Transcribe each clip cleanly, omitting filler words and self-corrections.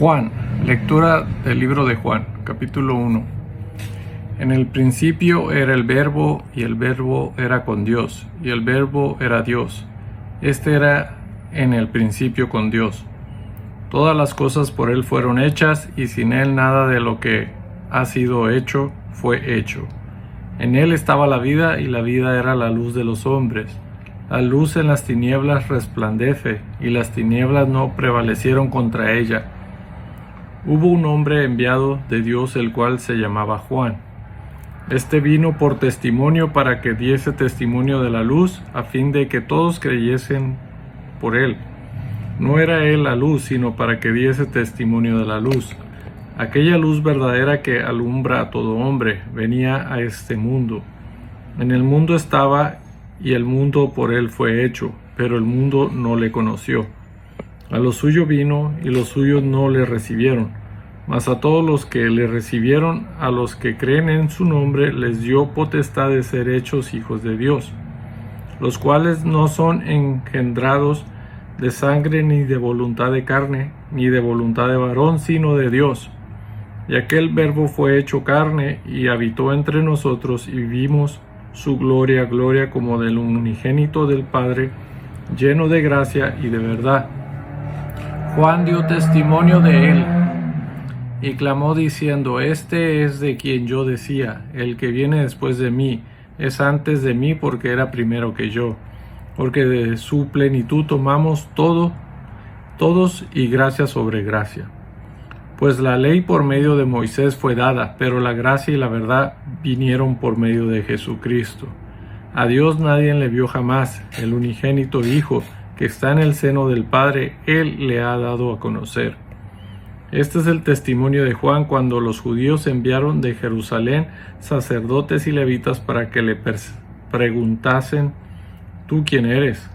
Juan, lectura del libro de Juan, capítulo 1. En el principio era el Verbo, y el Verbo era con Dios, y el Verbo era Dios. Este era en el principio con Dios. Todas las cosas por Él fueron hechas, y sin Él nada de lo que ha sido hecho fue hecho. En Él estaba la vida, y la vida era la luz de los hombres. La luz en las tinieblas resplandece, y las tinieblas no prevalecieron contra ella. Hubo un hombre enviado de Dios, el cual se llamaba Juan. Este vino por testimonio para que diese testimonio de la luz, a fin de que todos creyesen por él. No era él la luz, sino para que diese testimonio de la luz. Aquella luz verdadera que alumbra a todo hombre venía a este mundo. En el mundo estaba, y el mundo por él fue hecho, pero el mundo no le conoció. A lo suyo vino, y los suyos no le recibieron. Mas a todos los que le recibieron, a los que creen en su nombre, les dio potestad de ser hechos hijos de Dios, los cuales no son engendrados de sangre, ni de voluntad de carne, ni de voluntad de varón, sino de Dios. Y aquel Verbo fue hecho carne, y habitó entre nosotros, y vimos su gloria, gloria como del unigénito del Padre, lleno de gracia y de verdad. Juan dio testimonio de él, y clamó diciendo: Este es de quien yo decía, el que viene después de mí, es antes de mí porque era primero que yo, porque de su plenitud tomamos todos y gracia sobre gracia. Pues la ley por medio de Moisés fue dada, pero la gracia y la verdad vinieron por medio de Jesucristo. A Dios nadie le vio jamás, el unigénito Hijo, que está en el seno del Padre, Él le ha dado a conocer. Este es el testimonio de Juan cuando los judíos enviaron de Jerusalén sacerdotes y levitas para que le preguntasen: ¿Tú quién eres?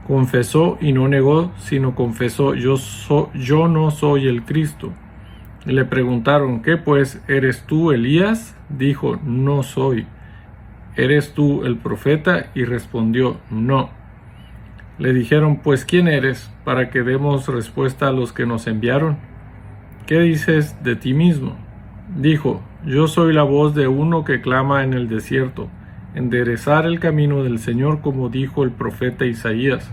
Confesó y no negó, sino confesó: yo no soy el Cristo. Y le preguntaron: ¿Qué pues? ¿Eres tú Elías? Dijo: No soy. ¿Eres tú el profeta? Y respondió: No. Le dijeron: Pues ¿quién eres? Para que demos respuesta a los que nos enviaron. ¿Qué dices de ti mismo? Dijo: Yo soy la voz de uno que clama en el desierto, enderezar el camino del Señor, como dijo el profeta Isaías.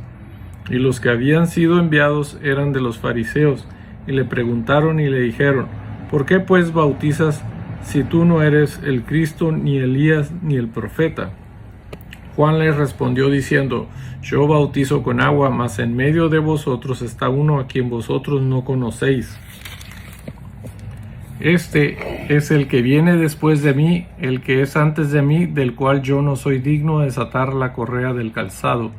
Y los que habían sido enviados eran de los fariseos, y le preguntaron y le dijeron: ¿Por qué pues bautizas si tú no eres el Cristo, ni Elías, ni el profeta? Juan les respondió diciendo: Yo bautizo con agua, mas en medio de vosotros está uno a quien vosotros no conocéis. Este es el que viene después de mí, el que es antes de mí, del cual yo no soy digno de desatar la correa del calzado.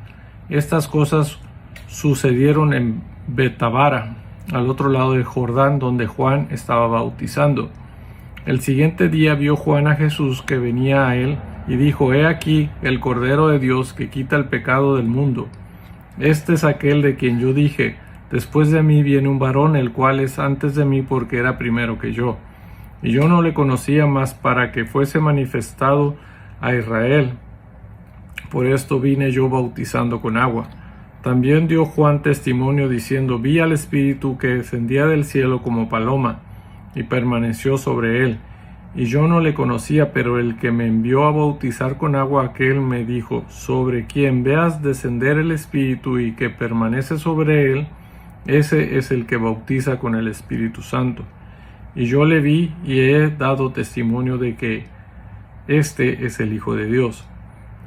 Estas cosas sucedieron en Betábara, al otro lado de Jordán, donde Juan estaba bautizando. El siguiente día vio Juan a Jesús que venía a él, y dijo: He aquí el Cordero de Dios que quita el pecado del mundo. Este es aquel de quien yo dije: Después de mí viene un varón, el cual es antes de mí porque era primero que yo. Y yo no le conocía más para que fuese manifestado a Israel. Por esto vine yo bautizando con agua. También dio Juan testimonio diciendo: Vi al Espíritu que descendía del cielo como paloma, y permaneció sobre él. Y yo no le conocía, pero el que me envió a bautizar con agua, aquel me dijo: Sobre quien veas descender el Espíritu y que permanece sobre él, ese es el que bautiza con el Espíritu Santo. Y yo le vi y he dado testimonio de que este es el Hijo de Dios.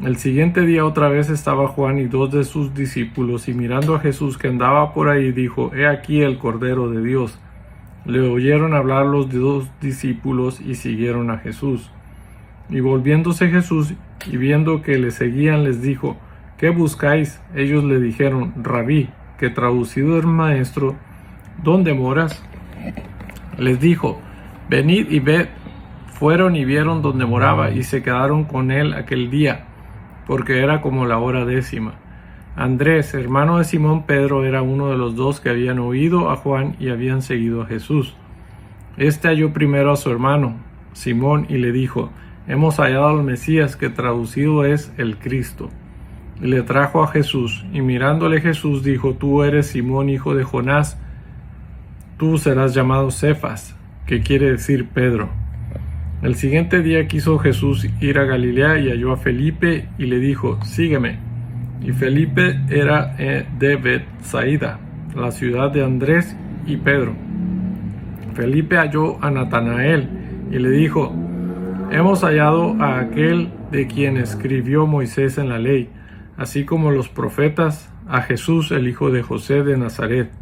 El siguiente día otra vez estaba Juan y dos de sus discípulos, y mirando a Jesús que andaba por ahí, dijo: He aquí el Cordero de Dios. Le oyeron hablar los dos discípulos y siguieron a Jesús. Y volviéndose Jesús y viendo que le seguían, les dijo: ¿Qué buscáis? Ellos le dijeron: Rabí, que traducido es maestro, ¿dónde moras? Les dijo: Venid y ved. Fueron y vieron donde moraba, y se quedaron con él aquel día, porque era como la hora 10. Andrés, hermano de Simón Pedro, era uno de los dos que habían oído a Juan y habían seguido a Jesús. Este halló primero a su hermano, Simón, y le dijo: Hemos hallado al Mesías, que traducido es el Cristo. Y le trajo a Jesús, y mirándole Jesús dijo: Tú eres Simón, hijo de Jonás, tú serás llamado Cefas, que quiere decir Pedro. El siguiente día quiso Jesús ir a Galilea y halló a Felipe y le dijo, sígueme. Y Felipe era de Betsaida, la ciudad de Andrés y Pedro. Felipe halló a Natanael y le dijo, hemos hallado a aquel de quien escribió Moisés en la ley, así como los profetas, a Jesús, el hijo de José de Nazaret.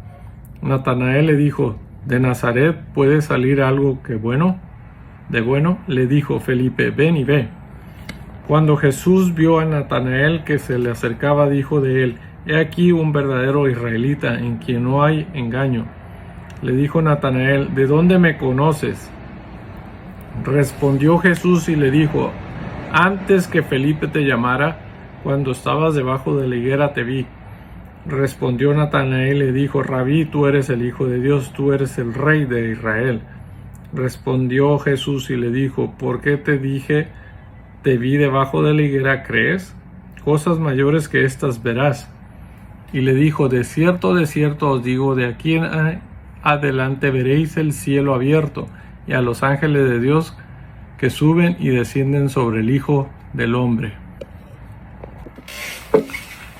Natanael le dijo, ¿de Nazaret puede salir algo de bueno? Le dijo Felipe, ven y ve. Cuando Jesús vio a Natanael que se le acercaba, dijo de él, he aquí un verdadero israelita en quien no hay engaño. Le dijo Natanael, ¿de dónde me conoces? Respondió Jesús y le dijo, antes que Felipe te llamara, cuando estabas debajo de la higuera te vi. Respondió Natanael y le dijo, Rabí, tú eres el Hijo de Dios, tú eres el Rey de Israel. Respondió Jesús y le dijo, ¿por qué te dije, te vi debajo de la higuera, crees? Cosas mayores que estas verás. Y le dijo, de cierto os digo, de aquí en adelante veréis el cielo abierto, y a los ángeles de Dios que suben y descienden sobre el Hijo del Hombre.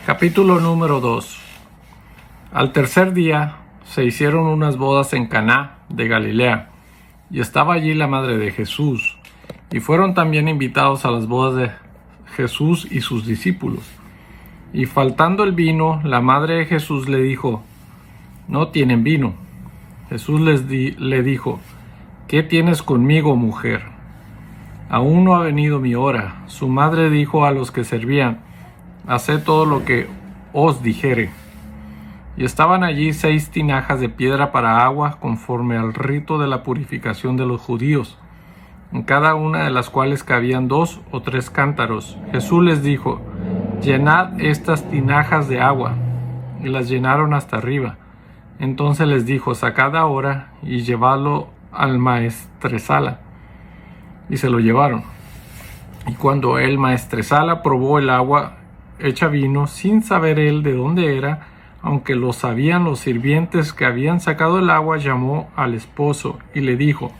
Capítulo número 2. Al tercer día se hicieron unas bodas en Caná de Galilea, y estaba allí la madre de Jesús, y fueron también invitados a las bodas de Jesús y sus discípulos. Y faltando el vino, la madre de Jesús le dijo, no tienen vino. Jesús le dijo, ¿qué tienes conmigo, mujer? Aún no ha venido mi hora. Su madre dijo a los que servían, haced todo lo que os dijere. Y estaban allí 6 tinajas de piedra para agua, conforme al rito de la purificación de los judíos, en cada una de las cuales cabían 2 o 3 cántaros. Jesús les dijo, llenad estas tinajas de agua. Y las llenaron hasta arriba. Entonces les dijo, sacad ahora y llevadlo al maestresala. Y se lo llevaron. Y cuando el maestresala probó el agua hecha vino, sin saber él de dónde era, aunque lo sabían los sirvientes que habían sacado el agua, llamó al esposo y le dijo,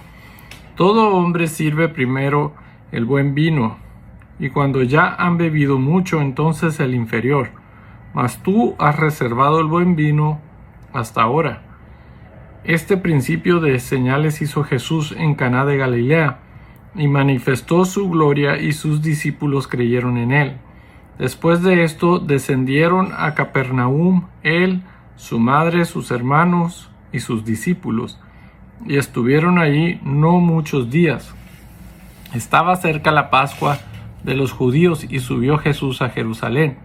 todo hombre sirve primero el buen vino, y cuando ya han bebido mucho, entonces el inferior. Mas tú has reservado el buen vino hasta ahora. Este principio de señales hizo Jesús en Caná de Galilea, y manifestó su gloria, y sus discípulos creyeron en él. Después de esto descendieron a Capernaum él, su madre, sus hermanos y sus discípulos, y estuvieron allí no muchos días. Estaba cerca la Pascua de los judíos, y subió Jesús a Jerusalén,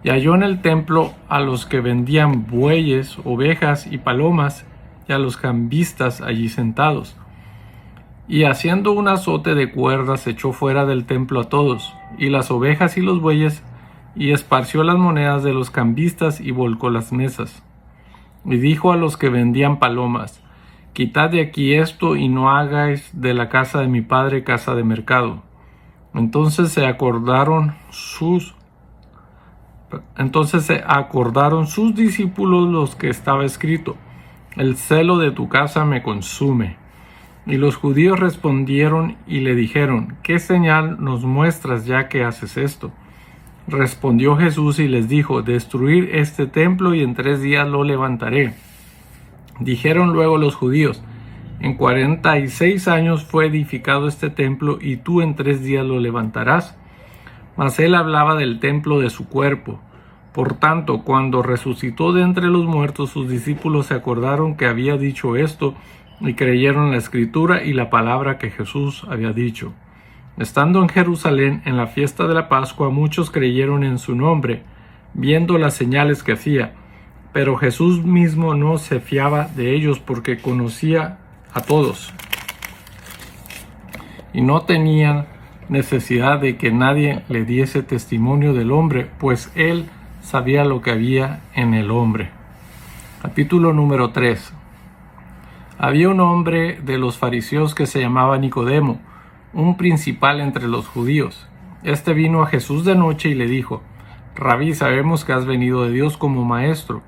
y halló en el templo a los que vendían bueyes, ovejas y palomas, y a los cambistas allí sentados. Y haciendo un azote de cuerdas echó fuera del templo a todos, y las ovejas y los bueyes, y esparció las monedas de los cambistas y volcó las mesas. Y dijo a los que vendían palomas, quitad de aquí esto y no hagáis de la casa de mi padre casa de mercado. Entonces se acordaron sus discípulos los que estaba escrito, el celo de tu casa me consume. Y los judíos respondieron y le dijeron, ¿qué señal nos muestras ya que haces esto? Respondió Jesús y les dijo, destruir este templo y en 3 días lo levantaré. Dijeron luego los judíos, en 46 años fue edificado este templo y tú en 3 días lo levantarás. Mas él hablaba del templo de su cuerpo. Por tanto, cuando resucitó de entre los muertos, sus discípulos se acordaron que había dicho esto, y creyeron la escritura y la palabra que Jesús había dicho. Estando en Jerusalén en la fiesta de la Pascua, muchos creyeron en su nombre, viendo las señales que hacía. Pero Jesús mismo no se fiaba de ellos porque conocía a todos. Y no tenían necesidad de que nadie le diese testimonio del hombre, pues él sabía lo que había en el hombre. Capítulo número 3. Había un hombre de los fariseos que se llamaba Nicodemo, un principal entre los judíos. Este vino a Jesús de noche y le dijo, Rabí, sabemos que has venido de Dios como maestro,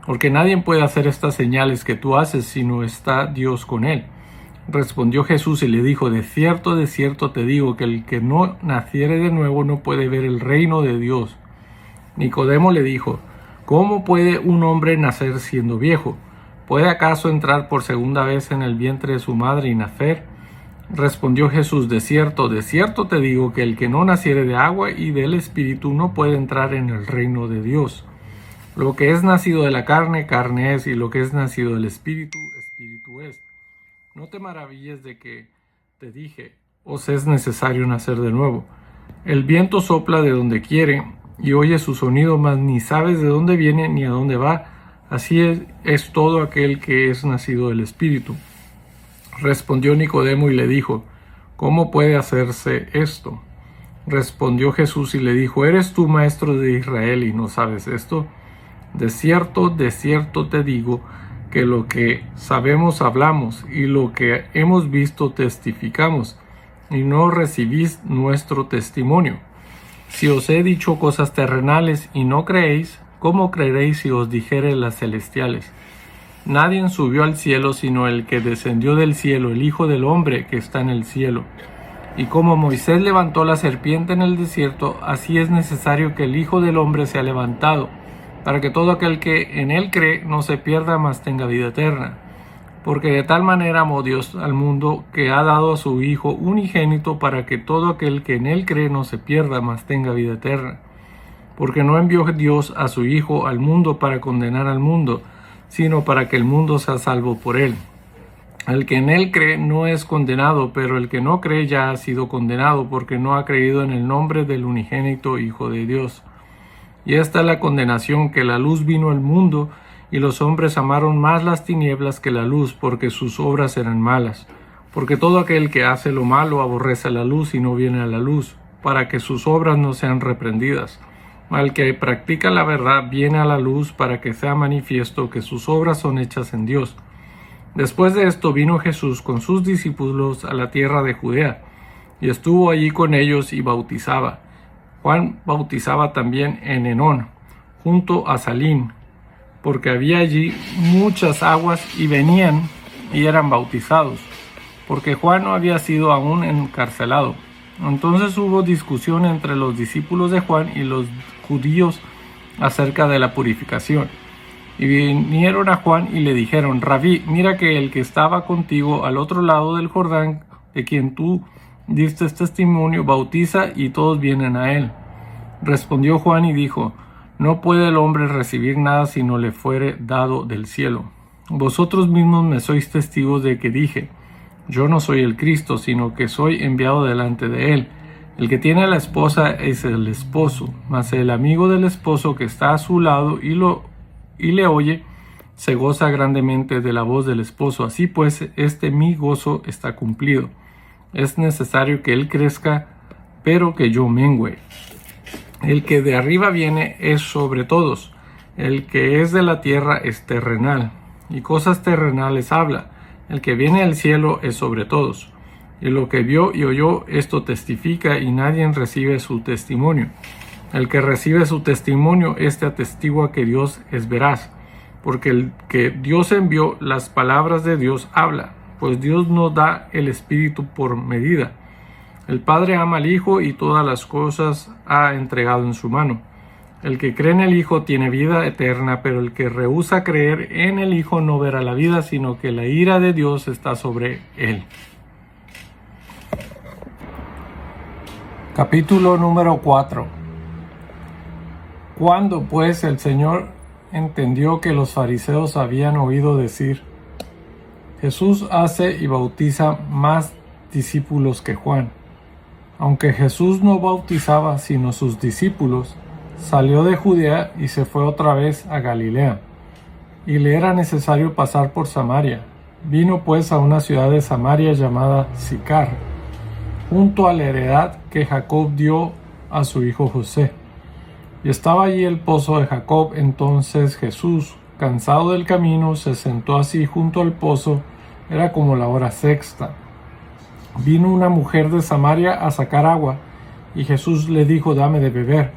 porque nadie puede hacer estas señales que tú haces si no está Dios con él. Respondió Jesús y le dijo, de cierto te digo, que el que no naciere de nuevo no puede ver el reino de Dios. Nicodemo le dijo, ¿cómo puede un hombre nacer siendo viejo? ¿Puede acaso entrar por segunda vez en el vientre de su madre y nacer? Respondió Jesús, de cierto te digo, que el que no naciere de agua y del Espíritu no puede entrar en el reino de Dios. Lo que es nacido de la carne, carne es, y lo que es nacido del Espíritu, Espíritu es. No te maravilles de que te dije, os es necesario nacer de nuevo. El viento sopla de donde quiere, y oye su sonido, mas ni sabes de dónde viene ni a dónde va. Así es todo aquel que es nacido del Espíritu. Respondió Nicodemo y le dijo, ¿cómo puede hacerse esto? Respondió Jesús y le dijo, ¿eres tú maestro de Israel y no sabes esto? De cierto te digo, que lo que sabemos hablamos, y lo que hemos visto testificamos, y no recibís nuestro testimonio. Si os he dicho cosas terrenales y no creéis, ¿cómo creeréis si os dijere las celestiales? Nadie subió al cielo sino el que descendió del cielo, el Hijo del Hombre que está en el cielo. Y como Moisés levantó la serpiente en el desierto, así es necesario que el Hijo del Hombre sea levantado, para que todo aquel que en él cree no se pierda, mas tenga vida eterna. Porque de tal manera amó Dios al mundo, que ha dado a su Hijo unigénito, para que todo aquel que en él cree no se pierda, mas tenga vida eterna. Porque no envió Dios a su Hijo al mundo para condenar al mundo, sino para que el mundo sea salvo por él. El que en él cree no es condenado, pero el que no cree ya ha sido condenado, porque no ha creído en el nombre del unigénito Hijo de Dios. Y esta es la condenación, que la luz vino al mundo, y los hombres amaron más las tinieblas que la luz, porque sus obras eran malas. Porque todo aquel que hace lo malo aborrece la luz y no viene a la luz, para que sus obras no sean reprendidas. Al que practica la verdad viene a la luz, para que sea manifiesto que sus obras son hechas en Dios. Después de esto vino Jesús con sus discípulos a la tierra de Judea, y estuvo allí con ellos y bautizaba. Juan bautizaba también en Enón, junto a Salim, porque había allí muchas aguas, y venían y eran bautizados, porque Juan no había sido aún encarcelado. Entonces hubo discusión entre los discípulos de Juan y los judíos acerca de la purificación. Y vinieron a Juan y le dijeron, Rabí, mira que el que estaba contigo al otro lado del Jordán, de quien tú diste testimonio, bautiza, y todos vienen a él. Respondió Juan y dijo, no puede el hombre recibir nada si no le fuere dado del cielo. Vosotros mismos me sois testigos de que dije, yo no soy el Cristo, sino que soy enviado delante de él. El que tiene a la esposa es el esposo, mas el amigo del esposo que está a su lado y le oye, se goza grandemente de la voz del esposo. Así pues, mi gozo está cumplido. Es necesario que él crezca, pero que yo mengüe. El que de arriba viene es sobre todos. El que es de la tierra es terrenal, y cosas terrenales habla. El que viene del cielo es sobre todos. Y lo que vio y oyó, esto testifica, y nadie recibe su testimonio. El que recibe su testimonio, atestigua que Dios es veraz, porque el que Dios envió, las palabras de Dios habla, pues Dios no da el Espíritu por medida. El Padre ama al Hijo y todas las cosas ha entregado en su mano. El que cree en el Hijo tiene vida eterna, pero el que rehúsa creer en el Hijo no verá la vida, sino que la ira de Dios está sobre él. Capítulo número 4. Cuando pues el Señor entendió que los fariseos habían oído decir, Jesús hace y bautiza más discípulos que Juan. Aunque Jesús no bautizaba sino sus discípulos, salió de Judea y se fue otra vez a Galilea, y le era necesario pasar por Samaria. Vino pues a una ciudad de Samaria llamada Sicar, junto a la heredad que Jacob dio a su hijo José. Y estaba allí el pozo de Jacob. Entonces Jesús, cansado del camino, se sentó así junto al pozo. Era como la hora sexta. Vino una mujer de Samaria a sacar agua, y Jesús le dijo, dame de beber,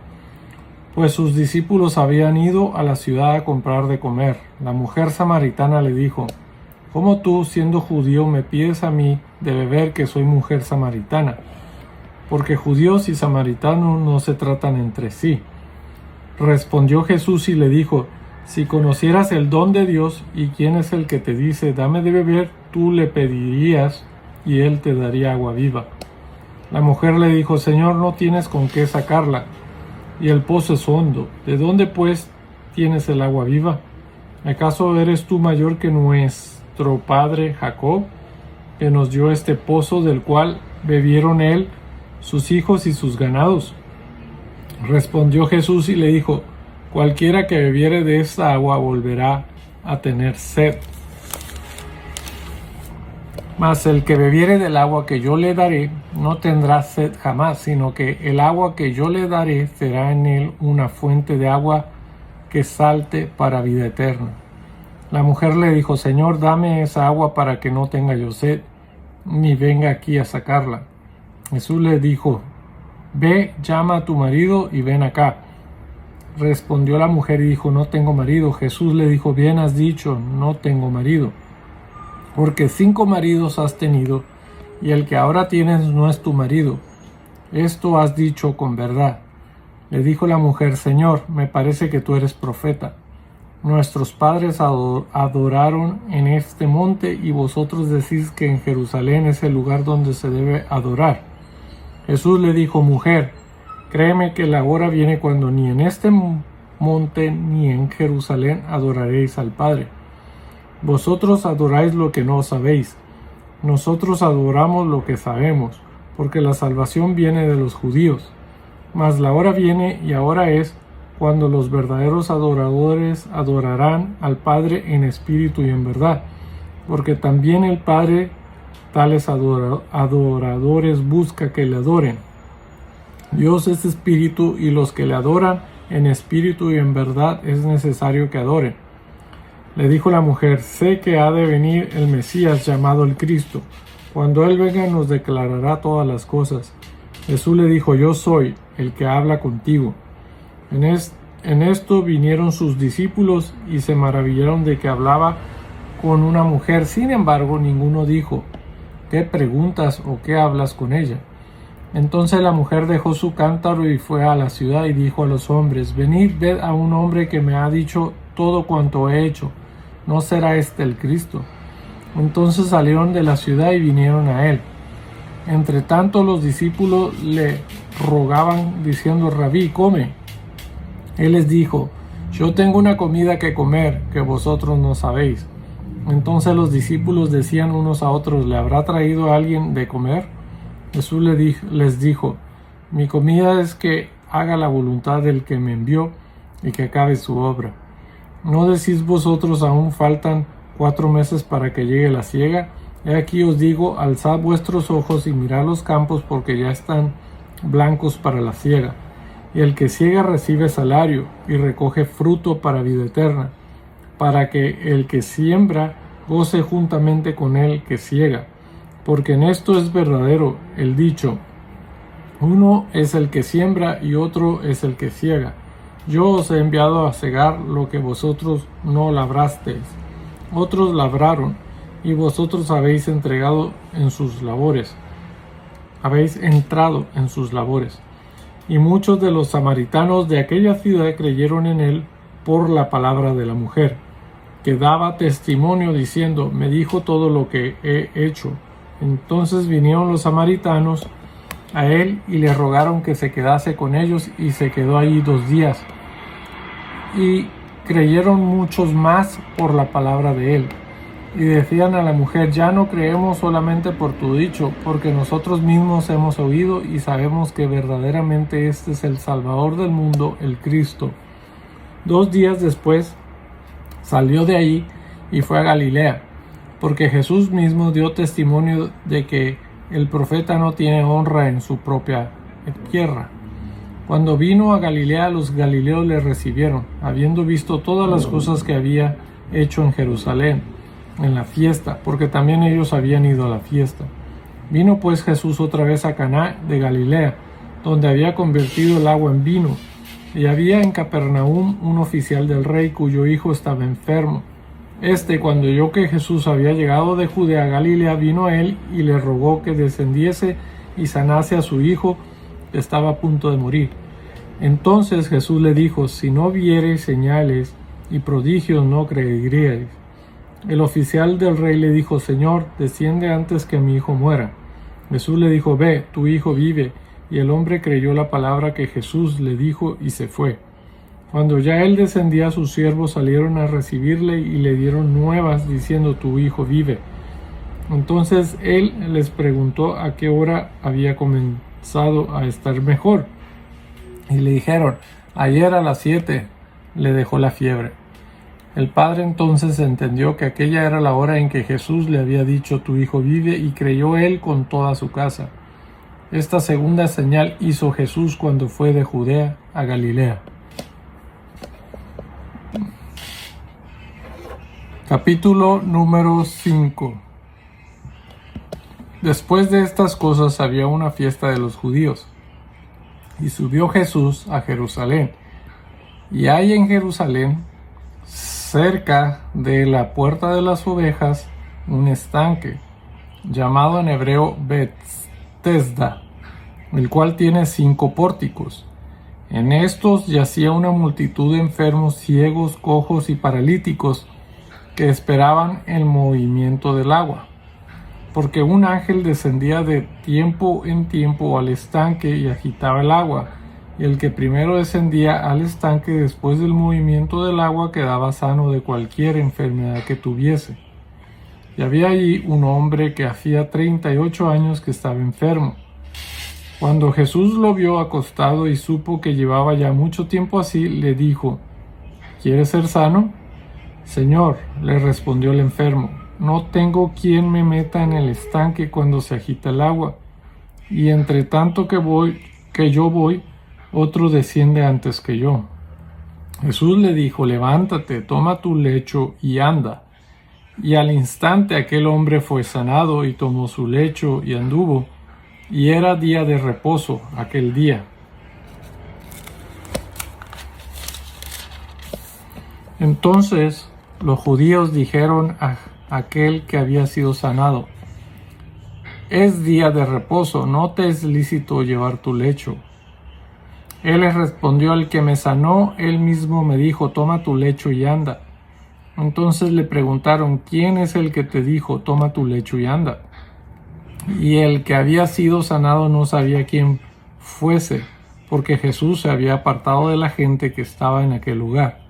pues sus discípulos habían ido a la ciudad a comprar de comer. La mujer samaritana le dijo: ¿Cómo tú, siendo judío, me pides a mí de beber que soy mujer samaritana? Porque judíos y samaritanos no se tratan entre sí. Respondió Jesús y le dijo: Si conocieras el don de Dios y quién es el que te dice, dame de beber, tú le pedirías y él te daría agua viva. La mujer le dijo: Señor, no tienes con qué sacarla, y el pozo es hondo. ¿De dónde pues tienes el agua viva? ¿Acaso eres tú mayor que nuestro padre Jacob, que nos dio este pozo del cual bebieron él, sus hijos y sus ganados? Respondió Jesús y le dijo: Cualquiera que bebiere de esta agua volverá a tener sed. Mas el que bebiere del agua que yo le daré no tendrá sed jamás, sino que el agua que yo le daré será en él una fuente de agua que salte para vida eterna. La mujer le dijo: Señor, dame esa agua para que no tenga yo sed, ni venga aquí a sacarla. Jesús le dijo: Ve, llama a tu marido y ven acá. Respondió la mujer y dijo: No tengo marido. Jesús le dijo: Bien has dicho, no tengo marido, porque 5 maridos has tenido, y el que ahora tienes no es tu marido. Esto has dicho con verdad. Le dijo la mujer: Señor, me parece que tú eres profeta. Nuestros padres adoraron en este monte, y vosotros decís que en Jerusalén es el lugar donde se debe adorar. Jesús le dijo: Mujer, créeme que la hora viene cuando ni en este monte ni en Jerusalén adoraréis al Padre. Vosotros adoráis lo que no sabéis. Nosotros adoramos lo que sabemos, porque la salvación viene de los judíos. Mas la hora viene, y ahora es, cuando los verdaderos adoradores adorarán al Padre en espíritu y en verdad, porque también el Padre tales adoradores busca que le adoren. Dios es espíritu, y los que le adoran en espíritu y en verdad es necesario que adoren. Le dijo la mujer: Sé que ha de venir el Mesías, llamado el Cristo. Cuando él venga nos declarará todas las cosas. Jesús le dijo: Yo soy el que habla contigo. En esto vinieron sus discípulos y se maravillaron de que hablaba con una mujer. Sin embargo, ninguno dijo: ¿Qué preguntas o qué hablas con ella? Entonces la mujer dejó su cántaro y fue a la ciudad y dijo a los hombres: Venid, ved a un hombre que me ha dicho todo cuanto he hecho. ¿No será este el Cristo? Entonces salieron de la ciudad y vinieron a él. Entre tanto los discípulos le rogaban diciendo: Rabí, come. Él les dijo: Yo tengo una comida que comer que vosotros no sabéis. Entonces los discípulos decían unos a otros: ¿Le habrá traído alguien de comer? Jesús les dijo: Mi comida es que haga la voluntad del que me envió y que acabe su obra. ¿No decís vosotros: aún faltan 4 meses para que llegue la siega? He aquí os digo: alzad vuestros ojos y mirad los campos, porque ya están blancos para la siega. Y el que siega recibe salario y recoge fruto para vida eterna, para que el que siembra goce juntamente con el que siega. Porque en esto es verdadero el dicho: uno es el que siembra y otro es el que siega. Yo os he enviado a segar lo que vosotros no labrasteis. Otros labraron, y vosotros habéis entrado en sus labores. Y muchos de los samaritanos de aquella ciudad creyeron en él por la palabra de la mujer, que daba testimonio diciendo: Me dijo todo lo que he hecho. Entonces vinieron los samaritanos a él y le rogaron que se quedase con ellos, y se quedó allí 2 días. Y creyeron muchos más por la palabra de él. Y decían a la mujer: Ya no creemos solamente por tu dicho, porque nosotros mismos hemos oído y sabemos que verdaderamente este es el Salvador del mundo, el Cristo. 2 días después salió de ahí y fue a Galilea, porque Jesús mismo dio testimonio de que el profeta no tiene honra en su propia tierra. Cuando vino a Galilea, los galileos le recibieron, habiendo visto todas las cosas que había hecho en Jerusalén, en la fiesta, porque también ellos habían ido a la fiesta. Vino pues Jesús otra vez a Caná de Galilea, donde había convertido el agua en vino. Y había en Capernaum un oficial del rey cuyo hijo estaba enfermo. Cuando oyó que Jesús había llegado de Judea a Galilea, vino a él y le rogó que descendiese y sanase a su hijo, que estaba a punto de morir. Entonces Jesús le dijo: si no viereis señales y prodigios, no creeríais. El oficial del rey le dijo: Señor, desciende antes que mi hijo muera. Jesús le dijo: ve, tu hijo vive. Y el hombre creyó la palabra que Jesús le dijo y se fue. Cuando ya él descendía, sus siervos salieron a recibirle y le dieron nuevas diciendo: tu hijo vive. Entonces él les preguntó a qué hora había comenzado a estar mejor. Y le dijeron: ayer a las 7 le dejó la fiebre. El padre entonces entendió que aquella era la hora en que Jesús le había dicho: tu hijo vive, y creyó él con toda su casa. Esta segunda señal hizo Jesús cuando fue de Judea a Galilea. Capítulo número 5. Después de estas cosas había una fiesta de los judíos, y subió Jesús a Jerusalén. Y hay en Jerusalén, cerca de la puerta de las ovejas, un estanque, llamado en hebreo Betesda, el cual tiene 5 pórticos. En estos yacía una multitud de enfermos, ciegos, cojos y paralíticos, que esperaban el movimiento del agua, porque un ángel descendía de tiempo en tiempo al estanque y agitaba el agua, y el que primero descendía al estanque después del movimiento del agua quedaba sano de cualquier enfermedad que tuviese. Y había allí un hombre que hacía 38 años que estaba enfermo. Cuando Jesús lo vio acostado y supo que llevaba ya mucho tiempo así, le dijo: ¿quieres ser sano? Señor, le respondió el enfermo, no tengo quien me meta en el estanque cuando se agita el agua, y entre tanto que yo voy, otro desciende antes que yo. Jesús le dijo: levántate, toma tu lecho y anda. Y al instante aquel hombre fue sanado y tomó su lecho y anduvo, y era día de reposo aquel día. Entonces los judíos dijeron a aquel que había sido sanado: es día de reposo, no te es lícito llevar tu lecho. Él les respondió: el que me sanó, él mismo me dijo: toma tu lecho y anda. Entonces le preguntaron: ¿quién es el que te dijo: toma tu lecho y anda? Y el que había sido sanado no sabía quién fuese, porque Jesús se había apartado de la gente que estaba en aquel lugar.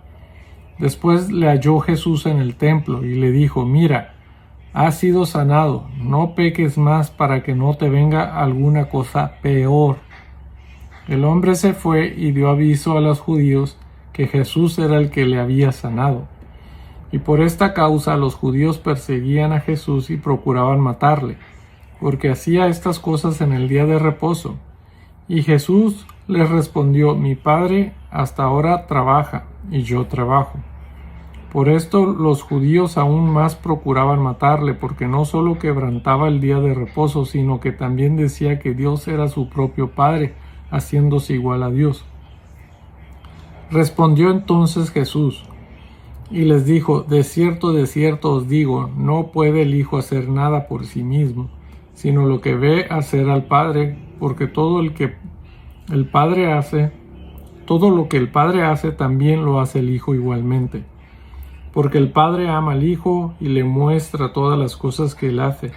Después le halló Jesús en el templo y le dijo: mira, has sido sanado, no peques más para que no te venga alguna cosa peor. El hombre se fue y dio aviso a los judíos que Jesús era el que le había sanado. Y por esta causa los judíos perseguían a Jesús y procuraban matarle, porque hacía estas cosas en el día de reposo. Y Jesús les respondió: mi Padre hasta ahora trabaja, y yo trabajo. Por esto los judíos aún más procuraban matarle, porque no solo quebrantaba el día de reposo, sino que también decía que Dios era su propio Padre, haciéndose igual a Dios. Respondió entonces Jesús y les dijo: de cierto os digo, no puede el Hijo hacer nada por sí mismo, sino lo que ve hacer al Padre, porque todo lo que el Padre hace, también lo hace el Hijo igualmente. Porque el Padre ama al Hijo y le muestra todas las cosas que él hace,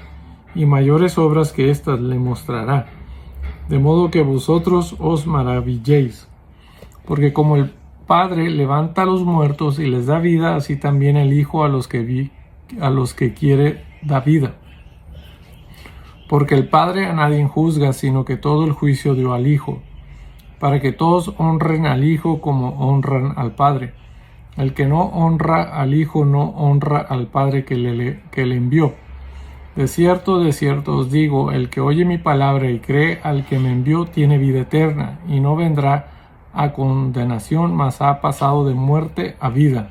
y mayores obras que éstas le mostrará, de modo que vosotros os maravilléis. Porque como el Padre levanta a los muertos y les da vida, así también el Hijo a los que quiere da vida. Porque el Padre a nadie juzga, sino que todo el juicio dio al Hijo, para que todos honren al Hijo como honran al Padre. El que no honra al Hijo no honra al Padre que le envió. De cierto os digo, el que oye mi palabra y cree al que me envió tiene vida eterna, y no vendrá a condenación, mas ha pasado de muerte a vida.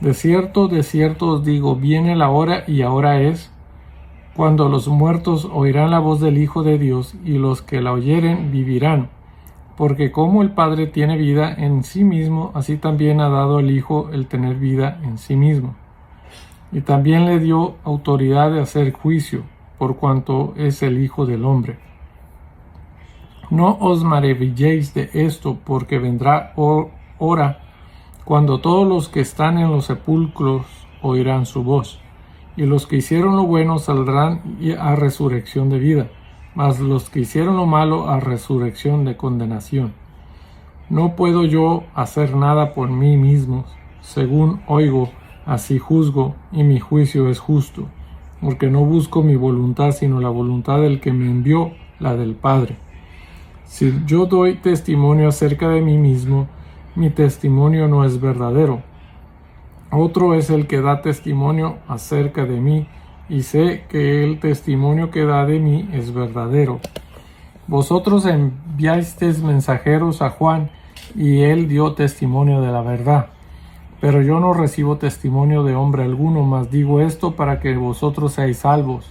De cierto os digo, viene la hora, y ahora es, cuando los muertos oirán la voz del Hijo de Dios, y los que la oyeren vivirán. porque como el Padre tiene vida en sí mismo, así también ha dado al Hijo el tener vida en sí mismo. Y también le dio autoridad de hacer juicio, por cuanto es el Hijo del Hombre. No os maravilléis de esto, porque vendrá hora cuando todos los que están en los sepulcros oirán su voz, y los que hicieron lo bueno saldrán a resurrección de vida, mas los que hicieron lo malo a resurrección de condenación. No puedo yo hacer nada por mí mismo, según oigo, así juzgo, y mi juicio es justo, porque no busco mi voluntad, sino la voluntad del que me envió, la del Padre. Si yo doy testimonio acerca de mí mismo, mi testimonio no es verdadero. Otro es el que da testimonio acerca de mí, y sé que el testimonio que da de mí es verdadero. Vosotros enviasteis mensajeros a Juan, y él dio testimonio de la verdad. Pero yo no recibo testimonio de hombre alguno, mas digo esto para que vosotros seáis salvos.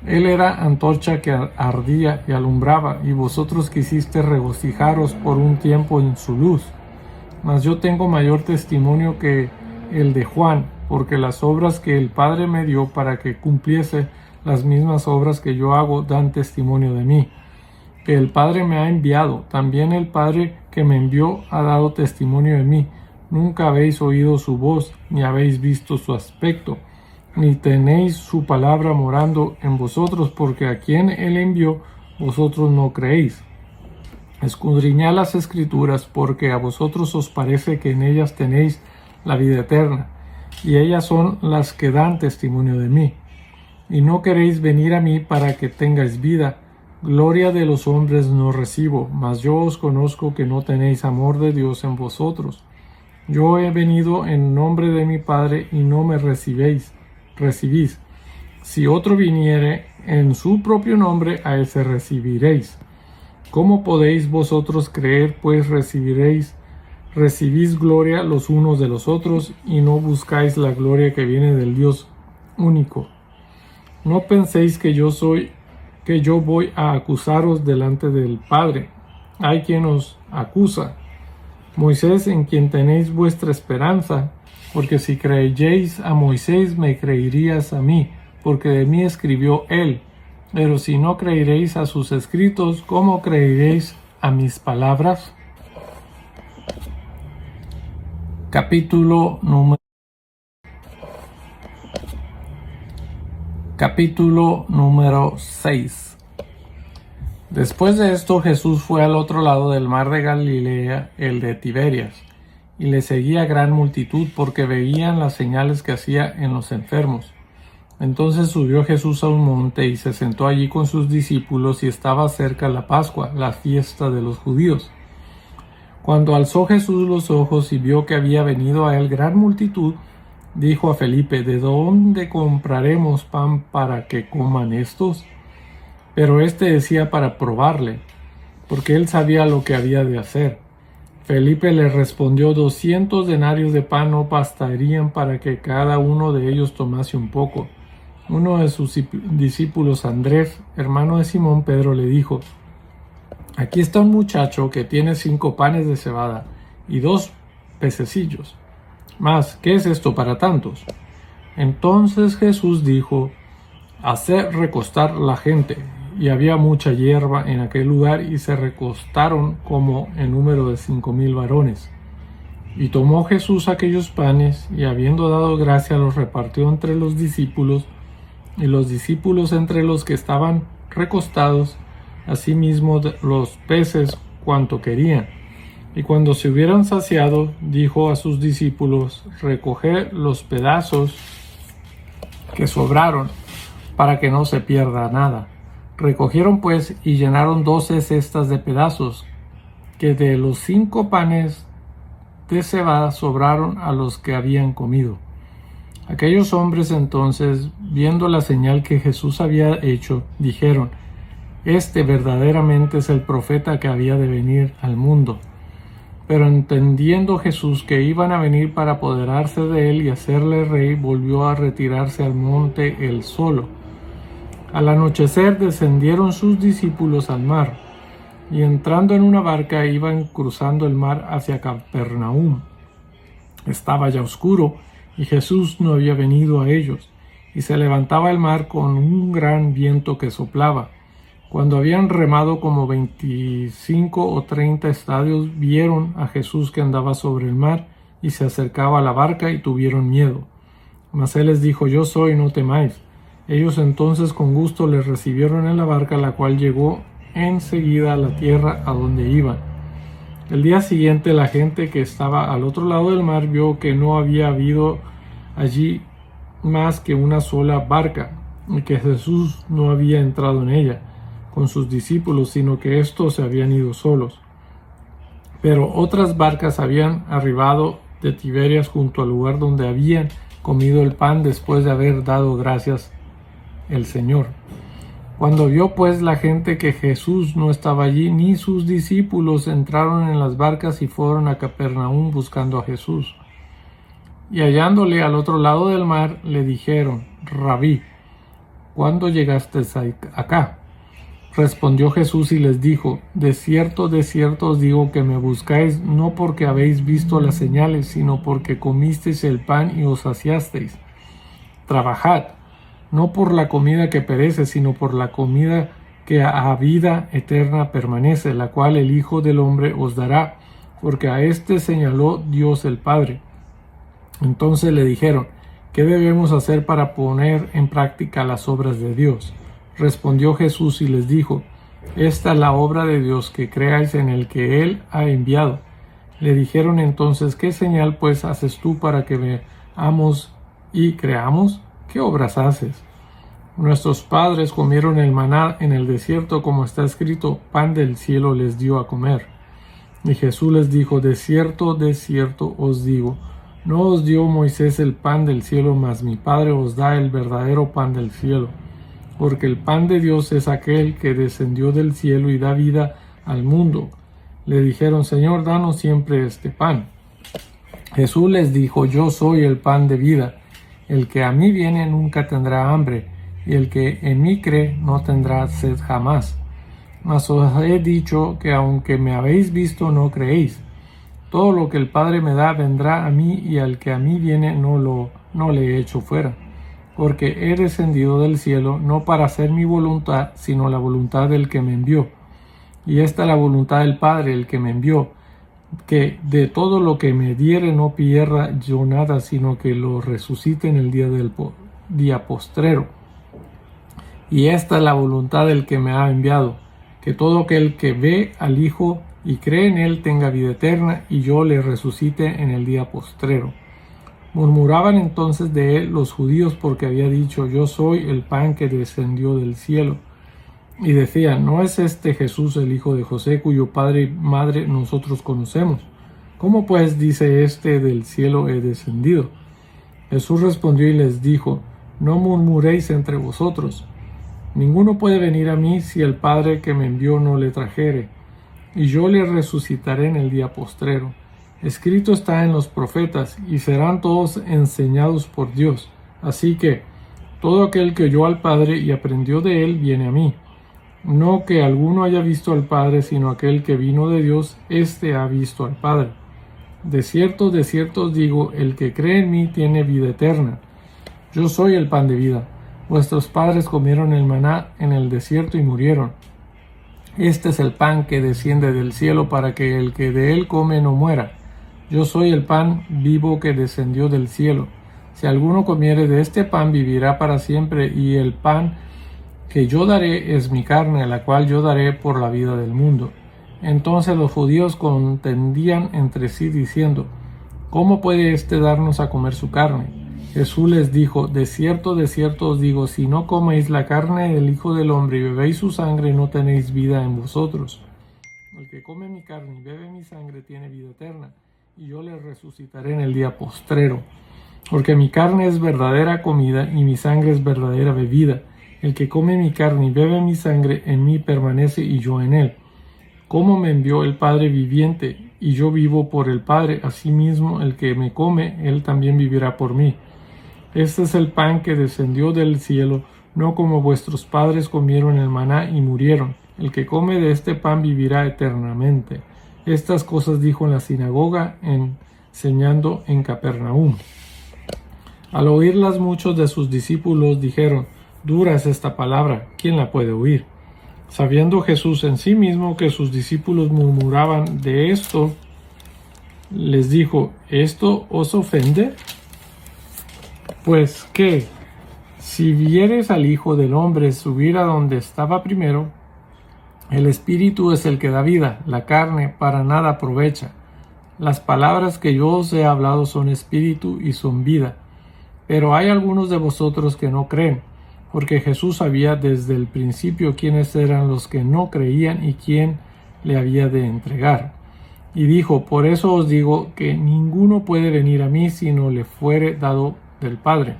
Él era antorcha que ardía y alumbraba, y vosotros quisisteis regocijaros por un tiempo en su luz. Mas yo tengo mayor testimonio que el de Juan, porque las obras que el Padre me dio para que cumpliese las mismas obras que yo hago dan testimonio de mí, que el Padre me ha enviado. También el Padre que me envió ha dado testimonio de mí. Nunca habéis oído su voz, ni habéis visto su aspecto, ni tenéis su palabra morando en vosotros, porque a quien él envió, vosotros no creéis. Escudriñad las Escrituras, porque a vosotros os parece que en ellas tenéis la vida eterna, y ellas son las que dan testimonio de mí. Y no queréis venir a mí para que tengáis vida. Gloria de los hombres no recibo, mas yo os conozco que no tenéis amor de Dios en vosotros. Yo he venido en nombre de mi Padre, y no me recibís. Si otro viniere en su propio nombre, a ese recibiréis. ¿Cómo podéis vosotros creer, pues recibís gloria los unos de los otros, y no buscáis la gloria que viene del Dios único? No penséis que yo voy a acusaros delante del Padre. Hay quien os acusa, Moisés, en quien tenéis vuestra esperanza, porque si creyeis a Moisés, me creerías a mí, porque de mí escribió él. Pero si no creeréis a sus escritos, ¿cómo creeréis a mis palabras? Capítulo número 6. Después de esto, Jesús fue al otro lado del mar de Galilea, el de Tiberias, y le seguía gran multitud porque veían las señales que hacía en los enfermos. Entonces subió Jesús a un monte y se sentó allí con sus discípulos, y estaba cerca la Pascua, la fiesta de los judíos. Cuando alzó Jesús los ojos y vio que había venido a él gran multitud, dijo a Felipe: ¿De dónde compraremos pan para que coman estos? Pero éste decía para probarle, porque él sabía lo que había de hacer. Felipe le respondió: 200 denarios de pan no bastarían para que cada uno de ellos tomase un poco. Uno de sus discípulos, Andrés, hermano de Simón Pedro, le dijo: Aquí está un muchacho que tiene 5 panes de cebada y 2 pececillos. Mas, ¿qué es esto para tantos? Entonces Jesús dijo: Haced recostar la gente. Y había mucha hierba en aquel lugar, y se recostaron como en número de 5,000 varones. Y tomó Jesús aquellos panes, y habiendo dado gracia, los repartió entre los discípulos, y los discípulos entre los que estaban recostados, asimismo los peces cuanto querían. Y cuando se hubieran saciado, dijo a sus discípulos: Recoged los pedazos que sobraron, para que no se pierda nada. Recogieron pues y llenaron 12 cestas de pedazos, que de los 5 panes de cebada sobraron a los que habían comido. Aquellos hombres entonces, viendo la señal que Jesús había hecho, dijeron: Este verdaderamente es el profeta que había de venir al mundo. Pero entendiendo Jesús que iban a venir para apoderarse de él y hacerle rey, volvió a retirarse al monte él solo. Al anochecer descendieron sus discípulos al mar, Y entrando en una barca iban cruzando el mar hacia Capernaum. Estaba ya oscuro y Jesús no había venido a ellos, y se levantaba el mar con un gran viento que soplaba. Cuando habían remado como 25 o 30 estadios, vieron a Jesús que andaba sobre el mar y se acercaba a la barca y tuvieron miedo. Mas él les dijo: Yo soy, no temáis. Ellos entonces con gusto les recibieron en la barca, la cual llegó enseguida a la tierra a donde iban. El día siguiente la gente que estaba al otro lado del mar vio que no había habido allí más que una sola barca, y que Jesús no había entrado en ella con sus discípulos, sino que éstos se habían ido solos. Pero otras barcas habían arribado de Tiberias junto al lugar donde habían comido el pan después de haber dado gracias el Señor. Cuando vio pues la gente que Jesús no estaba allí, ni sus discípulos, entraron en las barcas y fueron a Capernaum buscando a Jesús. Y hallándole al otro lado del mar, le dijeron: Rabí, ¿cuándo llegaste acá? Respondió Jesús y les dijo: de cierto os digo que me buscáis no porque habéis visto las señales, sino porque comisteis el pan y os saciasteis. Trabajad, no por la comida que perece, sino por la comida que a vida eterna permanece, la cual el Hijo del Hombre os dará, porque a éste señaló Dios el Padre. Entonces le dijeron: ¿qué debemos hacer para poner en práctica las obras de Dios? Respondió Jesús y les dijo: esta es la obra de Dios, que creáis en el que Él ha enviado. Le dijeron entonces: ¿qué señal pues haces tú para que veamos y creamos? ¿Qué obras haces? Nuestros padres comieron el maná en el desierto, como está escrito: pan del cielo les dio a comer. Y Jesús les dijo: de cierto os digo, no os dio Moisés el pan del cielo, mas mi Padre os da el verdadero pan del cielo. Porque el pan de Dios es aquel que descendió del cielo y da vida al mundo. Le dijeron: Señor, danos siempre este pan. Jesús les dijo: yo soy el pan de vida. El que a mí viene nunca tendrá hambre, y el que en mí cree no tendrá sed jamás. Mas os he dicho que aunque me habéis visto, no creéis. Todo lo que el Padre me da vendrá a mí, y al que a mí viene no le echo fuera. Porque he descendido del cielo no para hacer mi voluntad, sino la voluntad del que me envió. Y esta es la voluntad del Padre, el que me envió, que de todo lo que me diere no pierda yo nada, sino que lo resucite en el día postrero. Y esta es la voluntad del que me ha enviado, que todo aquel que ve al Hijo y cree en Él tenga vida eterna, y yo le resucite en el día postrero. Murmuraban entonces de él los judíos, porque había dicho: yo soy el pan que descendió del cielo. Y decían: ¿no es este Jesús el hijo de José, cuyo padre y madre nosotros conocemos? ¿Cómo pues dice este: del cielo he descendido? Jesús respondió y les dijo: no murmuréis entre vosotros. Ninguno puede venir a mí si el Padre que me envió no le trajere, y yo le resucitaré en el día postrero. Escrito está en los profetas, y serán todos enseñados por Dios. Así que todo aquel que oyó al Padre y aprendió de él viene a mí. No que alguno haya visto al Padre, sino aquel que vino de Dios, éste ha visto al Padre. De cierto os digo, el que cree en mí tiene vida eterna. Yo soy el pan de vida. Vuestros padres comieron el maná en el desierto y murieron. Este es el pan que desciende del cielo, para que el que de él come no muera. Yo soy el pan vivo que descendió del cielo. Si alguno comiere de este pan, vivirá para siempre, y el pan que yo daré es mi carne, la cual yo daré por la vida del mundo. Entonces los judíos contendían entre sí, diciendo: ¿cómo puede éste darnos a comer su carne? Jesús les dijo: de cierto os digo, si no coméis la carne del Hijo del Hombre y bebéis su sangre, no tenéis vida en vosotros. El que come mi carne y bebe mi sangre tiene vida eterna, y yo le resucitaré en el día postrero. Porque mi carne es verdadera comida y mi sangre es verdadera bebida. El que come mi carne y bebe mi sangre, en mí permanece y yo en él. Como me envió el Padre viviente, y yo vivo por el Padre, asimismo el que me come, él también vivirá por mí. Este es el pan que descendió del cielo, no como vuestros padres comieron el maná y murieron. el que come de este pan vivirá eternamente. Estas cosas dijo en la sinagoga, enseñando en Capernaum. Al oírlas, muchos de sus discípulos dijeron: dura es esta palabra, ¿quién la puede oír? Sabiendo Jesús en sí mismo que sus discípulos murmuraban de esto, les dijo: ¿esto os ofende? Pues ¿qué? Si vieres al Hijo del Hombre subir a donde estaba primero, el Espíritu es el que da vida, la carne para nada aprovecha. Las palabras que yo os he hablado son espíritu y son vida. Pero hay algunos de vosotros que no creen, porque Jesús sabía desde el principio quiénes eran los que no creían y quién le había de entregar. Y dijo: por eso os digo que ninguno puede venir a mí si no le fuere dado del Padre.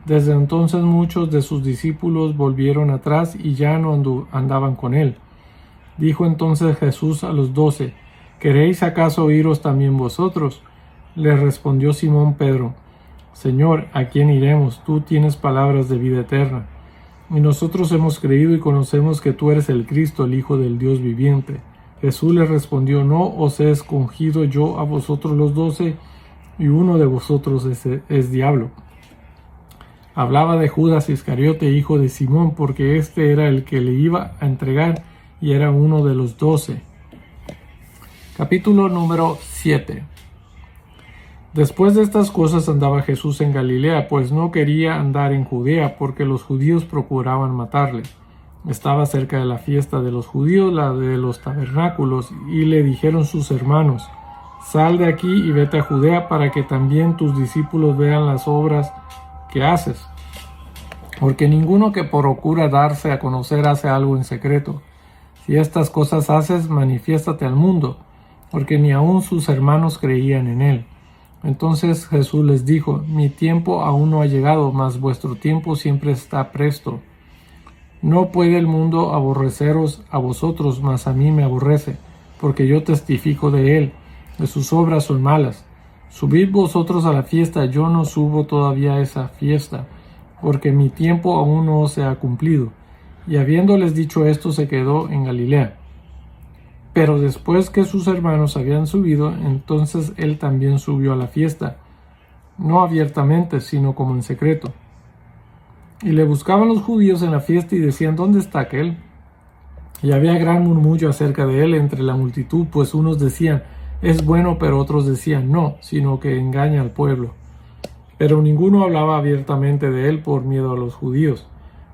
Desde entonces muchos de sus discípulos volvieron atrás y ya no andaban con él. Dijo entonces Jesús a los 12: ¿queréis acaso iros también vosotros? Le respondió Simón Pedro: Señor, ¿a quién iremos? Tú tienes palabras de vida eterna. Y nosotros hemos creído y conocemos que tú eres el Cristo, el Hijo del Dios viviente. Jesús le respondió: no os he escogido yo a vosotros los 12, y uno de vosotros es diablo. Hablaba de Judas Iscariote, hijo de Simón, porque este era el que le iba a entregar y era uno de los 12. Capítulo número 7. Después de estas cosas andaba Jesús en Galilea, pues no quería andar en Judea, porque los judíos procuraban matarle. Estaba cerca de la fiesta de los judíos, la de los tabernáculos, y le dijeron sus hermanos: sal de aquí y vete a Judea, para que también tus discípulos vean las obras que haces. Porque ninguno que procura darse a conocer hace algo en secreto. Si estas cosas haces, manifiéstate al mundo, porque ni aun sus hermanos creían en él. Entonces Jesús les dijo: mi tiempo aún no ha llegado, mas vuestro tiempo siempre está presto. No puede el mundo aborreceros a vosotros, mas a mí me aborrece, porque yo testifico de él, de sus obras son malas. Subid vosotros a la fiesta, yo no subo todavía a esa fiesta, porque mi tiempo aún no se ha cumplido. Y habiéndoles dicho esto, se quedó en Galilea. Pero después que sus hermanos habían subido, entonces él también subió a la fiesta, no abiertamente, sino como en secreto. Y le buscaban los judíos en la fiesta y decían: ¿dónde está aquel? Y había gran murmullo acerca de él entre la multitud, pues unos decían: es bueno, pero otros decían: no, sino que engaña al pueblo. Pero ninguno hablaba abiertamente de él por miedo a los judíos.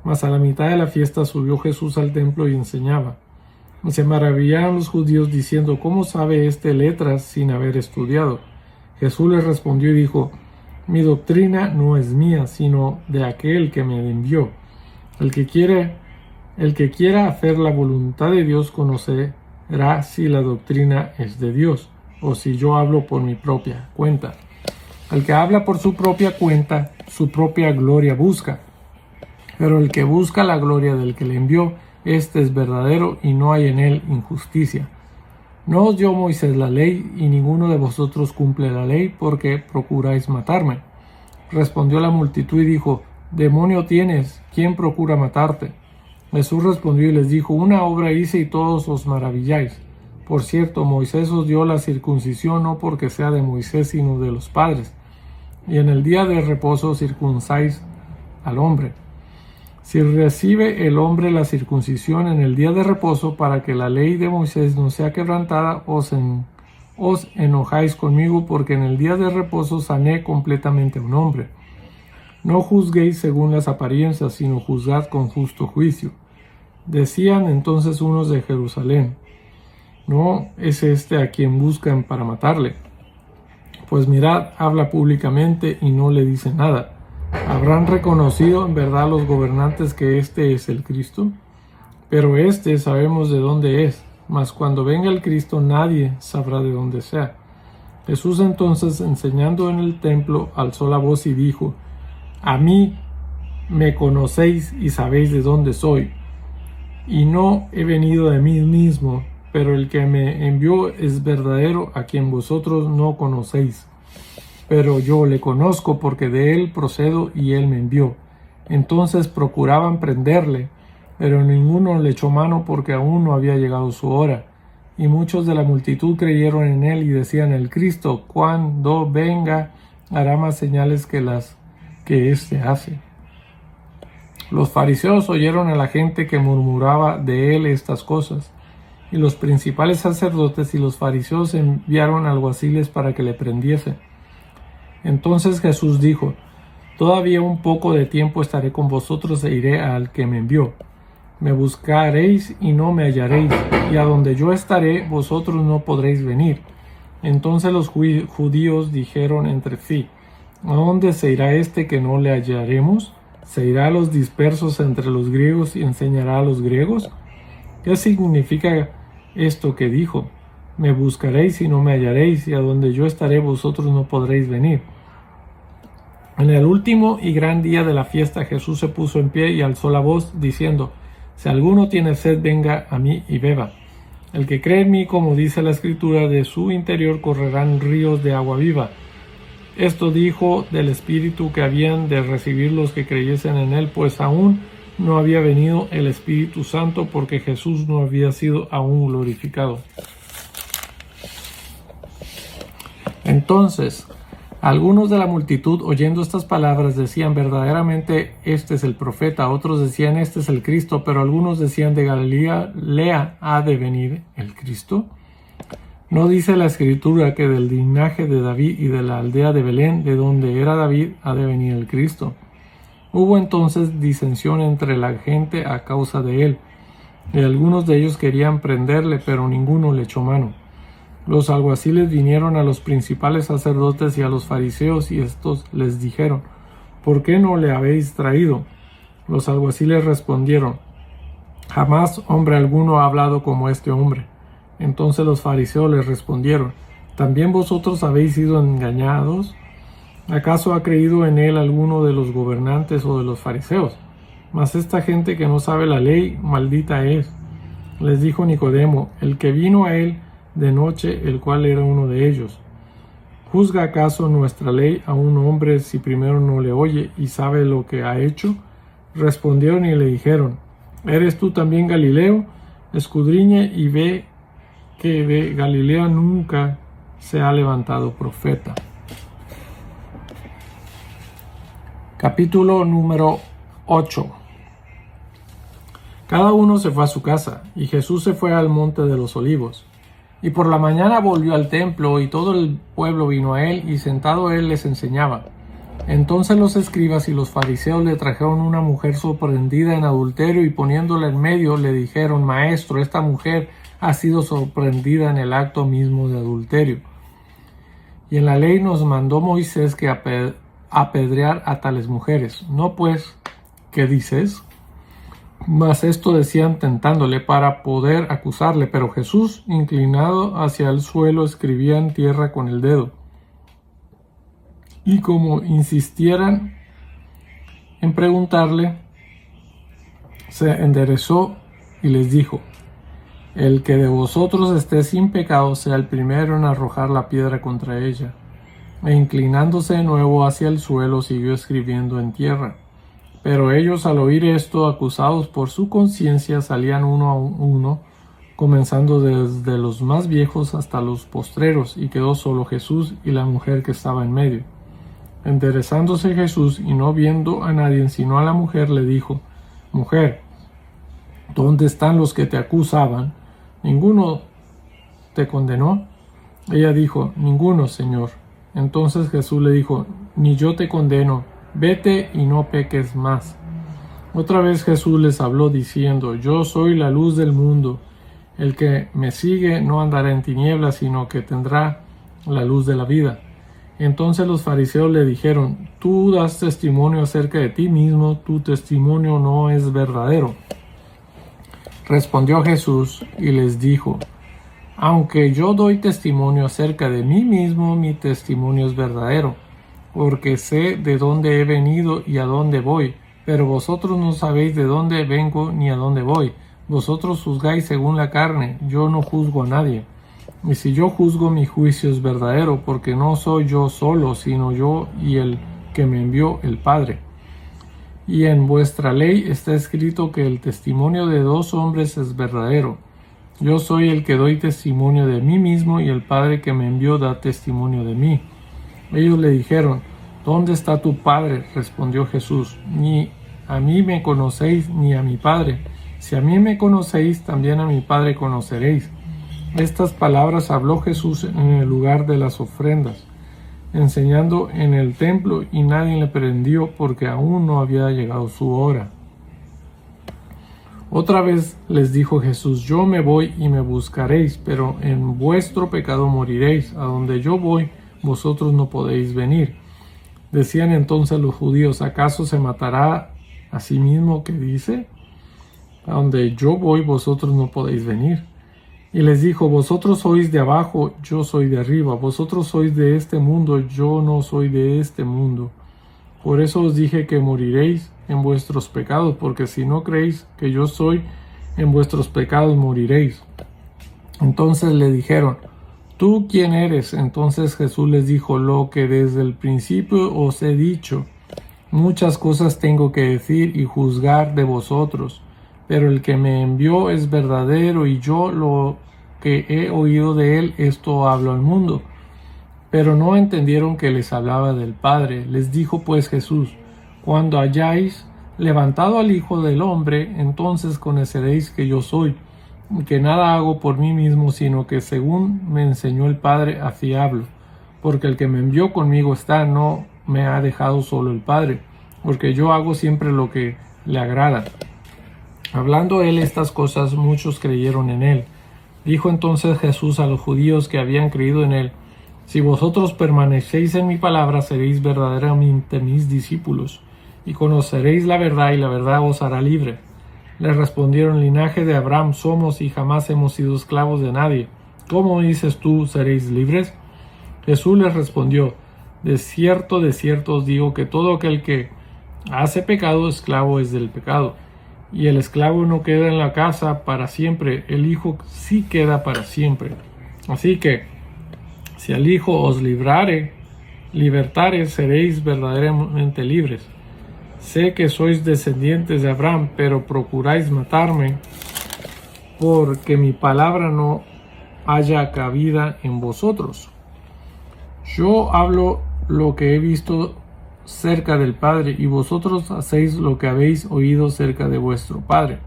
Mas a la mitad de la fiesta subió Jesús al templo y enseñaba. Y se maravillaron los judíos diciendo: ¿cómo sabe este letras sin haber estudiado? Jesús les respondió y dijo: mi doctrina no es mía, sino de aquel que me envió. El que quiera hacer la voluntad de Dios conocerá si la doctrina es de Dios, o si yo hablo por mi propia cuenta. El que habla por su propia cuenta, su propia gloria busca. Pero el que busca la gloria del que le envió, este es verdadero y no hay en él injusticia. No os dio Moisés la ley, y ninguno de vosotros cumple la ley, porque procuráis matarme. Respondió la multitud y dijo: demonio tienes, ¿quién procura matarte? Jesús respondió y les dijo: una obra hice y todos os maravilláis. Por cierto, Moisés os dio la circuncisión no porque sea de Moisés, sino de los padres. Y en el día de reposo circuncidáis al hombre. Si recibe el hombre la circuncisión en el día de reposo, para que la ley de Moisés no sea quebrantada, os enojáis conmigo, porque en el día de reposo sané completamente a un hombre. No juzguéis según las apariencias, sino juzgad con justo juicio. Decían entonces unos de Jerusalén: ¿no es este a quien buscan para matarle? Pues mirad, habla públicamente y no le dice nada. ¿Habrán reconocido en verdad los gobernantes que este es el Cristo? Pero este sabemos de dónde es, mas cuando venga el Cristo nadie sabrá de dónde sea. Jesús entonces, enseñando en el templo, alzó la voz y dijo: a mí me conocéis y sabéis de dónde soy, y no he venido de mí mismo, pero el que me envió es verdadero, a quien vosotros no conocéis. Pero yo le conozco, porque de él procedo y él me envió. Entonces procuraban prenderle, pero ninguno le echó mano porque aún no había llegado su hora. Y muchos de la multitud creyeron en él y decían: el Cristo, cuando venga, hará más señales que las que éste hace. Los fariseos oyeron a la gente que murmuraba de él estas cosas, y los principales sacerdotes y los fariseos enviaron alguaciles para que le prendiesen. Entonces Jesús dijo: todavía un poco de tiempo estaré con vosotros e iré al que me envió. Me buscaréis y no me hallaréis, y a donde yo estaré, vosotros no podréis venir. Entonces los judíos dijeron entre sí: ¿a dónde se irá este que no le hallaremos? ¿Se irá a los dispersos entre los griegos y enseñará a los griegos? ¿Qué significa esto que dijo? Me buscaréis y no me hallaréis, y a donde yo estaré, vosotros no podréis venir. En el último y gran día de la fiesta, Jesús se puso en pie y alzó la voz, diciendo: si alguno tiene sed, venga a mí y beba. El que cree en mí, como dice la Escritura, de su interior correrán ríos de agua viva. Esto dijo del Espíritu que habían de recibir los que creyesen en él, pues aún no había venido el Espíritu Santo, porque Jesús no había sido aún glorificado. Entonces, algunos de la multitud, oyendo estas palabras, decían: verdaderamente este es el profeta. Otros decían: este es el Cristo. Pero algunos decían: de Galilea ha de venir el Cristo. ¿No dice la Escritura que del linaje de David y de la aldea de Belén, de donde era David, ha de venir el Cristo? Hubo entonces disensión entre la gente a causa de él, y algunos de ellos querían prenderle, pero ninguno le echó mano. Los alguaciles vinieron a los principales sacerdotes y a los fariseos, y estos les dijeron: ¿por qué no le habéis traído? Los alguaciles respondieron: jamás hombre alguno ha hablado como este hombre. Entonces los fariseos les respondieron: ¿también vosotros habéis sido engañados? ¿Acaso ha creído en él alguno de los gobernantes o de los fariseos? Mas esta gente que no sabe la ley, maldita es. Les dijo Nicodemo, el que vino a él de noche, el cual era uno de ellos: ¿juzga acaso nuestra ley a un hombre si primero no le oye y sabe lo que ha hecho? Respondieron y le dijeron: ¿eres tú también Galileo? Escudriña y ve que de Galilea nunca se ha levantado profeta. Capítulo número 8. Cada uno se fue a su casa, y Jesús se fue al monte de los Olivos. Y por la mañana volvió al templo, y todo el pueblo vino a él, y sentado él les enseñaba. Entonces los escribas y los fariseos le trajeron una mujer sorprendida en adulterio, y poniéndola en medio le dijeron: Maestro, esta mujer ha sido sorprendida en el acto mismo de adulterio. Y en la ley nos mandó Moisés que apedrear a tales mujeres. ¿No pues, qué dices? Mas esto decían tentándole para poder acusarle, pero Jesús, inclinado hacia el suelo, escribía en tierra con el dedo. Y como insistieran en preguntarle, se enderezó y les dijo: el que de vosotros esté sin pecado sea el primero en arrojar la piedra contra ella. E inclinándose de nuevo hacia el suelo, siguió escribiendo en tierra. Pero ellos, al oír esto, acusados por su conciencia, salían uno a uno, comenzando desde los más viejos hasta los postreros, y quedó solo Jesús y la mujer que estaba en medio. Enderezándose Jesús, y no viendo a nadie sino a la mujer, le dijo: Mujer, ¿dónde están los que te acusaban? ¿Ninguno te condenó? Ella dijo: Ninguno, Señor. Entonces Jesús le dijo: Ni yo te condeno, vete y no peques más. Otra vez Jesús les habló diciendo: Yo soy la luz del mundo. El que me sigue no andará en tinieblas, sino que tendrá la luz de la vida. Entonces los fariseos le dijeron: Tú das testimonio acerca de ti mismo, tu testimonio no es verdadero. Respondió Jesús y les dijo: Aunque yo doy testimonio acerca de mí mismo, mi testimonio es verdadero, porque sé de dónde he venido y a dónde voy, pero vosotros no sabéis de dónde vengo ni a dónde voy. Vosotros juzgáis según la carne, yo no juzgo a nadie. Y si yo juzgo, mi juicio es verdadero, porque no soy yo solo, sino yo y el que me envió, el Padre. Y en vuestra ley está escrito que el testimonio de 2 hombres es verdadero. Yo soy el que doy testimonio de mí mismo, y el Padre que me envió da testimonio de mí. Ellos le dijeron: ¿Dónde está tu Padre? Respondió Jesús: Ni a mí me conocéis, ni a mi Padre. Si a mí me conocéis, también a mi Padre conoceréis. Estas palabras habló Jesús en el lugar de las ofrendas, enseñando en el templo, y nadie le prendió porque aún no había llegado su hora. Otra vez les dijo Jesús: Yo me voy y me buscaréis, pero en vuestro pecado moriréis. A donde yo voy, vosotros no podéis venir. Decían entonces los judíos: ¿acaso se matará a sí mismo que dice? A donde yo voy, vosotros no podéis venir. Y les dijo: vosotros sois de abajo, yo soy de arriba. Vosotros sois de este mundo, yo no soy de este mundo. Por eso os dije que moriréis en vuestros pecados, porque si no creéis que yo soy, en vuestros pecados moriréis. Entonces le dijeron: ¿tú quién eres? Entonces Jesús les dijo: lo que desde el principio os he dicho. Muchas cosas tengo que decir y juzgar de vosotros, pero el que me envió es verdadero, y yo lo que he oído de él, esto hablo al mundo. Pero no entendieron que les hablaba del Padre. Les dijo pues Jesús: cuando hayáis levantado al Hijo del Hombre, entonces conoceréis que yo soy, que nada hago por mí mismo, sino que según me enseñó el Padre, así hablo. Porque el que me envió conmigo está, no me ha dejado solo el Padre, porque yo hago siempre lo que le agrada. Hablando él estas cosas, muchos creyeron en él. Dijo entonces Jesús a los judíos que habían creído en él: si vosotros permanecéis en mi palabra, seréis verdaderamente mis discípulos, y conoceréis la verdad, y la verdad os hará libre. Le respondieron: linaje de Abraham somos, y jamás hemos sido esclavos de nadie. ¿Cómo dices tú, seréis libres? Jesús les respondió: de cierto os digo que todo aquel que hace pecado, esclavo es del pecado. Y el esclavo no queda en la casa para siempre, el Hijo sí queda para siempre. Así que, si el Hijo os libertare, seréis verdaderamente libres. Sé que sois descendientes de Abraham, pero procuráis matarme, porque mi palabra no haya cabida en vosotros. Yo hablo lo que he visto cerca del Padre, y vosotros hacéis lo que habéis oído cerca de vuestro Padre.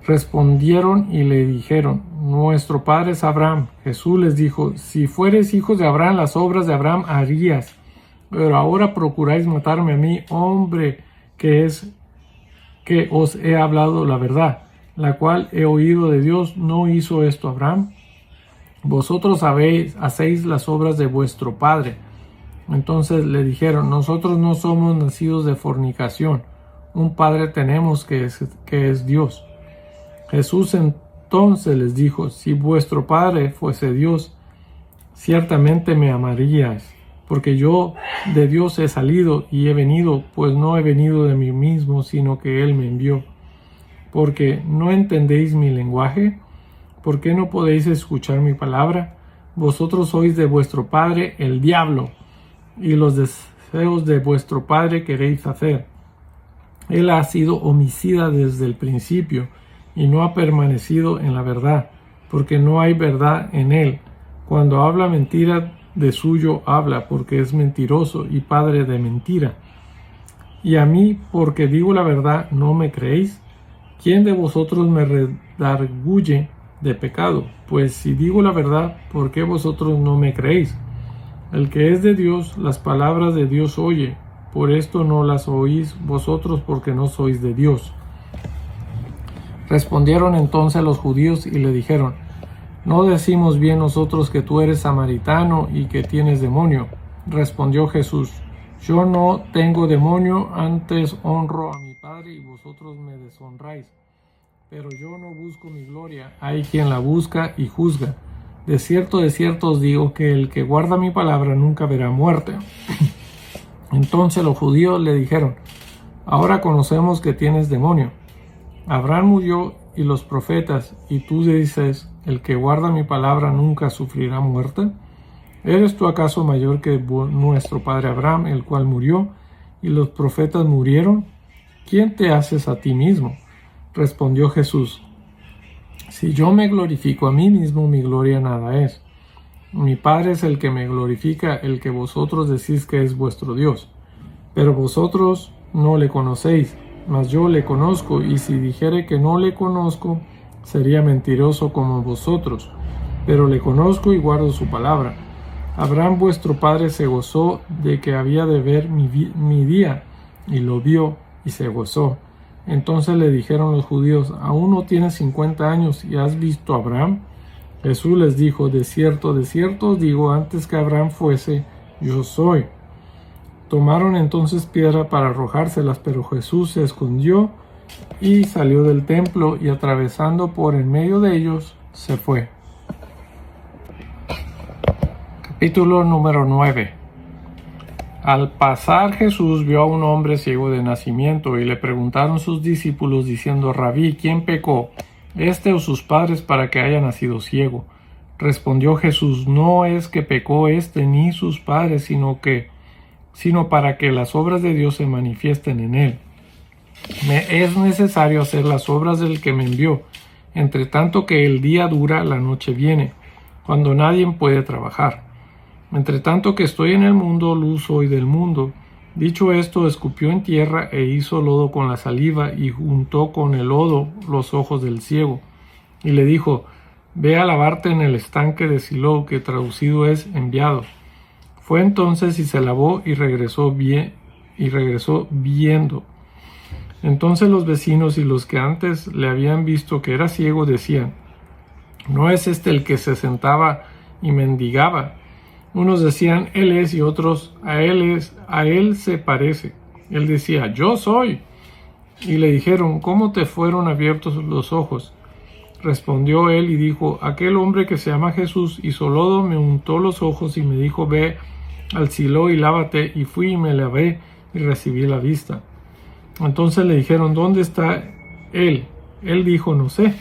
Respondieron y le dijeron: nuestro padre es Abraham. Jesús les dijo: si fueres hijos de Abraham, las obras de Abraham harías. Pero ahora procuráis matarme a mí, hombre que os he hablado la verdad, la cual he oído de Dios. ¿No hizo esto Abraham? Vosotros hacéis las obras de vuestro padre. Entonces le dijeron: nosotros no somos nacidos de fornicación, un padre tenemos que es Dios. Jesús entonces les dijo: si vuestro padre fuese Dios, ciertamente me amaríais, porque yo de Dios he salido y he venido, pues no he venido de mí mismo, sino que Él me envió. Porque no entendéis mi lenguaje, ¿por qué no podéis escuchar mi palabra? Vosotros sois de vuestro padre el diablo, y los deseos de vuestro padre queréis hacer. Él ha sido homicida desde el principio, y no ha permanecido en la verdad, porque no hay verdad en él. Cuando habla mentira, de suyo habla, porque es mentiroso y padre de mentira. Y a mí, porque digo la verdad, ¿no me creéis? ¿Quién de vosotros me redarguye de pecado? Pues si digo la verdad, ¿por qué vosotros no me creéis? El que es de Dios, las palabras de Dios oye. Por esto no las oís vosotros, porque no sois de Dios. Respondieron entonces los judíos y le dijeron: ¿no decimos bien nosotros que tú eres samaritano y que tienes demonio? Respondió Jesús: yo no tengo demonio, antes honro a mi Padre y vosotros me deshonráis. Pero yo no busco mi gloria, hay quien la busca y juzga. De cierto os digo que el que guarda mi palabra nunca verá muerte. Entonces los judíos le dijeron: ahora conocemos que tienes demonio. Abraham murió y los profetas, y tú dices: el que guarda mi palabra nunca sufrirá muerte. ¿Eres tú acaso mayor que nuestro padre Abraham, el cual murió, y los profetas murieron? ¿Quién te haces a ti mismo? Respondió Jesús: si yo me glorifico a mí mismo, mi gloria nada es. Mi Padre es el que me glorifica, el que vosotros decís que es vuestro Dios. Pero vosotros no le conocéis, mas yo le conozco, y si dijere que no le conozco, sería mentiroso como vosotros. Pero le conozco y guardo su palabra. Abraham vuestro padre se gozó de que había de ver mi día, y lo vio y se gozó. Entonces le dijeron los judíos: ¿aún no tienes 50 años y has visto a Abraham? Jesús les dijo: de cierto os digo, antes que Abraham fuese, yo soy. Tomaron entonces piedra para arrojárselas, pero Jesús se escondió y salió del templo, y atravesando por en medio de ellos, se fue. Capítulo número 9. Al pasar Jesús vio a un hombre ciego de nacimiento, y le preguntaron sus discípulos diciendo: Rabí, ¿quién pecó, este o sus padres, para que haya nacido ciego? Respondió Jesús: no es que pecó este ni sus padres, sino para que las obras de Dios se manifiesten en él. Me es necesario hacer las obras del que me envió, entre tanto que el día dura, la noche viene, cuando nadie puede trabajar. Entre tanto que estoy en el mundo, luz soy del mundo. Dicho esto, escupió en tierra e hizo lodo con la saliva, y juntó con el lodo los ojos del ciego. Y le dijo: ve a lavarte en el estanque de Siloé, que traducido es enviado. Fue entonces y se lavó y regresó viendo. Entonces los vecinos y los que antes le habían visto que era ciego decían: ¿no es este el que se sentaba y mendigaba? Unos decían: él es, y otros: a él se parece. Él decía: yo soy. Y le dijeron: ¿cómo te fueron abiertos los ojos? Respondió él y dijo: aquel hombre que se llama Jesús hizo lodo, me untó los ojos y me dijo: ve al Siloé y lávate. Y fui y me lavé y recibí la vista. Entonces le dijeron: ¿dónde está él? Él dijo: no sé.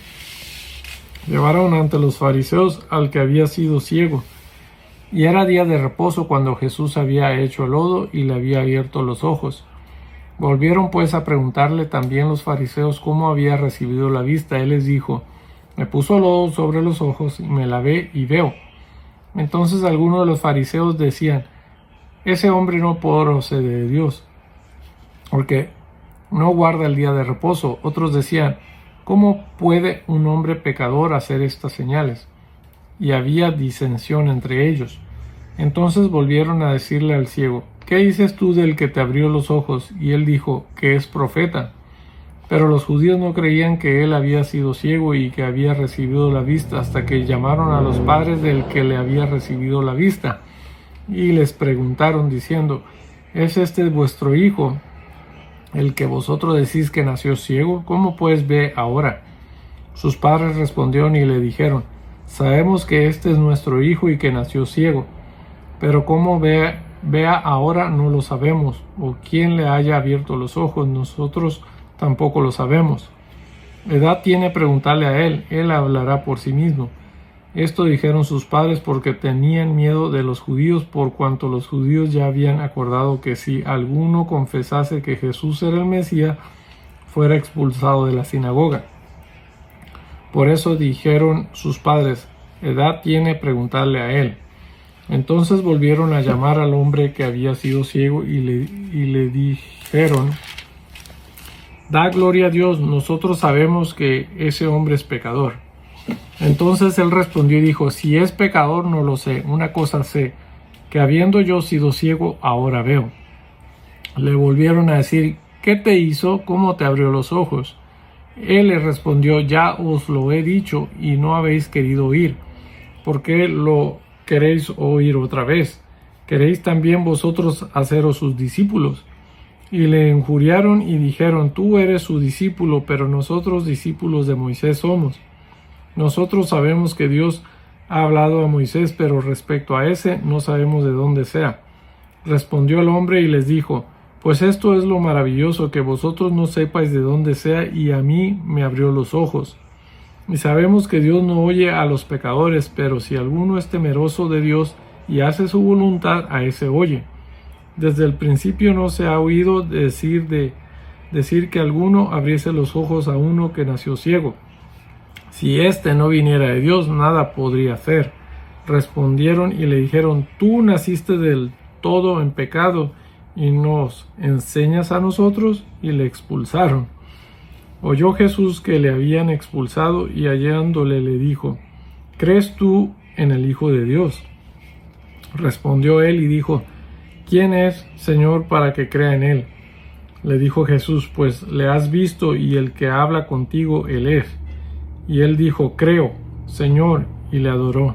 Llevaron ante los fariseos al que había sido ciego. Y era día de reposo cuando Jesús había hecho el lodo y le había abierto los ojos. Volvieron pues a preguntarle también los fariseos cómo había recibido la vista. Él les dijo: me puso lodo sobre los ojos y me lavé y veo. Entonces algunos de los fariseos decían: ese hombre no procede de Dios, porque no guarda el día de reposo. Otros decían: ¿cómo puede un hombre pecador hacer estas señales? Y había disensión entre ellos. Entonces volvieron a decirle al ciego: ¿qué dices tú del que te abrió los ojos? Y él dijo que es profeta. Pero los judíos no creían que él había sido ciego y que había recibido la vista, hasta que llamaron a los padres del que le había recibido la vista, y les preguntaron diciendo: ¿es este vuestro hijo, el que vosotros decís que nació ciego? ¿Cómo pues ve ahora? Sus padres respondieron y le dijeron: sabemos que este es nuestro hijo y que nació ciego, pero cómo vea ahora no lo sabemos, o quién le haya abierto los ojos, nosotros tampoco lo sabemos. Edad tiene preguntarle a él hablará por sí mismo. Esto dijeron sus padres porque tenían miedo de los judíos, por cuanto los judíos ya habían acordado que si alguno confesase que Jesús era el Mesías, fuera expulsado de la sinagoga. Por eso dijeron sus padres: edad tiene preguntarle a él. Entonces volvieron a llamar al hombre que había sido ciego y le dijeron: da gloria a Dios, nosotros sabemos que ese hombre es pecador. Entonces él respondió y dijo: si es pecador no lo sé, una cosa sé, que habiendo yo sido ciego, ahora veo. Le volvieron a decir: ¿qué te hizo? ¿Cómo te abrió los ojos? Él le respondió: ya os lo he dicho y no habéis querido oír. ¿Por qué lo queréis oír otra vez? ¿Queréis también vosotros haceros sus discípulos? Y le injuriaron y dijeron: tú eres su discípulo, pero nosotros discípulos de Moisés somos. Nosotros sabemos que Dios ha hablado a Moisés, pero respecto a ese no sabemos de dónde sea. Respondió el hombre y les dijo: pues esto es lo maravilloso, que vosotros no sepáis de dónde sea, y a mí me abrió los ojos. Y sabemos que Dios no oye a los pecadores, pero si alguno es temeroso de Dios y hace su voluntad, a ese oye. Desde el principio no se ha oído decir que alguno abriese los ojos a uno que nació ciego. Si éste no viniera de Dios, nada podría hacer. Respondieron y le dijeron: tú naciste del todo en pecado y nos enseñas a nosotros. Y le expulsaron. Oyó Jesús que le habían expulsado y hallándole le dijo: ¿crees tú en el Hijo de Dios? Respondió él y dijo: ¿quién es, Señor, para que crea en él? Le dijo Jesús: pues le has visto y el que habla contigo, él es. Y él dijo: creo, Señor, y le adoró.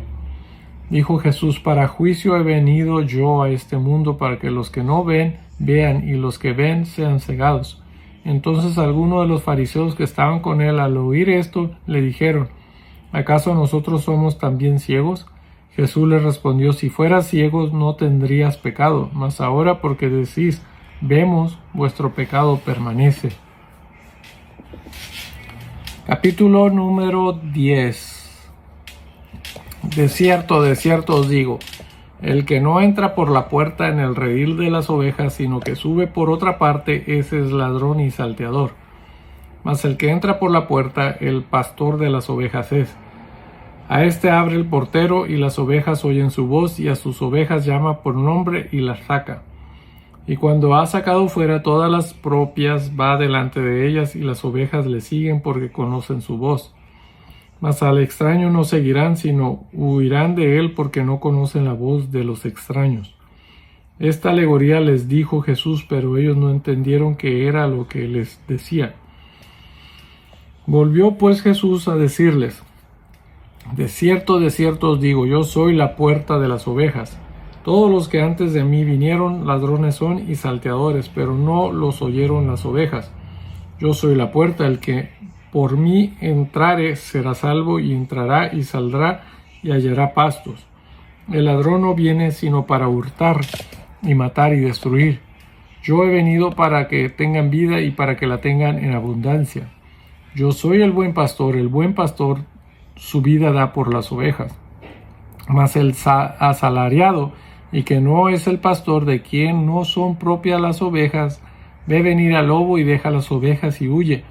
Dijo Jesús: para juicio he venido yo a este mundo, para que los que no ven, vean, y los que ven sean cegados. Entonces algunos de los fariseos que estaban con él, al oír esto, le dijeron: ¿acaso nosotros somos también ciegos? Jesús les respondió: si fueras ciegos no tendrías pecado, mas ahora porque decís: vemos, vuestro pecado permanece. Capítulo número 10. De cierto os digo, el que no entra por la puerta en el redil de las ovejas, sino que sube por otra parte, ese es ladrón y salteador. Mas el que entra por la puerta, el pastor de las ovejas es. A éste abre el portero, y las ovejas oyen su voz, y a sus ovejas llama por nombre y las saca. Y cuando ha sacado fuera todas las propias, va delante de ellas, y las ovejas le siguen porque conocen su voz. Mas al extraño no seguirán, sino huirán de él, porque no conocen la voz de los extraños. Esta alegoría les dijo Jesús, pero ellos no entendieron qué era lo que les decía. Volvió pues Jesús a decirles: de cierto os digo, yo soy la puerta de las ovejas. Todos los que antes de mí vinieron, ladrones son y salteadores, pero no los oyeron las ovejas. Yo soy la puerta, el que por mí entrare será salvo, y entrará y saldrá y hallará pastos. El ladrón no viene sino para hurtar y matar y destruir. Yo he venido para que tengan vida y para que la tengan en abundancia. Yo soy el buen pastor su vida da por las ovejas. Mas el asalariado, y que no es el pastor, de quien no son propias las ovejas, ve venir al lobo y deja las ovejas y huye.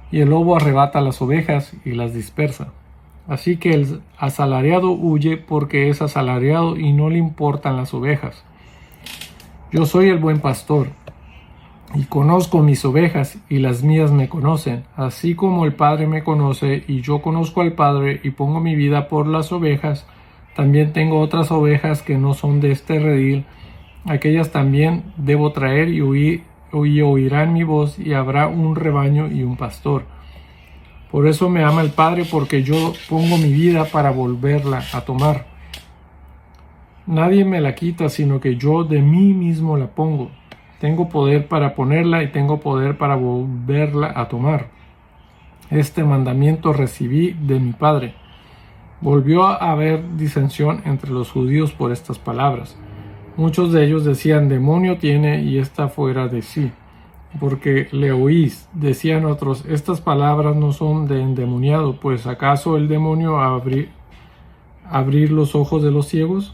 Y el lobo arrebata las ovejas y las dispersa. Así que el asalariado huye porque es asalariado y no le importan las ovejas. Yo soy el buen pastor, y conozco mis ovejas, y las mías me conocen, así como el Padre me conoce, y yo conozco al Padre, y pongo mi vida por las ovejas. También tengo otras ovejas que no son de este redil, aquellas también debo traer, y oirán mi voz, y habrá un rebaño y un pastor. Por eso me ama el Padre, porque yo pongo mi vida para volverla a tomar. Nadie me la quita, sino que yo de mí mismo la pongo. Tengo poder para ponerla y tengo poder para volverla a tomar. Este mandamiento recibí de mi Padre. Volvió a haber disensión entre los judíos por estas palabras. Muchos de ellos decían: demonio tiene y está fuera de sí. Porque le oís. Decían otros: estas palabras no son de endemoniado, pues ¿acaso el demonio abrir los ojos de los ciegos?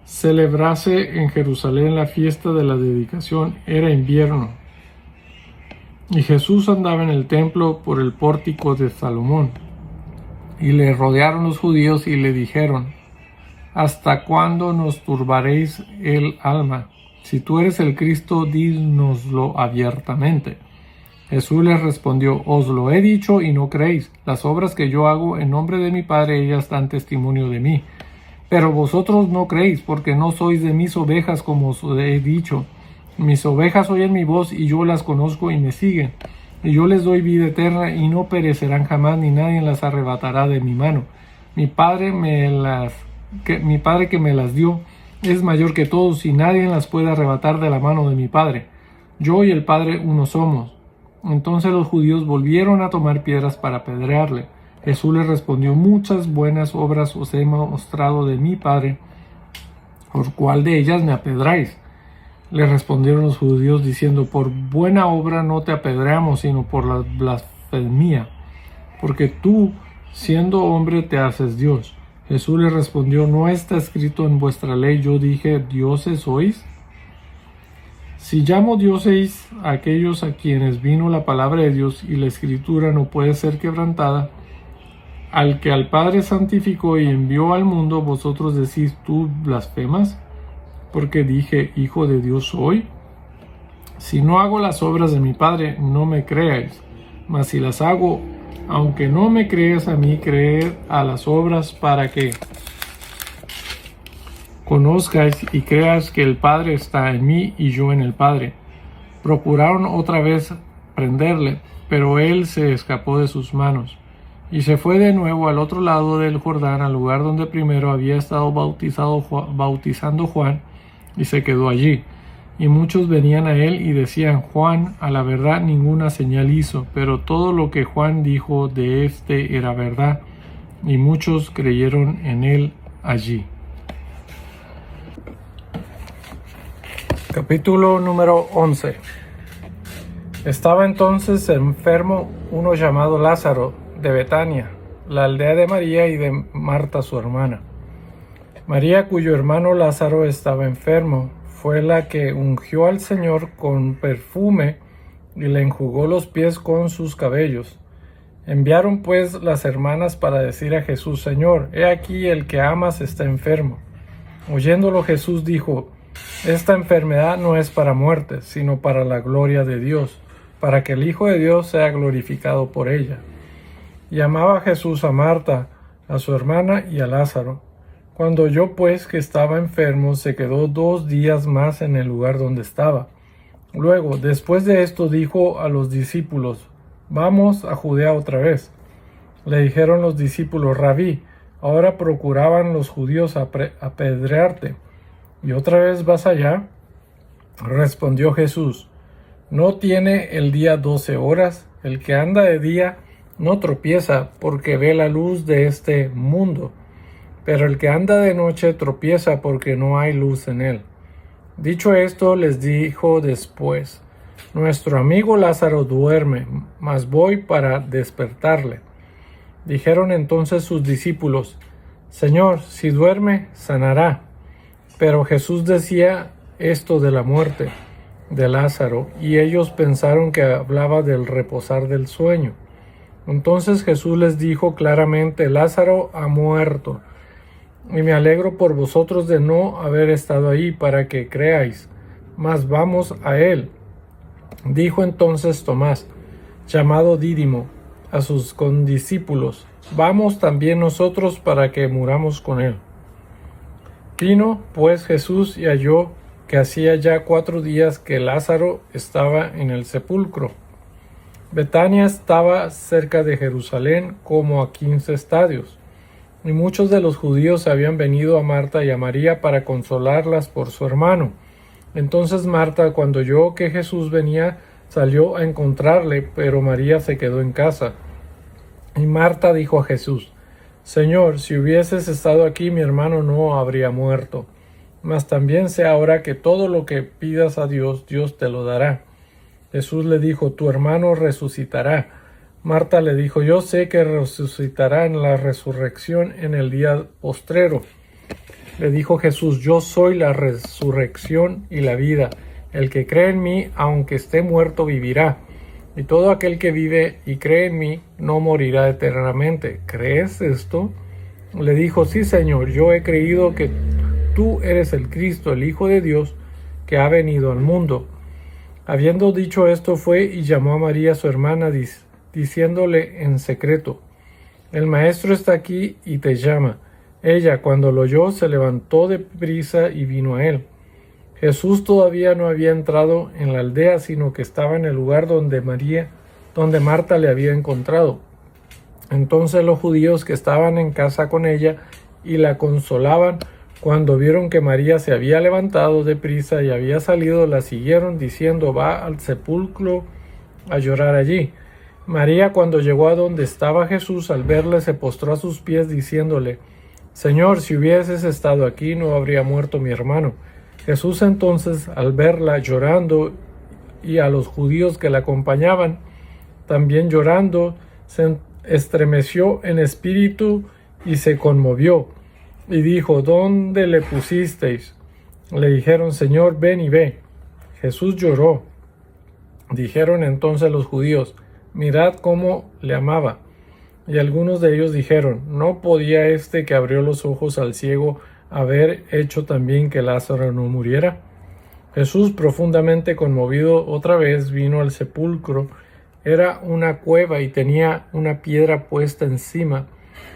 Celebrase en Jerusalén la fiesta de la dedicación. Era invierno, y Jesús andaba en el templo por el pórtico de Salomón. Y le rodearon los judíos y le dijeron: ¿hasta cuándo nos turbaréis el alma? Si tú eres el Cristo, dínoslo abiertamente. Jesús les respondió: os lo he dicho y no creéis. Las obras que yo hago en nombre de mi Padre, ellas dan testimonio de mí. Pero vosotros no creéis, porque no sois de mis ovejas, como os he dicho. Mis ovejas oyen mi voz, y yo las conozco y me siguen. Y yo les doy vida eterna, y no perecerán jamás, ni nadie las arrebatará de mi mano. Mi Padre que me las dio es mayor que todos, y nadie las puede arrebatar de la mano de mi Padre. Yo y el Padre uno somos. Entonces los judíos volvieron a tomar piedras para apedrearle. Jesús les respondió: muchas buenas obras os he mostrado de mi Padre, ¿por cuál de ellas me apedráis? Le respondieron los judíos diciendo: por buena obra no te apedreamos, sino por la blasfemia, porque tú, siendo hombre, te haces Dios. Jesús le respondió: ¿no está escrito en vuestra ley, yo dije, dioses sois? Si llamo dioses a aquellos a quienes vino la palabra de Dios y la escritura no puede ser quebrantada, al que al Padre santificó y envió al mundo, vosotros decís, ¿tú blasfemas? Porque dije, Hijo de Dios soy. Si no hago las obras de mi Padre, no me creáis, mas si las hago, aunque no me creas a mí, creed a las obras, para que conozcáis y creáis que el Padre está en mí y yo en el Padre. Procuraron otra vez prenderle, pero él se escapó de sus manos, y se fue de nuevo al otro lado del Jordán, al lugar donde primero había estado bautizando Juan, y se quedó allí. Y muchos venían a él y decían: Juan, a la verdad, ninguna señal hizo, pero todo lo que Juan dijo de éste era verdad, y muchos creyeron en él allí. Capítulo número 11. Estaba entonces enfermo uno llamado Lázaro, de Betania, la aldea de María y de Marta su hermana. María, cuyo hermano Lázaro estaba enfermo, fue la que ungió al Señor con perfume y le enjugó los pies con sus cabellos. Enviaron pues las hermanas para decir a Jesús: Señor, he aquí el que amas está enfermo. Oyéndolo Jesús dijo: esta enfermedad no es para muerte, sino para la gloria de Dios, para que el Hijo de Dios sea glorificado por ella. Y amaba Jesús a Marta, a su hermana y a Lázaro. Cuando oyó pues que estaba enfermo, se quedó 2 días más en el lugar donde estaba. Luego, después de esto, dijo a los discípulos: vamos a Judea otra vez. Le dijeron los discípulos: Rabí, ahora procuraban los judíos apedrearte, ¿y otra vez vas allá? Respondió Jesús: ¿no tiene el día 12 horas? El que anda de día no tropieza, porque ve la luz de este mundo. Pero el que anda de noche tropieza, porque no hay luz en él. Dicho esto, les dijo después: nuestro amigo Lázaro duerme, mas voy para despertarle. Dijeron entonces sus discípulos: Señor, si duerme, sanará. Pero Jesús decía esto de la muerte de Lázaro, y ellos pensaron que hablaba del reposar del sueño. Entonces Jesús les dijo claramente: Lázaro ha muerto, y me alegro por vosotros de no haber estado ahí para que creáis, mas vamos a él. Dijo entonces Tomás, llamado Dídimo, a sus condiscípulos: vamos también nosotros para que muramos con él. Vino pues Jesús y halló que hacía ya 4 días que Lázaro estaba en el sepulcro. Betania estaba cerca de Jerusalén, como a 15 estadios, y muchos de los judíos habían venido a Marta y a María para consolarlas por su hermano. Entonces Marta, cuando oyó que Jesús venía, salió a encontrarle, pero María se quedó en casa. Y Marta dijo a Jesús: Señor, si hubieses estado aquí, mi hermano no habría muerto. Mas también sé ahora que todo lo que pidas a Dios, Dios te lo dará. Jesús le dijo: tu hermano resucitará. Marta le dijo: yo sé que resucitará en la resurrección en el día postrero. Le dijo Jesús: yo soy la resurrección y la vida. El que cree en mí, aunque esté muerto, vivirá. Y todo aquel que vive y cree en mí, no morirá eternamente. ¿Crees esto? Le dijo: sí, Señor, yo he creído que tú eres el Cristo, el Hijo de Dios, que ha venido al mundo. Habiendo dicho esto, fue y llamó a María su hermana, diciéndole en secreto: el maestro está aquí y te llama. Ella, cuando lo oyó, se levantó de prisa y vino a él. Jesús todavía no había entrado en la aldea, sino que estaba en el lugar donde Marta le había encontrado. Entonces los judíos que estaban en casa con ella y la consolaban, cuando vieron que María se había levantado de prisa y había salido, la siguieron, diciendo: va al sepulcro a llorar allí. María, cuando llegó a donde estaba Jesús, al verle, se postró a sus pies, diciéndole: Señor, si hubieses estado aquí, no habría muerto mi hermano. Jesús entonces, al verla llorando, y a los judíos que la acompañaban también llorando, se estremeció en espíritu y se conmovió. y dijo: ¿Dónde le pusisteis? Le dijeron: Señor, ven y ve. Jesús lloró. Dijeron entonces los judíos: mirad cómo le amaba. Y algunos de ellos dijeron: ¿no podía este que abrió los ojos al ciego haber hecho también que Lázaro no muriera? Jesús, profundamente conmovido, otra vez vino al sepulcro. Era una cueva y tenía una piedra puesta encima.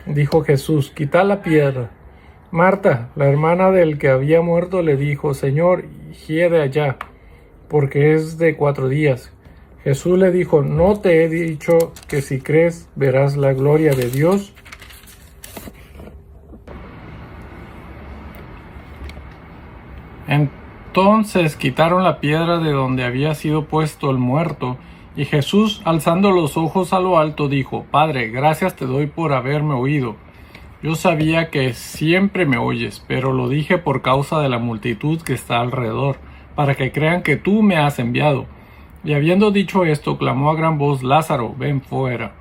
Dijo Jesús: quitad la piedra. Marta, la hermana del que había muerto, le dijo: Señor, hiede allá, porque es de 4 días. Jesús le dijo: ¿no te he dicho que si crees verás la gloria de Dios? Entonces quitaron la piedra de donde había sido puesto el muerto, y Jesús, alzando los ojos a lo alto, dijo: Padre, gracias te doy por haberme oído. Yo sabía que siempre me oyes, pero lo dije por causa de la multitud que está alrededor, para que crean que tú me has enviado. Y habiendo dicho esto, clamó a gran voz: Lázaro, ven fuera.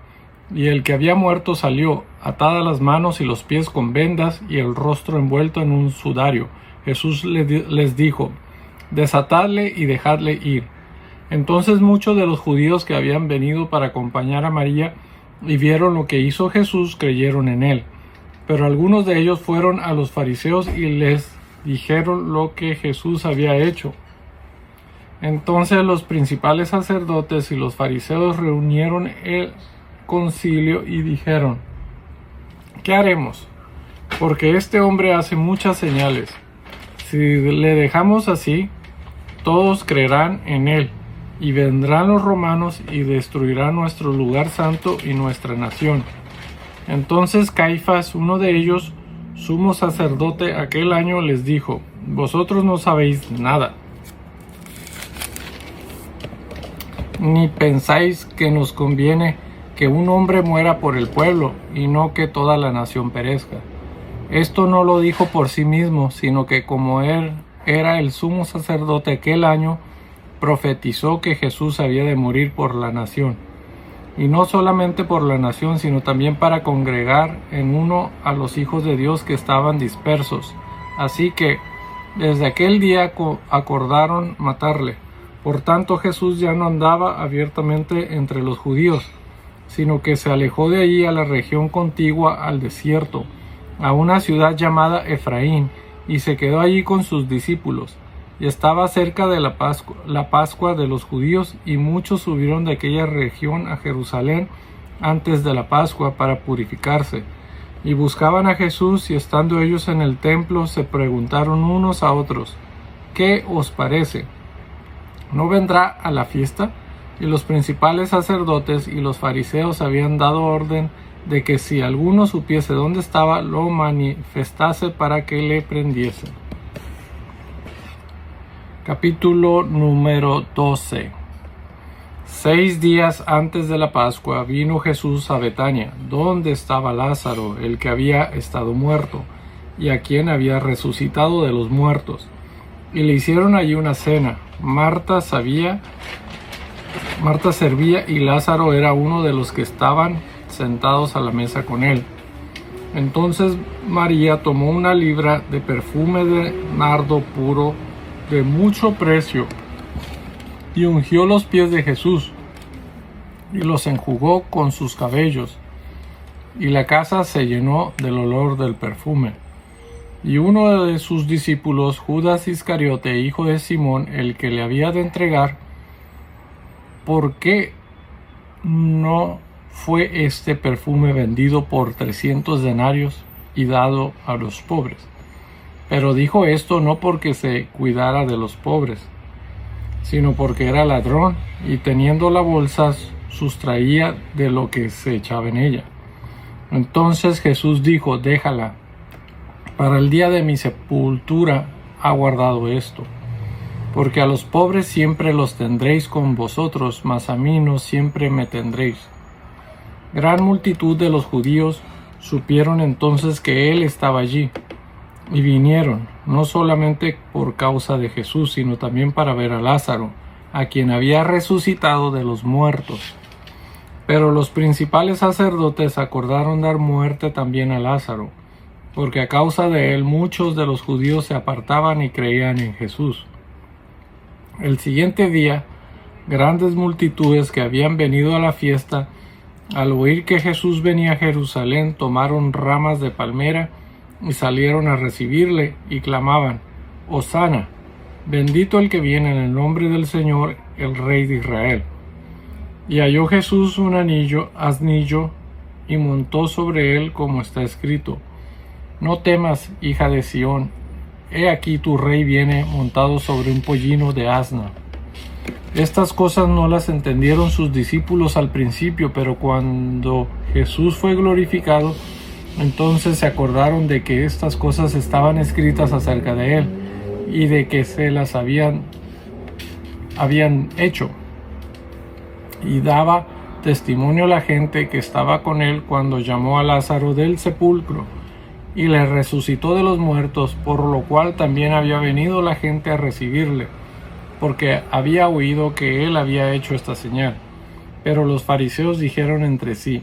Y el que había muerto salió, atadas las manos y los pies con vendas, y el rostro envuelto en un sudario. Jesús les dijo: desatadle y dejadle ir. Entonces muchos de los judíos que habían venido para acompañar a María y vieron lo que hizo Jesús, creyeron en él. Pero algunos de ellos fueron a los fariseos y les dijeron lo que Jesús había hecho. Entonces los principales sacerdotes y los fariseos reunieron el concilio y dijeron: ¿qué haremos? Porque este hombre hace muchas señales. Si le dejamos así, todos creerán en él, y vendrán los romanos y destruirán nuestro lugar santo y nuestra nación. Entonces Caifás, uno de ellos, sumo sacerdote aquel año, les dijo: vosotros no sabéis nada, ni pensáis que nos conviene que un hombre muera por el pueblo, y no que toda la nación perezca. Esto no lo dijo por sí mismo, sino que como él era el sumo sacerdote aquel año, profetizó que Jesús había de morir por la nación. Y no solamente por la nación, sino también para congregar en uno a los hijos de Dios que estaban dispersos. Así que desde aquel día acordaron matarle. Por tanto, Jesús ya no andaba abiertamente entre los judíos, sino que se alejó de allí a la región contigua al desierto, a una ciudad llamada Efraín, y se quedó allí con sus discípulos. Y estaba cerca de la Pascua de los judíos, y muchos subieron de aquella región a Jerusalén antes de la Pascua para purificarse. Y buscaban a Jesús, y estando ellos en el templo, se preguntaron unos a otros: ¿qué os parece? ¿No vendrá a la fiesta? Y los principales sacerdotes y los fariseos habían dado orden de que si alguno supiese dónde estaba, lo manifestase para que le prendiesen. Capítulo número 12. 6 días antes de la Pascua vino Jesús a Betania, donde estaba Lázaro, el que había estado muerto, y a quien había resucitado de los muertos. Y le hicieron allí una cena. Marta servía, y Lázaro era uno de los que estaban sentados a la mesa con él. Entonces María tomó una libra de perfume de nardo puro de mucho precio, y ungió los pies de Jesús, y los enjugó con sus cabellos, y la casa se llenó del olor del perfume. Y uno de sus discípulos, Judas Iscariote, hijo de Simón, el que le había de entregar, ¿por qué no fue este perfume vendido por 300 denarios y dado a los pobres? Pero dijo esto no porque se cuidara de los pobres, sino porque era ladrón, y teniendo la bolsa sustraía de lo que se echaba en ella. Entonces Jesús dijo: déjala, para el día de mi sepultura ha guardado esto. Porque a los pobres siempre los tendréis con vosotros, mas a mí no siempre me tendréis. Gran multitud de los judíos supieron entonces que él estaba allí, y vinieron, no solamente por causa de Jesús, sino también para ver a Lázaro, a quien había resucitado de los muertos. Pero los principales sacerdotes acordaron dar muerte también a Lázaro, porque a causa de él muchos de los judíos se apartaban y creían en Jesús. El siguiente día, grandes multitudes que habían venido a la fiesta, al oír que Jesús venía a Jerusalén, tomaron ramas de palmera y salieron a recibirle y clamaban: Hosana, bendito el que viene en el nombre del Señor, el Rey de Israel. Y halló Jesús un asnillo, y montó sobre él, como está escrito: No temas, hija de Sión, he aquí tu rey viene montado sobre un pollino de asna. Estas cosas no las entendieron sus discípulos al principio, pero cuando Jesús fue glorificado, entonces se acordaron de que estas cosas estaban escritas acerca de él y de que se las habían hecho. Y daba testimonio a la gente que estaba con él cuando llamó a Lázaro del sepulcro y le resucitó de los muertos, por lo cual también había venido la gente a recibirle, porque había oído que él había hecho esta señal. Pero los fariseos dijeron entre sí: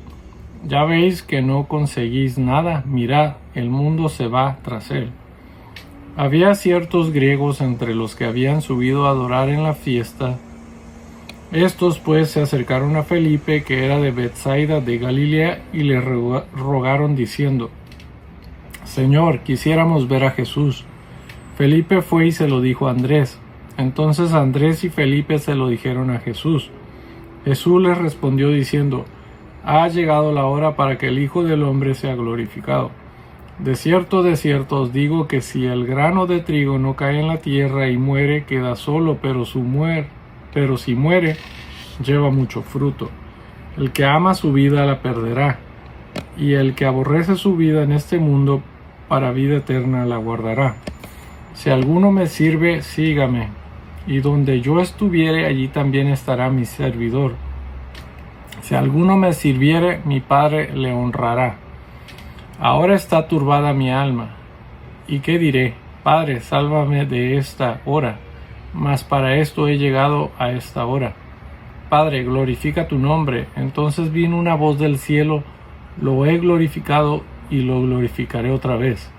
Ya veis que no conseguís nada, mirad, el mundo se va tras él. Había ciertos griegos entre los que habían subido a adorar en la fiesta. Estos pues se acercaron a Felipe, que era de Betsaida de Galilea, y le rogaron diciendo: Señor, quisiéramos ver a Jesús. Felipe fue y se lo dijo a Andrés. Entonces Andrés y Felipe se lo dijeron a Jesús. Jesús les respondió diciendo: Ha llegado la hora para que el Hijo del Hombre sea glorificado. De cierto os digo que si el grano de trigo no cae en la tierra y muere, queda solo, pero si muere, lleva mucho fruto. El que ama su vida la perderá, y el que aborrece su vida en este mundo, para vida eterna la guardará. Si alguno me sirve, sígame, y donde yo estuviere, allí también estará mi servidor. Si alguno me sirviere, mi Padre le honrará. Ahora está turbada mi alma. ¿Y qué diré? Padre, sálvame de esta hora. Mas para esto he llegado a esta hora. Padre, glorifica tu nombre. Entonces vino una voz del cielo: Lo he glorificado y lo glorificaré otra vez.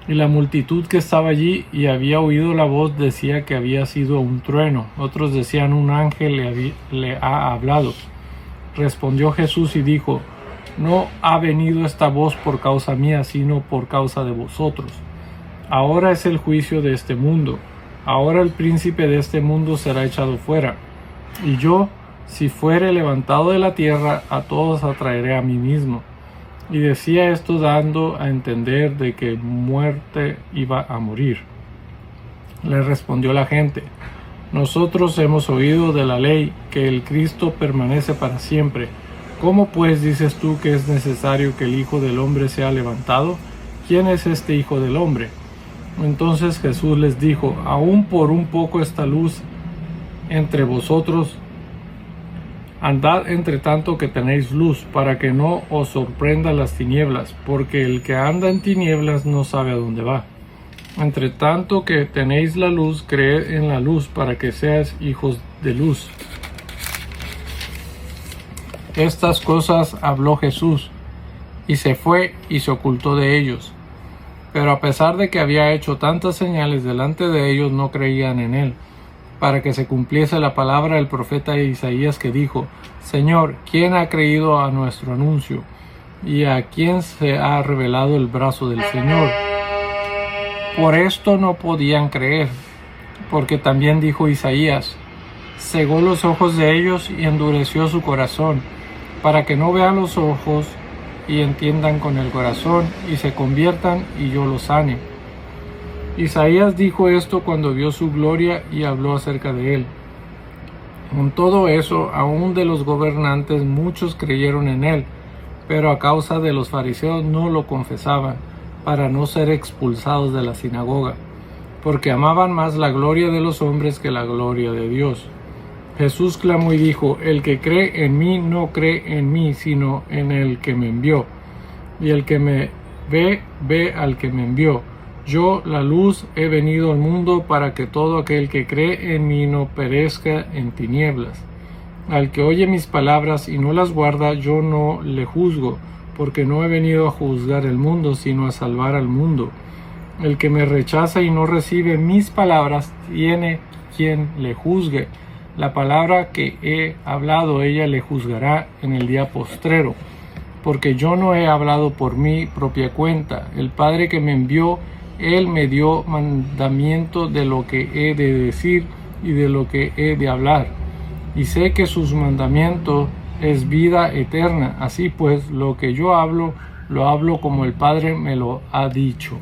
Y la multitud que estaba allí y había oído la voz decía que había sido un trueno. Otros decían: un ángel le ha hablado. Respondió Jesús y dijo: No ha venido esta voz por causa mía, sino por causa de vosotros. Ahora es el juicio de este mundo. Ahora el príncipe de este mundo será echado fuera. Y yo, si fuere levantado de la tierra, a todos atraeré a mí mismo. Y decía esto dando a entender de que muerte iba a morir. Le respondió la gente: Nosotros hemos oído de la ley que el Cristo permanece para siempre. ¿Cómo pues dices tú que es necesario que el Hijo del Hombre sea levantado? ¿Quién es este Hijo del Hombre? Entonces Jesús les dijo: Aún por un poco esta luz entre vosotros. Andad entre tanto que tenéis luz, para que no os sorprenda las tinieblas, porque el que anda en tinieblas no sabe a dónde va. Entre tanto que tenéis la luz, creed en la luz, para que seáis hijos de luz. Estas cosas habló Jesús, y se fue y se ocultó de ellos. Pero a pesar de que había hecho tantas señales delante de ellos, no creían en él, para que se cumpliese la palabra del profeta Isaías que dijo: Señor, ¿quién ha creído a nuestro anuncio? ¿Y a quién se ha revelado el brazo del Señor? Por esto no podían creer, porque también dijo Isaías: Cegó los ojos de ellos y endureció su corazón, para que no vean los ojos y entiendan con el corazón y se conviertan y yo los sane. Isaías dijo esto cuando vio su gloria y habló acerca de él. Con todo eso, aún de los gobernantes muchos creyeron en él, pero a causa de los fariseos no lo confesaban, para no ser expulsados de la sinagoga, porque amaban más la gloria de los hombres que la gloria de Dios. Jesús clamó y dijo: El que cree en mí no cree en mí, sino en el que me envió. Y el que me ve, ve al que me envió. Yo, la luz, he venido al mundo para que todo aquel que cree en mí no perezca en tinieblas. Al que oye mis palabras y no las guarda, yo no le juzgo, porque no he venido a juzgar el mundo, sino a salvar al mundo. El que me rechaza y no recibe mis palabras, tiene quien le juzgue. La palabra que he hablado, ella le juzgará en el día postrero, porque yo no he hablado por mi propia cuenta. El Padre que me envió, Él me dio mandamiento de lo que he de decir y de lo que he de hablar. Y sé que sus mandamientos es vida eterna. Así pues, lo que yo hablo, lo hablo como el Padre me lo ha dicho.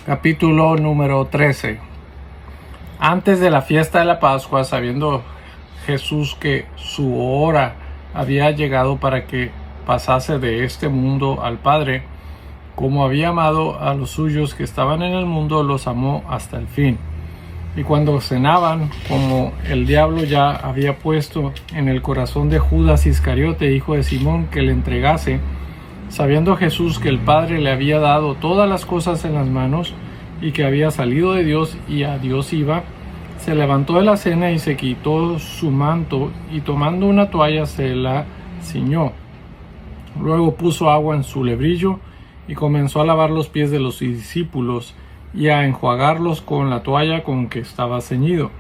Capítulo número 13. Antes de la fiesta de la Pascua, sabiendo Jesús que su hora había llegado para que pasase de este mundo al Padre, como había amado a los suyos que estaban en el mundo, los amó hasta el fin. Y cuando cenaban, como el diablo ya había puesto en el corazón de Judas Iscariote, hijo de Simón, que le entregase, sabiendo Jesús que el Padre le había dado todas las cosas en las manos y que había salido de Dios y a Dios iba, se levantó de la cena y se quitó su manto y tomando una toalla se la ciñó. Luego puso agua en su lebrillo y comenzó a lavar los pies de los discípulos y a enjuagarlos con la toalla con que estaba ceñido.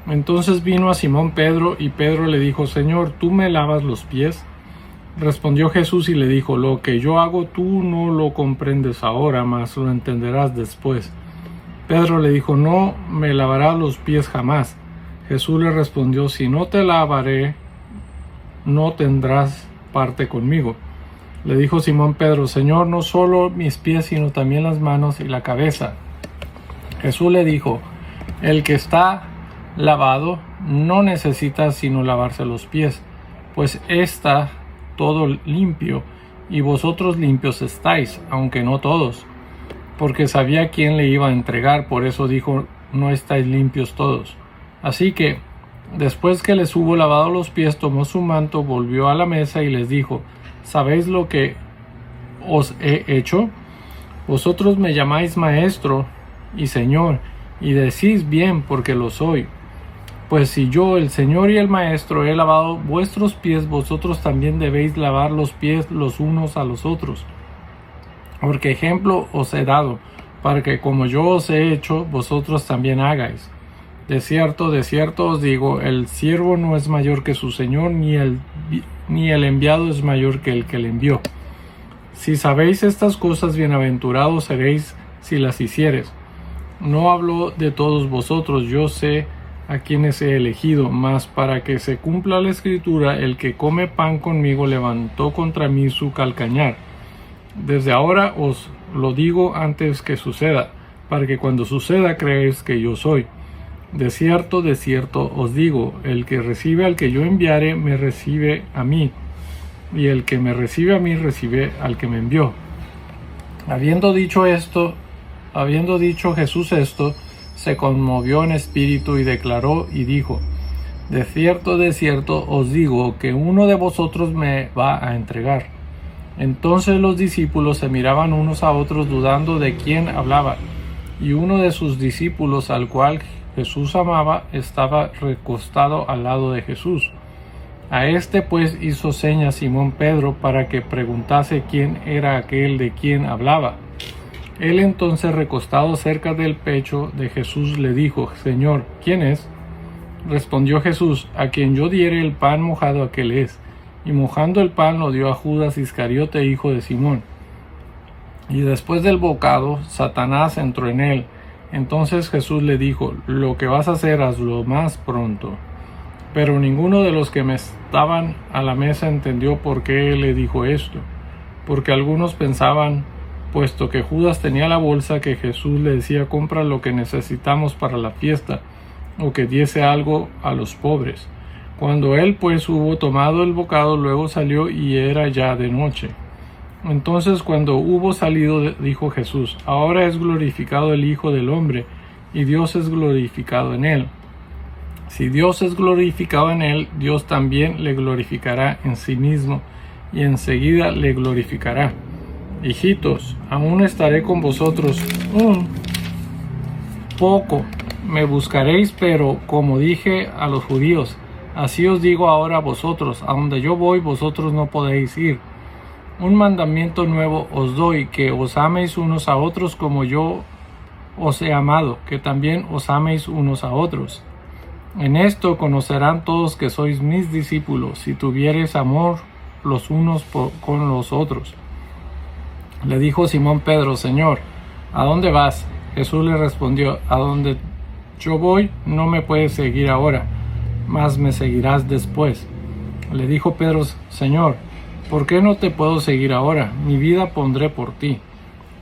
Entonces vino a Simón Pedro y Pedro le dijo: Señor, ¿tú me lavas los pies? Respondió Jesús y le dijo: Lo que yo hago tú no lo comprendes ahora, mas lo entenderás después. Pedro le dijo: No me lavarás los pies jamás. Jesús le respondió: Si no te lavaré, no tendrás parte conmigo. Le dijo Simón Pedro: Señor, no solo mis pies, sino también las manos y la cabeza. Jesús le dijo: El que está lavado no necesita sino lavarse los pies, pues está todo limpio, y vosotros limpios estáis, aunque no todos. Porque sabía quién le iba a entregar, por eso dijo: No estáis limpios todos. Así que, después que les hubo lavado los pies, tomó su manto, volvió a la mesa y les dijo: ¿Sabéis lo que os he hecho? Vosotros me llamáis maestro y señor, y decís bien, porque lo soy. Pues si yo, el Señor y el Maestro, he lavado vuestros pies, vosotros también debéis lavar los pies los unos a los otros. Porque ejemplo os he dado, para que como yo os he hecho, vosotros también hagáis. De cierto os digo, el siervo no es mayor que su Señor, ni el enviado es mayor que el que le envió. Si sabéis estas cosas, bienaventurados seréis si las hiciereis. No hablo de todos vosotros, yo sé a quienes he elegido, mas para que se cumpla la Escritura, el que come pan conmigo levantó contra mí su calcañar. Desde ahora os lo digo antes que suceda, para que cuando suceda creáis que yo soy. De cierto os digo, el que recibe al que yo enviare, me recibe a mí, y el que me recibe a mí, recibe al que me envió. Habiendo dicho Jesús esto, se conmovió en espíritu y declaró y dijo: de cierto os digo, que uno de vosotros me va a entregar. Entonces los discípulos se miraban unos a otros, dudando de quién hablaba. Y uno de sus discípulos, al cual Jesús amaba, estaba recostado al lado de Jesús. A este pues hizo señas Simón Pedro para que preguntase quién era aquel de quien hablaba. Él entonces, recostado cerca del pecho de Jesús, le dijo: Señor, ¿quién es? Respondió Jesús: a quien yo diere el pan mojado, aquel es. Y mojando el pan lo dio a Judas Iscariote, hijo de Simón. Y después del bocado, Satanás entró en él. Entonces Jesús le dijo: lo que vas a hacer, hazlo más pronto. Pero ninguno de los que me estaban a la mesa entendió por qué él le dijo esto. Porque algunos pensaban, puesto que Judas tenía la bolsa, que Jesús le decía: compra lo que necesitamos para la fiesta, o que diese algo a los pobres. Cuando él pues hubo tomado el bocado, luego salió y era ya de noche. Entonces cuando hubo salido, dijo Jesús: ahora es glorificado el Hijo del Hombre, y Dios es glorificado en él. Si Dios es glorificado en él, Dios también le glorificará en sí mismo, y enseguida le glorificará. Hijitos, aún estaré con vosotros un poco. Me buscaréis, pero como dije a los judíos, Así os digo ahora a vosotros, a donde yo voy vosotros no podéis ir. Un mandamiento nuevo os doy, que os améis unos a otros como yo os he amado, que también os améis unos a otros. En esto conocerán todos que sois mis discípulos, si tuviereis amor los unos con los otros. Le dijo Simón Pedro: Señor, ¿a dónde vas? Jesús le respondió: a donde yo voy no me puedes seguir ahora, mas me seguirás después. Le dijo Pedro: Señor, ¿por qué no te puedo seguir ahora? Mi vida pondré por ti.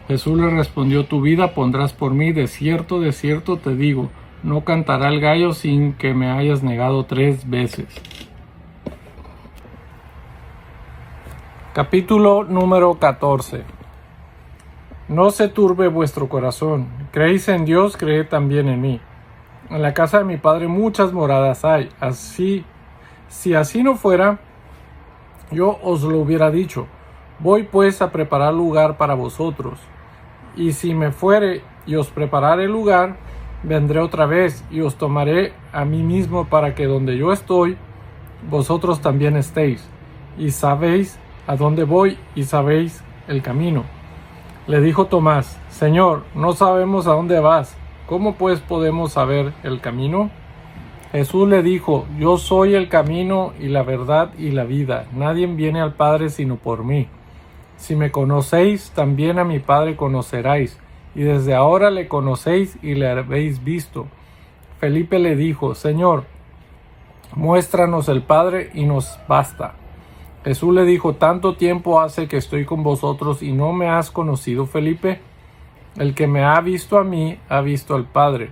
Jesús le respondió: tu vida pondrás por mí. De cierto te digo, no cantará el gallo sin que me hayas negado 3 veces. Capítulo número 14. No se turbe vuestro corazón. Creéis en Dios, creed también en mí. En la casa de mi Padre muchas moradas hay. Si así no fuera, yo os lo hubiera dicho. Voy pues a preparar lugar para vosotros. Y si me fuere y os preparare lugar, vendré otra vez y os tomaré a mí mismo, para que donde yo estoy, vosotros también estéis. Y sabéis a dónde voy y sabéis el camino. Le dijo Tomás: Señor, no sabemos a dónde vas. ¿Cómo pues podemos saber el camino? Jesús le dijo: yo soy el camino y la verdad y la vida. Nadie viene al Padre sino por mí. Si me conocéis, también a mi Padre conoceráis. Y desde ahora le conocéis y le habéis visto. Felipe le dijo: Señor, muéstranos el Padre y nos basta. Jesús le dijo: ¿tanto tiempo hace que estoy con vosotros y no me has conocido, Felipe? El que me ha visto a mí, ha visto al Padre.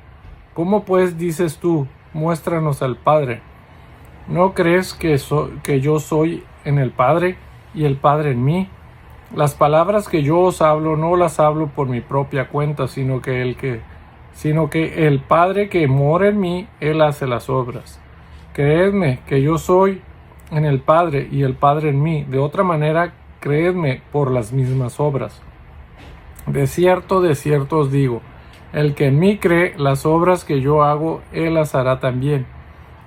¿Cómo pues dices tú: muéstranos al Padre? ¿No crees que yo soy en el Padre y el Padre en mí? Las palabras que yo os hablo no las hablo por mi propia cuenta, sino que el Padre que mora en mí, Él hace las obras. Creedme que yo soy en el Padre y el Padre en mí. De otra manera, creedme por las mismas obras. De cierto os digo, el que en mí cree, las obras que yo hago, Él las hará también,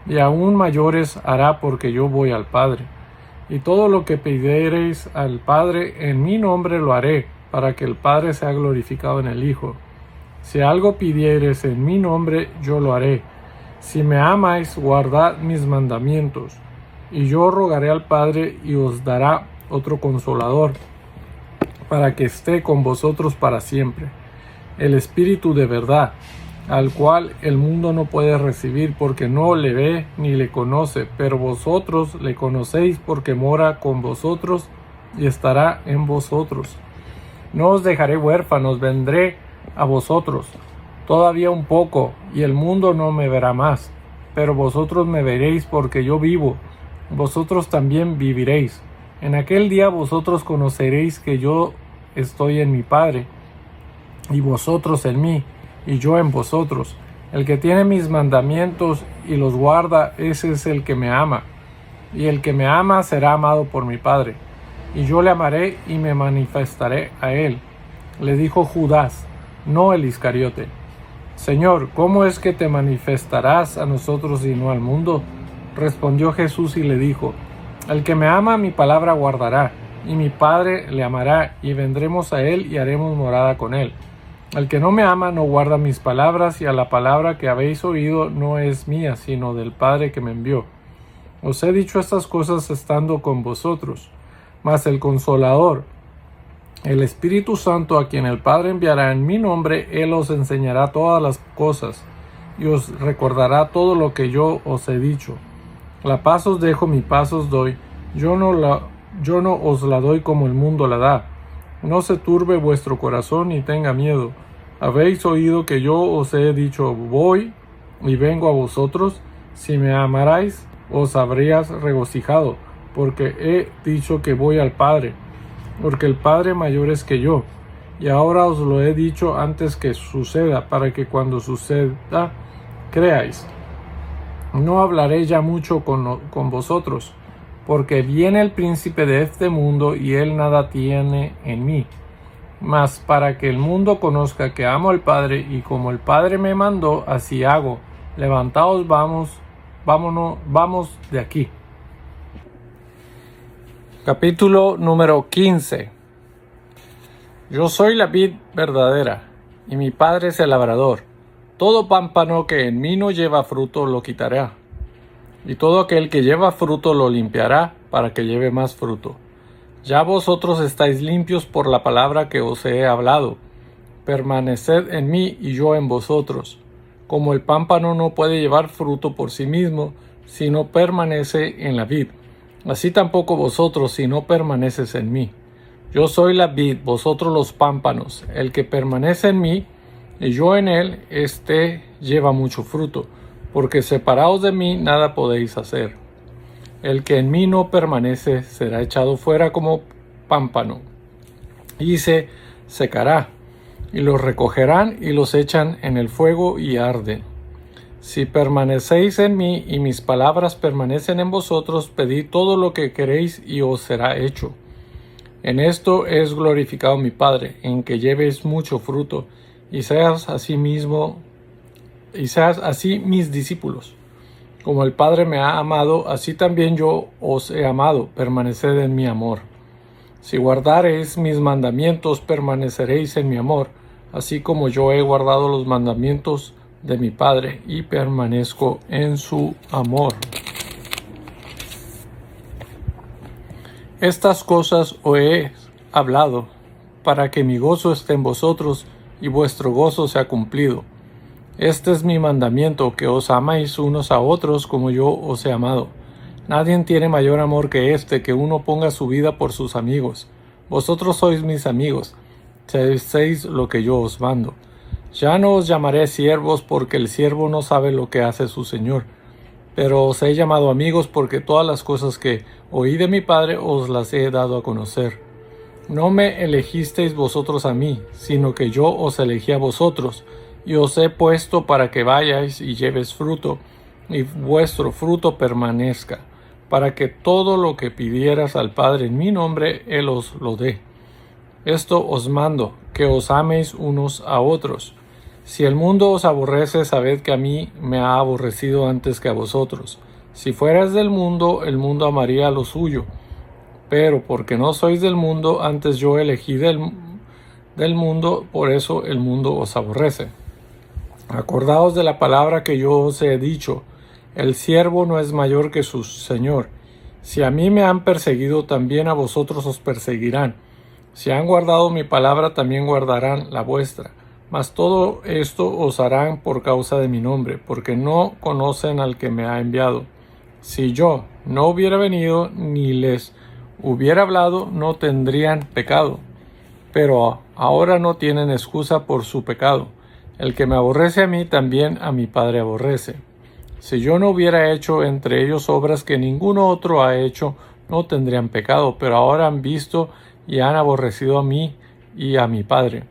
y aún mayores hará, porque yo voy al Padre. Y todo lo que pidiereis al Padre en mi nombre lo haré, para que el Padre sea glorificado en el Hijo. Si algo pidiereis en mi nombre, yo lo haré. Si me amáis, guardad mis mandamientos. Y yo rogaré al Padre, y os dará otro Consolador, para que esté con vosotros para siempre. El Espíritu de verdad, al cual el mundo no puede recibir, porque no le ve ni le conoce, pero vosotros le conocéis, porque mora con vosotros y estará en vosotros. No os dejaré huérfanos, vendré a vosotros. Todavía un poco, y el mundo no me verá más, pero vosotros me veréis, porque yo vivo. Vosotros también viviréis. En aquel día vosotros conoceréis que yo estoy en mi Padre, y vosotros en mí, y yo en vosotros. El que tiene mis mandamientos y los guarda, ese es el que me ama. Y el que me ama será amado por mi Padre. Y yo le amaré y me manifestaré a él. Le dijo Judas, no el Iscariote: Señor, ¿cómo es que te manifestarás a nosotros y no al mundo? Respondió Jesús y le dijo: el que me ama, mi palabra guardará, y mi Padre le amará, y vendremos a él y haremos morada con él. El que no me ama no guarda mis palabras, y a la palabra que habéis oído no es mía, sino del Padre que me envió. Os he dicho estas cosas estando con vosotros. Mas el Consolador, el Espíritu Santo, a quien el Padre enviará en mi nombre, Él os enseñará todas las cosas, y os recordará todo lo que yo os he dicho. La paz os dejo, mi paz os doy. Yo no os la doy como el mundo la da. No se turbe vuestro corazón ni tenga miedo. Habéis oído que yo os he dicho: voy y vengo a vosotros. Si me amarais, os habrías regocijado, porque he dicho que voy al Padre, porque el Padre mayor es que yo. Y ahora os lo he dicho antes que suceda, para que cuando suceda, creáis. No hablaré ya mucho con vosotros, porque viene el príncipe de este mundo y él nada tiene en mí. Mas para que el mundo conozca que amo al Padre, y como el Padre me mandó, así hago. Levantaos, vamos, vamos de aquí. Capítulo número 15. Yo soy la vid verdadera, y mi Padre es el labrador. Todo pámpano que en mí no lleva fruto lo quitará, y todo aquel que lleva fruto lo limpiará para que lleve más fruto. Ya vosotros estáis limpios por la palabra que os he hablado. Permaneced en mí y yo en vosotros. Como el pámpano no puede llevar fruto por sí mismo, si no permanece en la vid, así tampoco vosotros si no permaneces en mí. Yo soy la vid, vosotros los pámpanos. El que permanece en mí y yo en él, éste lleva mucho fruto, porque separados de mí nada podéis hacer. El que en mí no permanece será echado fuera como pámpano, y se secará, y los recogerán y los echan en el fuego y arden. Si permanecéis en mí y mis palabras permanecen en vosotros, pedid todo lo que queréis y os será hecho. En esto es glorificado mi Padre, en que llevéis mucho fruto, y seas así mis discípulos. Como el Padre me ha amado, así también yo os he amado. Permaneced en mi amor. Si guardareis mis mandamientos, permaneceréis en mi amor, así como yo he guardado los mandamientos de mi Padre y permanezco en su amor. Estas cosas os he hablado, para que mi gozo esté en vosotros y vuestro gozo sea cumplido. Este es mi mandamiento, que os améis unos a otros como yo os he amado. Nadie tiene mayor amor que este, que uno ponga su vida por sus amigos. Vosotros sois mis amigos, si hacéis lo que yo os mando. Ya no os llamaré siervos, porque el siervo no sabe lo que hace su señor. Pero os he llamado amigos, porque todas las cosas que oí de mi Padre os las he dado a conocer. No me elegisteis vosotros a mí, sino que yo os elegí a vosotros, y os he puesto para que vayáis y llevéis fruto, y vuestro fruto permanezca, para que todo lo que pidieras al Padre en mi nombre, Él os lo dé. Esto os mando, que os améis unos a otros. Si el mundo os aborrece, sabed que a mí me ha aborrecido antes que a vosotros. Si fueras del mundo, el mundo amaría lo suyo. Pero porque no sois del mundo, antes yo elegí del mundo, por eso el mundo os aborrece. Acordaos de la palabra que yo os he dicho: el siervo no es mayor que su señor. Si a mí me han perseguido, también a vosotros os perseguirán. Si han guardado mi palabra, también guardarán la vuestra. Mas todo esto os harán por causa de mi nombre, porque no conocen al que me ha enviado. Si yo no hubiera venido ni les hubiera hablado, no tendrían pecado. Pero ahora no tienen excusa por su pecado. El que me aborrece a mí, también a mi Padre aborrece. Si yo no hubiera hecho entre ellos obras que ninguno otro ha hecho, no tendrían pecado, pero ahora han visto y han aborrecido a mí y a mi Padre.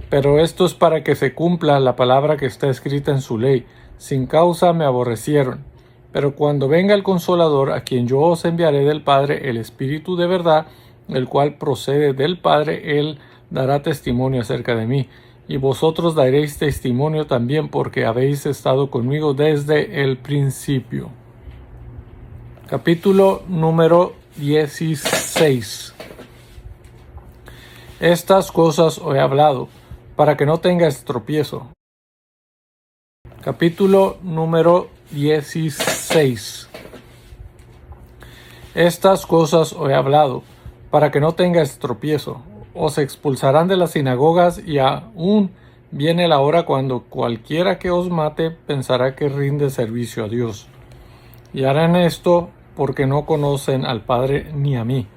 Pero esto es para que se cumpla la palabra que está escrita en su ley: sin causa me aborrecieron. Pero cuando venga el Consolador, a quien yo os enviaré del Padre, el Espíritu de verdad, el cual procede del Padre, Él dará testimonio acerca de mí. Y vosotros daréis testimonio también, porque habéis estado conmigo desde el principio. Capítulo número 16. Estas cosas os he hablado, para que no tengáis tropiezo. Capítulo número 16. Estas cosas os he hablado, para que no tengáis tropiezo. Os expulsarán de las sinagogas, y aún viene la hora cuando cualquiera que os mate pensará que rinde servicio a Dios. Y harán esto porque no conocen al Padre ni a mí.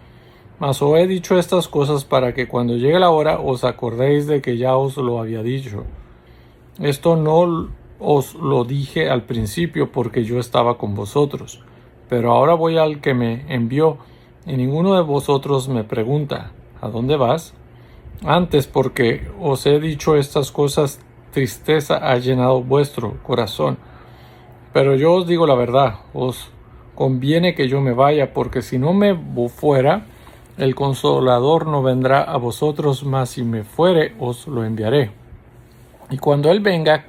Mas os he dicho estas cosas para que cuando llegue la hora os acordéis de que ya os lo había dicho. Esto no os lo dije al principio, porque yo estaba con vosotros. Pero ahora voy al que me envió, y ninguno de vosotros me pregunta: ¿a dónde vas? Antes, porque os he dicho estas cosas, tristeza ha llenado vuestro corazón. Pero yo os digo la verdad, os conviene que yo me vaya, porque si no me fuera, el Consolador no vendrá a vosotros, mas si me fuere, os lo enviaré. Y cuando Él venga,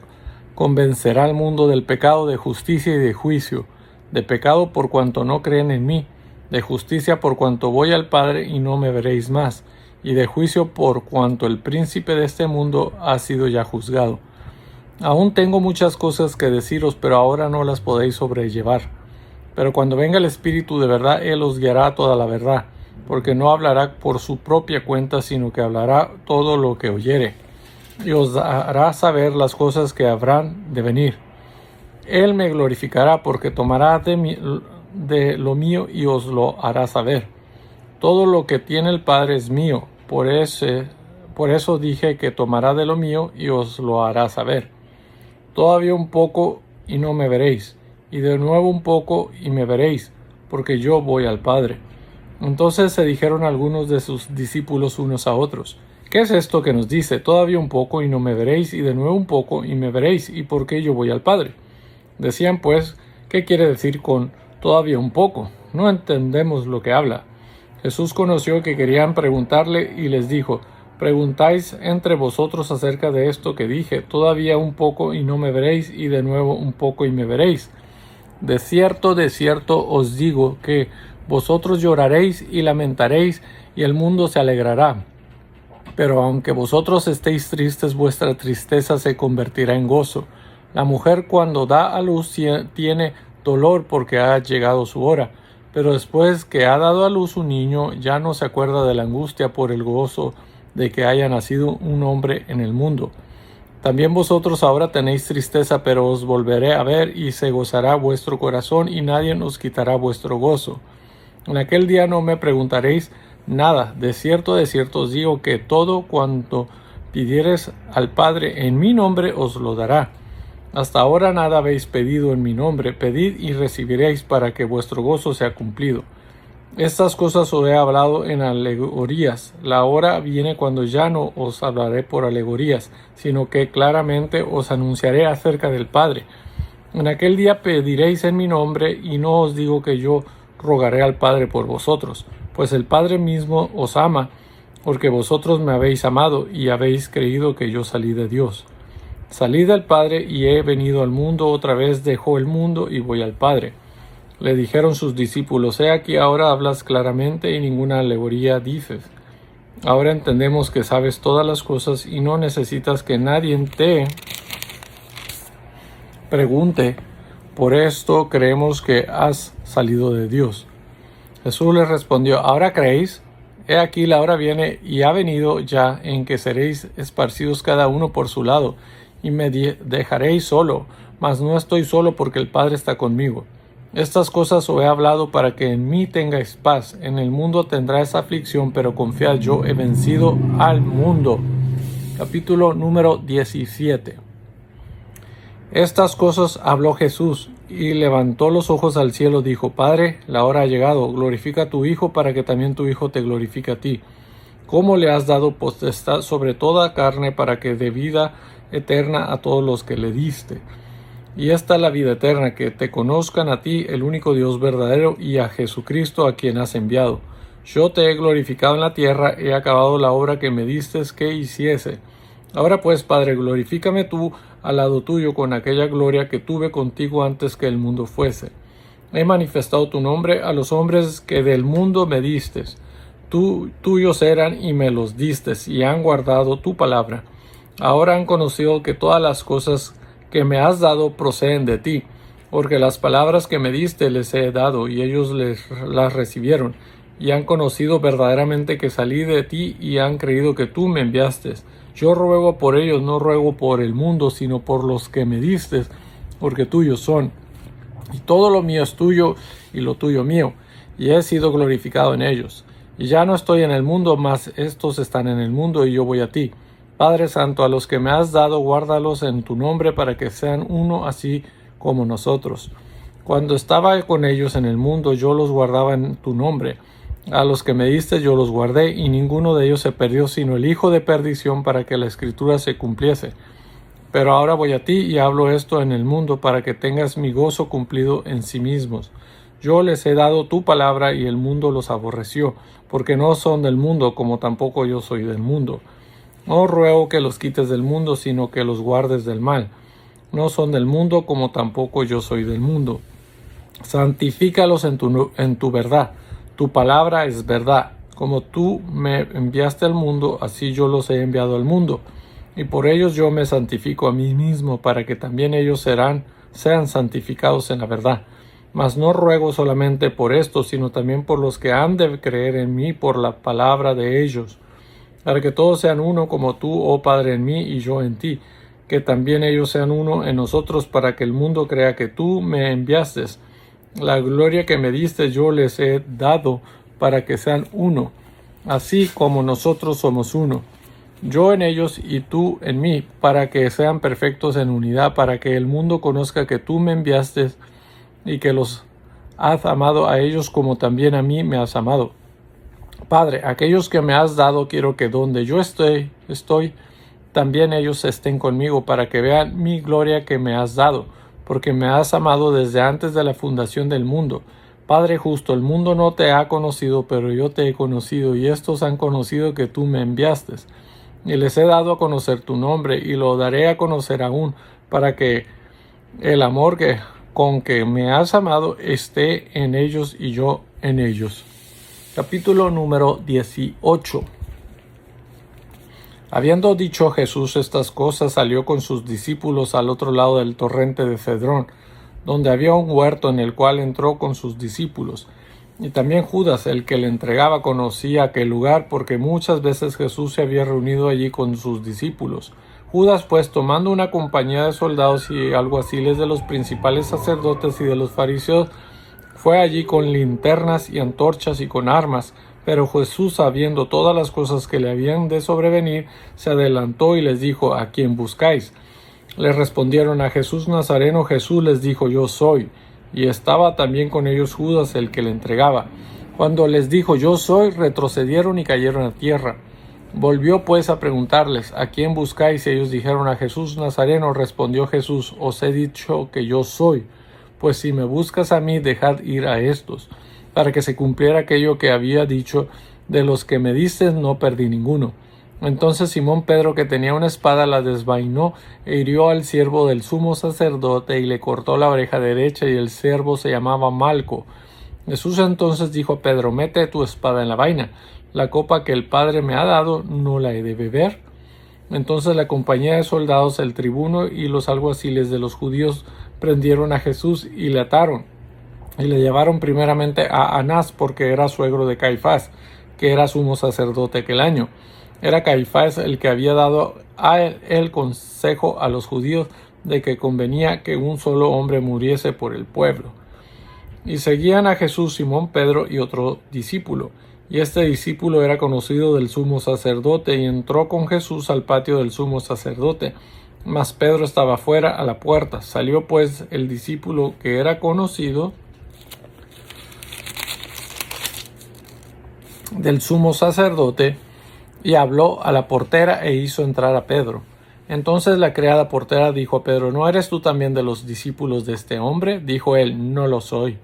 convencerá al mundo del pecado, de justicia y de juicio. de pecado por cuanto no creen en mí, de justicia por cuanto voy al Padre y no me veréis más, y de juicio por cuanto el príncipe de este mundo ha sido ya juzgado. Aún tengo muchas cosas que deciros, pero ahora no las podéis sobrellevar. Pero cuando venga el Espíritu de verdad, Él os guiará a toda la verdad, porque no hablará por su propia cuenta, sino que hablará todo lo que oyere, y os hará saber las cosas que habrán de venir. Él me glorificará, porque tomará de lo mío y os lo hará saber. Todo lo que tiene el Padre es mío, por eso dije que tomará de lo mío y os lo hará saber. Todavía un poco y no me veréis, y de nuevo un poco y me veréis, porque yo voy al Padre. Entonces se dijeron algunos de sus discípulos unos a otros: ¿Qué es esto que nos dice? Todavía un poco y no me veréis, y de nuevo un poco y me veréis, ¿y por qué yo voy al Padre? Decían pues: ¿qué quiere decir con todavía un poco? No entendemos lo que habla. Jesús conoció que querían preguntarle y les dijo: ¿preguntáis entre vosotros acerca de esto que dije? Todavía un poco y no me veréis, y de nuevo un poco y me veréis. De cierto os digo que vosotros lloraréis y lamentaréis, y el mundo se alegrará. Pero aunque vosotros estéis tristes, vuestra tristeza se convertirá en gozo. La mujer cuando da a luz tiene dolor porque ha llegado su hora, pero después que ha dado a luz un niño ya no se acuerda de la angustia por el gozo de que haya nacido un hombre en el mundo. También vosotros ahora tenéis tristeza, pero os volveré a ver y se gozará vuestro corazón y nadie os quitará vuestro gozo. En aquel día no me preguntaréis nada. De cierto os digo que todo cuanto pidiereis al Padre en mi nombre os lo dará. Hasta ahora nada habéis pedido en mi nombre. Pedid y recibiréis para que vuestro gozo sea cumplido. Estas cosas os he hablado en alegorías. La hora viene cuando ya no os hablaré por alegorías, sino que claramente os anunciaré acerca del Padre. En aquel día pediréis en mi nombre, y no os digo que yo rogaré al Padre por vosotros, pues el Padre mismo os ama, porque vosotros me habéis amado y habéis creído que yo salí de Dios. Salí del Padre y he venido al mundo, otra vez dejo el mundo y voy al Padre. Le dijeron sus discípulos: he aquí ahora hablas claramente y ninguna alegoría dices. Ahora entendemos que sabes todas las cosas y no necesitas que nadie te pregunte. Por esto creemos que has salido de Dios. Jesús les respondió: ¿ahora creéis? He aquí la hora viene y ha venido ya en que seréis esparcidos cada uno por su lado, y me dejaréis solo, mas no estoy solo porque el Padre está conmigo. Estas cosas os he hablado para que en mí tengáis paz. En el mundo tendráis aflicción, pero confiad, yo he vencido al mundo. Capítulo número 17. Estas cosas habló Jesús, y levantó los ojos al cielo, dijo: Padre, la hora ha llegado, glorifica a tu Hijo, para que también tu Hijo te glorifique a ti. Cómo le has dado potestad sobre toda carne, para que dé vida eterna a todos los que le diste. Y esta es la vida eterna, que te conozcan a ti, el único Dios verdadero, y a Jesucristo a quien has enviado. Yo te he glorificado en la tierra, he acabado la obra que me distes que hiciese. Ahora pues, Padre, glorifícame tú al lado tuyo con aquella gloria que tuve contigo antes que el mundo fuese. He manifestado tu nombre a los hombres que del mundo me distes. Tuyos eran y me los distes, y han guardado tu palabra. Ahora han conocido que todas las cosas que me has dado proceden de ti, porque las palabras que me diste les he dado, y ellos las recibieron, y han conocido verdaderamente que salí de ti, y han creído que tú me enviaste. Yo ruego por ellos, no ruego por el mundo, sino por los que me diste, porque tuyos son. Y todo lo mío es tuyo, y lo tuyo mío, y he sido glorificado en ellos. Y ya no estoy en el mundo, mas estos están en el mundo, y yo voy a ti. Padre Santo, a los que me has dado, guárdalos en tu nombre, para que sean uno así como nosotros. Cuando estaba con ellos en el mundo, yo los guardaba en tu nombre. A los que me diste yo los guardé, y ninguno de ellos se perdió, sino el hijo de perdición, para que la escritura se cumpliese. Pero ahora voy a ti y hablo esto en el mundo, para que tengas mi gozo cumplido en sí mismos. Yo les he dado tu palabra, y el mundo los aborreció, porque no son del mundo, como tampoco yo soy del mundo. No ruego que los quites del mundo, sino que los guardes del mal. No son del mundo, como tampoco yo soy del mundo. Santifícalos en tu verdad. Tu palabra es verdad. Como tú me enviaste al mundo, así yo los he enviado al mundo. Y por ellos yo me santifico a mí mismo, para que también ellos sean santificados en la verdad. Mas no ruego solamente por esto, sino también por los que han de creer en mí por la palabra de ellos, para que todos sean uno como tú, oh Padre, en mí y yo en ti, que también ellos sean uno en nosotros, para que el mundo crea que tú me enviaste. La gloria que me diste yo les he dado, para que sean uno, así como nosotros somos uno, yo en ellos y tú en mí, para que sean perfectos en unidad, para que el mundo conozca que tú me enviaste y que los has amado a ellos como también a mí me has amado. Padre, aquellos que me has dado quiero que donde yo estoy, también ellos estén conmigo, para que vean mi gloria que me has dado, porque me has amado desde antes de la fundación del mundo. Padre justo, el mundo no te ha conocido, pero yo te he conocido, y estos han conocido que tú me enviaste. Y les he dado a conocer tu nombre, y lo daré a conocer aún, para que el amor con que me has amado esté en ellos y yo en ellos. Capítulo número 18. Habiendo dicho Jesús estas cosas, salió con sus discípulos al otro lado del torrente de Cedrón, donde había un huerto, en el cual entró con sus discípulos. Y también Judas, el que le entregaba, conocía aquel lugar, porque muchas veces Jesús se había reunido allí con sus discípulos. Judas, pues, tomando una compañía de soldados y alguaciles de los principales sacerdotes y de los fariseos, fue allí con linternas y antorchas y con armas. Pero Jesús, sabiendo todas las cosas que le habían de sobrevenir, se adelantó y les dijo: ¿A quién buscáis? Le respondieron: a Jesús Nazareno. Jesús les dijo: yo soy. Y estaba también con ellos Judas, el que le entregaba. Cuando les dijo: yo soy, retrocedieron y cayeron a tierra. Volvió pues a preguntarles: ¿a quién buscáis? Y ellos dijeron: a Jesús Nazareno. Respondió Jesús: os he dicho que yo soy. Pues si me buscas a mí, dejad ir a estos, para que se cumpliera aquello que había dicho: de los que me diste no perdí ninguno. Entonces Simón Pedro, que tenía una espada, la desvainó e hirió al siervo del sumo sacerdote y le cortó la oreja derecha, y el siervo se llamaba Malco. Jesús entonces dijo a Pedro: mete tu espada en la vaina. La copa que el Padre me ha dado, ¿no la he de beber? Entonces la compañía de soldados, el tribuno y los alguaciles de los judíos prendieron a Jesús y le ataron. Y le llevaron primeramente a Anás, porque era suegro de Caifás, que era sumo sacerdote aquel año. Era Caifás el que había dado a él el consejo a los judíos de que convenía que un solo hombre muriese por el pueblo. Y seguían a Jesús Simón Pedro y otro discípulo. Y este discípulo era conocido del sumo sacerdote, y entró con Jesús al patio del sumo sacerdote. Mas Pedro estaba fuera a la puerta. Salió pues el discípulo que era conocido del sumo sacerdote, y habló a la portera e hizo entrar a Pedro. Entonces la criada portera dijo a Pedro: ¿no eres tú también de los discípulos de este hombre? Dijo él: no lo soy.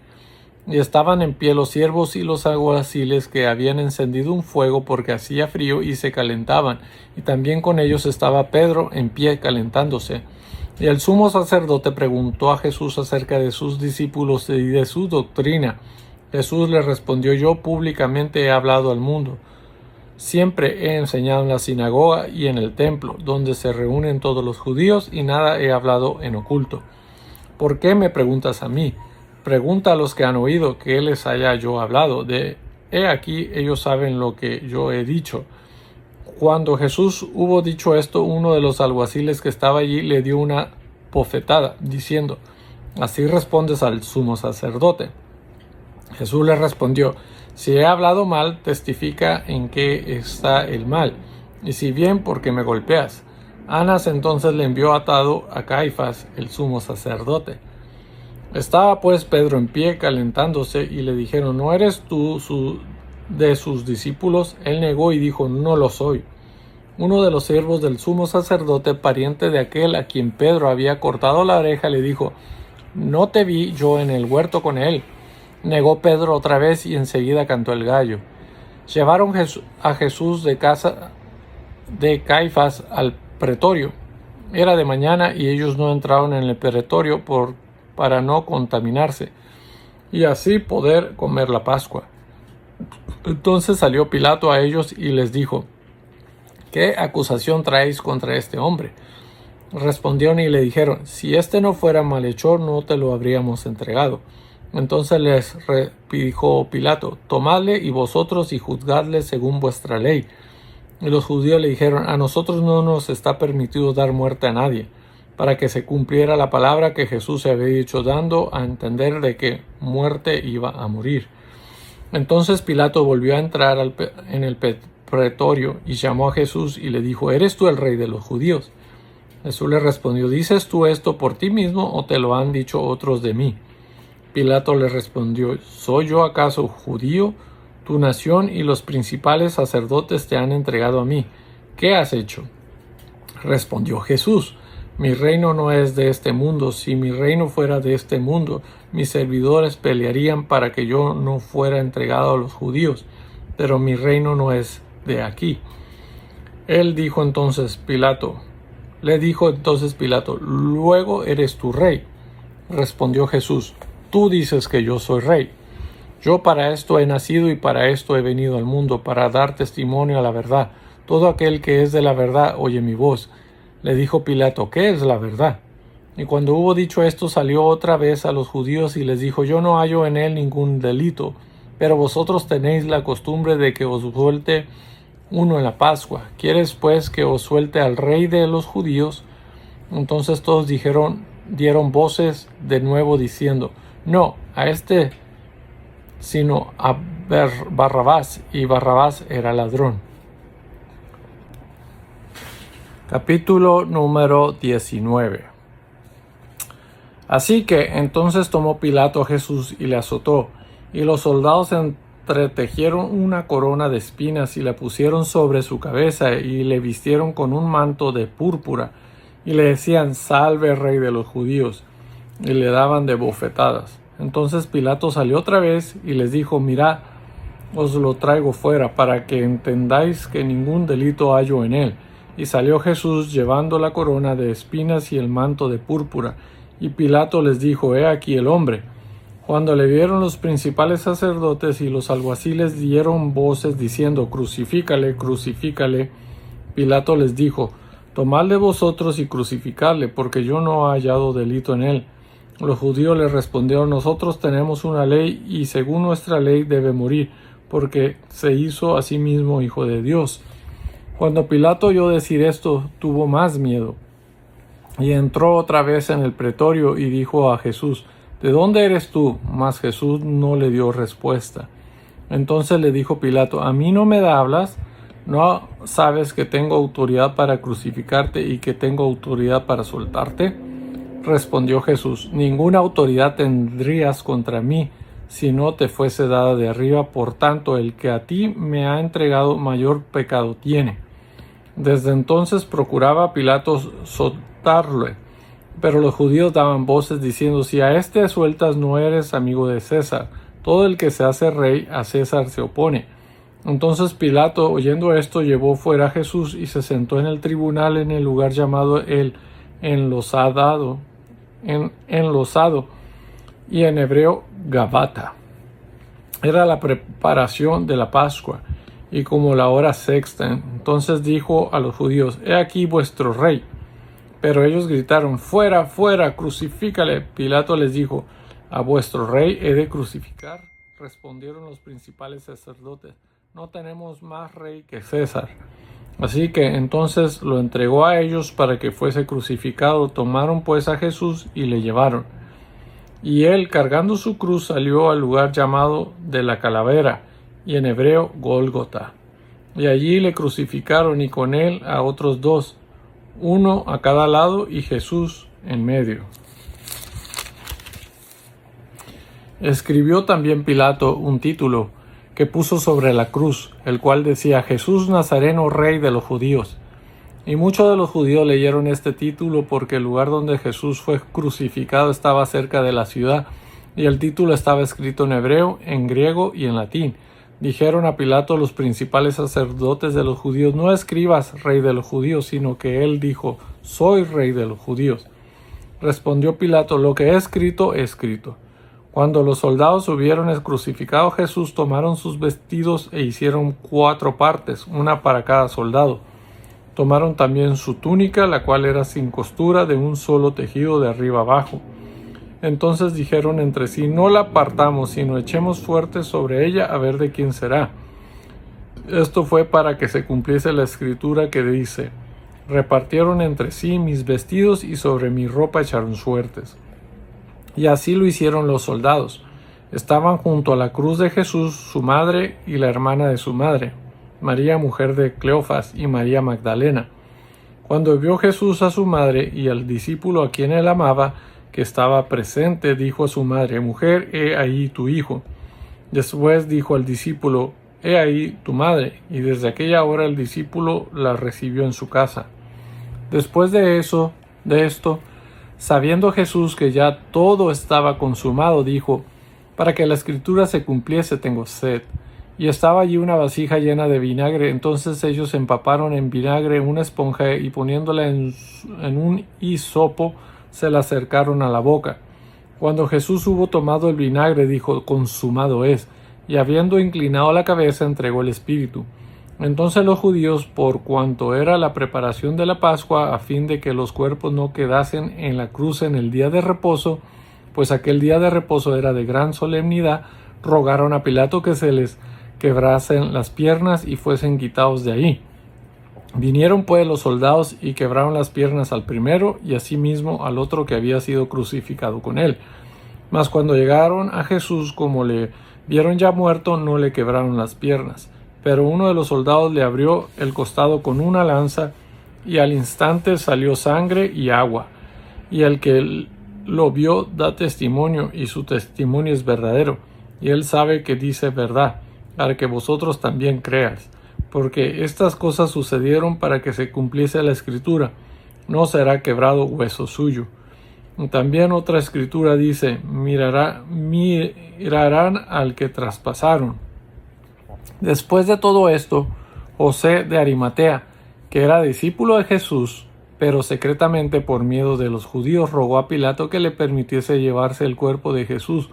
Y estaban en pie los siervos y los alguaciles, que habían encendido un fuego porque hacía frío, y se calentaban, y también con ellos estaba Pedro en pie calentándose. Y el sumo sacerdote preguntó a Jesús acerca de sus discípulos y de su doctrina. Jesús le respondió: yo públicamente he hablado al mundo. Siempre he enseñado en la sinagoga y en el templo, donde se reúnen todos los judíos, y nada he hablado en oculto. ¿Por qué me preguntas a mí? Pregunta a los que han oído que les haya yo hablado. He aquí, ellos saben lo que yo he dicho. Cuando Jesús hubo dicho esto, uno de los alguaciles que estaba allí le dio una bofetada, diciendo: así respondes al sumo sacerdote. Jesús le respondió: si he hablado mal, testifica en qué está el mal, y si bien, ¿por qué me golpeas? Anás entonces le envió atado a Caifás, el sumo sacerdote. Estaba pues Pedro en pie calentándose, y le dijeron: ¿no eres tú de sus discípulos? Él negó y dijo: no lo soy. Uno de los siervos del sumo sacerdote, pariente de aquel a quien Pedro había cortado la oreja, le dijo: ¿no te vi yo en el huerto con él? Negó Pedro otra vez, y enseguida cantó el gallo. Llevaron a Jesús de casa de Caifás al pretorio. Era de mañana, y ellos no entraron en el pretorio para no contaminarse. y así poder comer la Pascua. Entonces salió Pilato a ellos y les dijo: ¿qué acusación traéis contra este hombre? Respondieron y le dijeron: si este no fuera malhechor, no te lo habríamos entregado. Entonces les dijo Pilato: tomadle y vosotros y juzgadle según vuestra ley. Y los judíos le dijeron: a nosotros no nos está permitido dar muerte a nadie, para que se cumpliera la palabra que Jesús se había dicho, dando a entender de que muerte iba a morir. Entonces Pilato volvió a entrar en el pretorio y llamó a Jesús y le dijo: ¿eres tú el rey de los judíos? Jesús le respondió: ¿dices tú esto por ti mismo o te lo han dicho otros de mí? Pilato le respondió: ¿soy yo acaso judío? Tu nación y los principales sacerdotes te han entregado a mí. ¿Qué has hecho? Respondió Jesús: mi reino no es de este mundo. Si mi reino fuera de este mundo, mis servidores pelearían para que yo no fuera entregado a los judíos, pero mi reino no es de aquí. Le dijo entonces Pilato: ¿luego eres tu rey? Respondió Jesús: tú dices que yo soy rey. Yo para esto he nacido y para esto he venido al mundo, para dar testimonio a la verdad. Todo aquel que es de la verdad oye mi voz. Le dijo Pilato: ¿qué es la verdad? Y cuando hubo dicho esto, salió otra vez a los judíos y les dijo: yo no hallo en él ningún delito, pero vosotros tenéis la costumbre de que os suelte uno en la Pascua. ¿Quieres pues que os suelte al rey de los judíos? Entonces todos dieron voces de nuevo diciendo: no, a este, sino a Barrabás. Y Barrabás era ladrón. Capítulo número 19. Así que entonces tomó Pilato a Jesús y le azotó, y los soldados entretejieron una corona de espinas y la pusieron sobre su cabeza y le vistieron con un manto de púrpura y le decían: salve, rey de los judíos, y le daban de bofetadas. Entonces Pilato salió otra vez y les dijo: mirad, os lo traigo fuera para que entendáis que ningún delito hallo en él. Y salió Jesús llevando la corona de espinas y el manto de púrpura. Y Pilato les dijo: he aquí el hombre. Cuando le vieron los principales sacerdotes y los alguaciles, dieron voces diciendo: crucifícale, crucifícale. Pilato les dijo: tomadle vosotros y crucificadle, porque yo no he hallado delito en él. Los judíos le respondieron: nosotros tenemos una ley, y según nuestra ley debe morir, porque se hizo a sí mismo hijo de Dios. Cuando Pilato oyó decir esto, tuvo más miedo, y entró otra vez en el pretorio y dijo a Jesús: ¿de dónde eres tú? Mas Jesús no le dio respuesta. Entonces le dijo Pilato: ¿a mí no me hablas? ¿No sabes que tengo autoridad para crucificarte y que tengo autoridad para soltarte? Respondió Jesús: ninguna autoridad tendrías contra mí si no te fuese dada de arriba. Por tanto, el que a ti me ha entregado mayor pecado tiene. Desde entonces procuraba Pilato soltarle, pero los judíos daban voces diciendo: si a este sueltas, no eres amigo de César. Todo el que se hace rey a César se opone. Entonces Pilato, oyendo esto, llevó fuera a Jesús y se sentó en el tribunal en el lugar llamado el enlosado, y en hebreo Gabata. Era la preparación de la Pascua y como la hora sexta. Entonces dijo a los judíos: he aquí vuestro rey. Pero ellos gritaron: fuera, fuera, crucifícale. Pilato les dijo: ¿a vuestro rey he de crucificar? Respondieron los principales sacerdotes: no tenemos más rey que César. Así que entonces lo entregó a ellos para que fuese crucificado. Tomaron pues a Jesús y le llevaron. Y él, cargando su cruz, salió al lugar llamado de la Calavera, y en hebreo Gólgota. Y allí le crucificaron, y con él a otros dos, uno a cada lado y Jesús en medio. Escribió también Pilato un título que puso sobre la cruz, el cual decía: Jesús Nazareno, rey de los judíos. Y muchos de los judíos leyeron este título porque el lugar donde Jesús fue crucificado estaba cerca de la ciudad, y el título estaba escrito en hebreo, en griego y en latín. Dijeron a Pilato los principales sacerdotes de los judíos: no escribas rey de los judíos, sino que él dijo: soy rey de los judíos. Respondió Pilato: lo que he escrito, he escrito. Cuando los soldados hubieron crucificado a Jesús, tomaron sus vestidos e hicieron 4 partes, una para cada soldado. Tomaron también su túnica, la cual era sin costura, de un solo tejido de arriba abajo. Entonces dijeron entre sí: no la partamos, sino echemos suerte sobre ella a ver de quién será. Esto fue para que se cumpliese la escritura que dice: repartieron entre sí mis vestidos y sobre mi ropa echaron suertes. Y así lo hicieron los soldados. Estaban junto a la cruz de Jesús su madre y la hermana de su madre, María mujer de Cleofas y María Magdalena. Cuando vio Jesús a su madre y al discípulo a quien él amaba, que estaba presente, dijo a su madre: mujer, he ahí tu hijo. Después dijo al discípulo: he ahí tu madre. Y desde aquella hora el discípulo la recibió en su casa. Después de esto, sabiendo Jesús que ya todo estaba consumado, dijo: para que la escritura se cumpliese, tengo sed. Y estaba allí una vasija llena de vinagre. Entonces ellos empaparon en vinagre una esponja y poniéndola en un hisopo, se la acercaron a la boca. Cuando Jesús hubo tomado el vinagre, dijo: consumado es. Y habiendo inclinado la cabeza, entregó el espíritu. Entonces los judíos, por cuanto era la preparación de la Pascua, a fin de que los cuerpos no quedasen en la cruz en el día de reposo, pues aquel día de reposo era de gran solemnidad, rogaron a Pilato que se les quebrasen las piernas y fuesen quitados de ahí. Vinieron pues los soldados y quebraron las piernas al primero y asimismo al otro que había sido crucificado con él. Mas cuando llegaron a Jesús, como le vieron ya muerto, no le quebraron las piernas. Pero uno de los soldados le abrió el costado con una lanza, y al instante salió sangre y agua. Y el que lo vio da testimonio, y su testimonio es verdadero. Y él sabe que dice verdad, para que vosotros también creáis. Porque estas cosas sucedieron para que se cumpliese la escritura: no será quebrado hueso suyo. También otra escritura dice: mirarán al que traspasaron. Después de todo esto, José de Arimatea, que era discípulo de Jesús, pero secretamente por miedo de los judíos, rogó a Pilato que le permitiese llevarse el cuerpo de Jesús,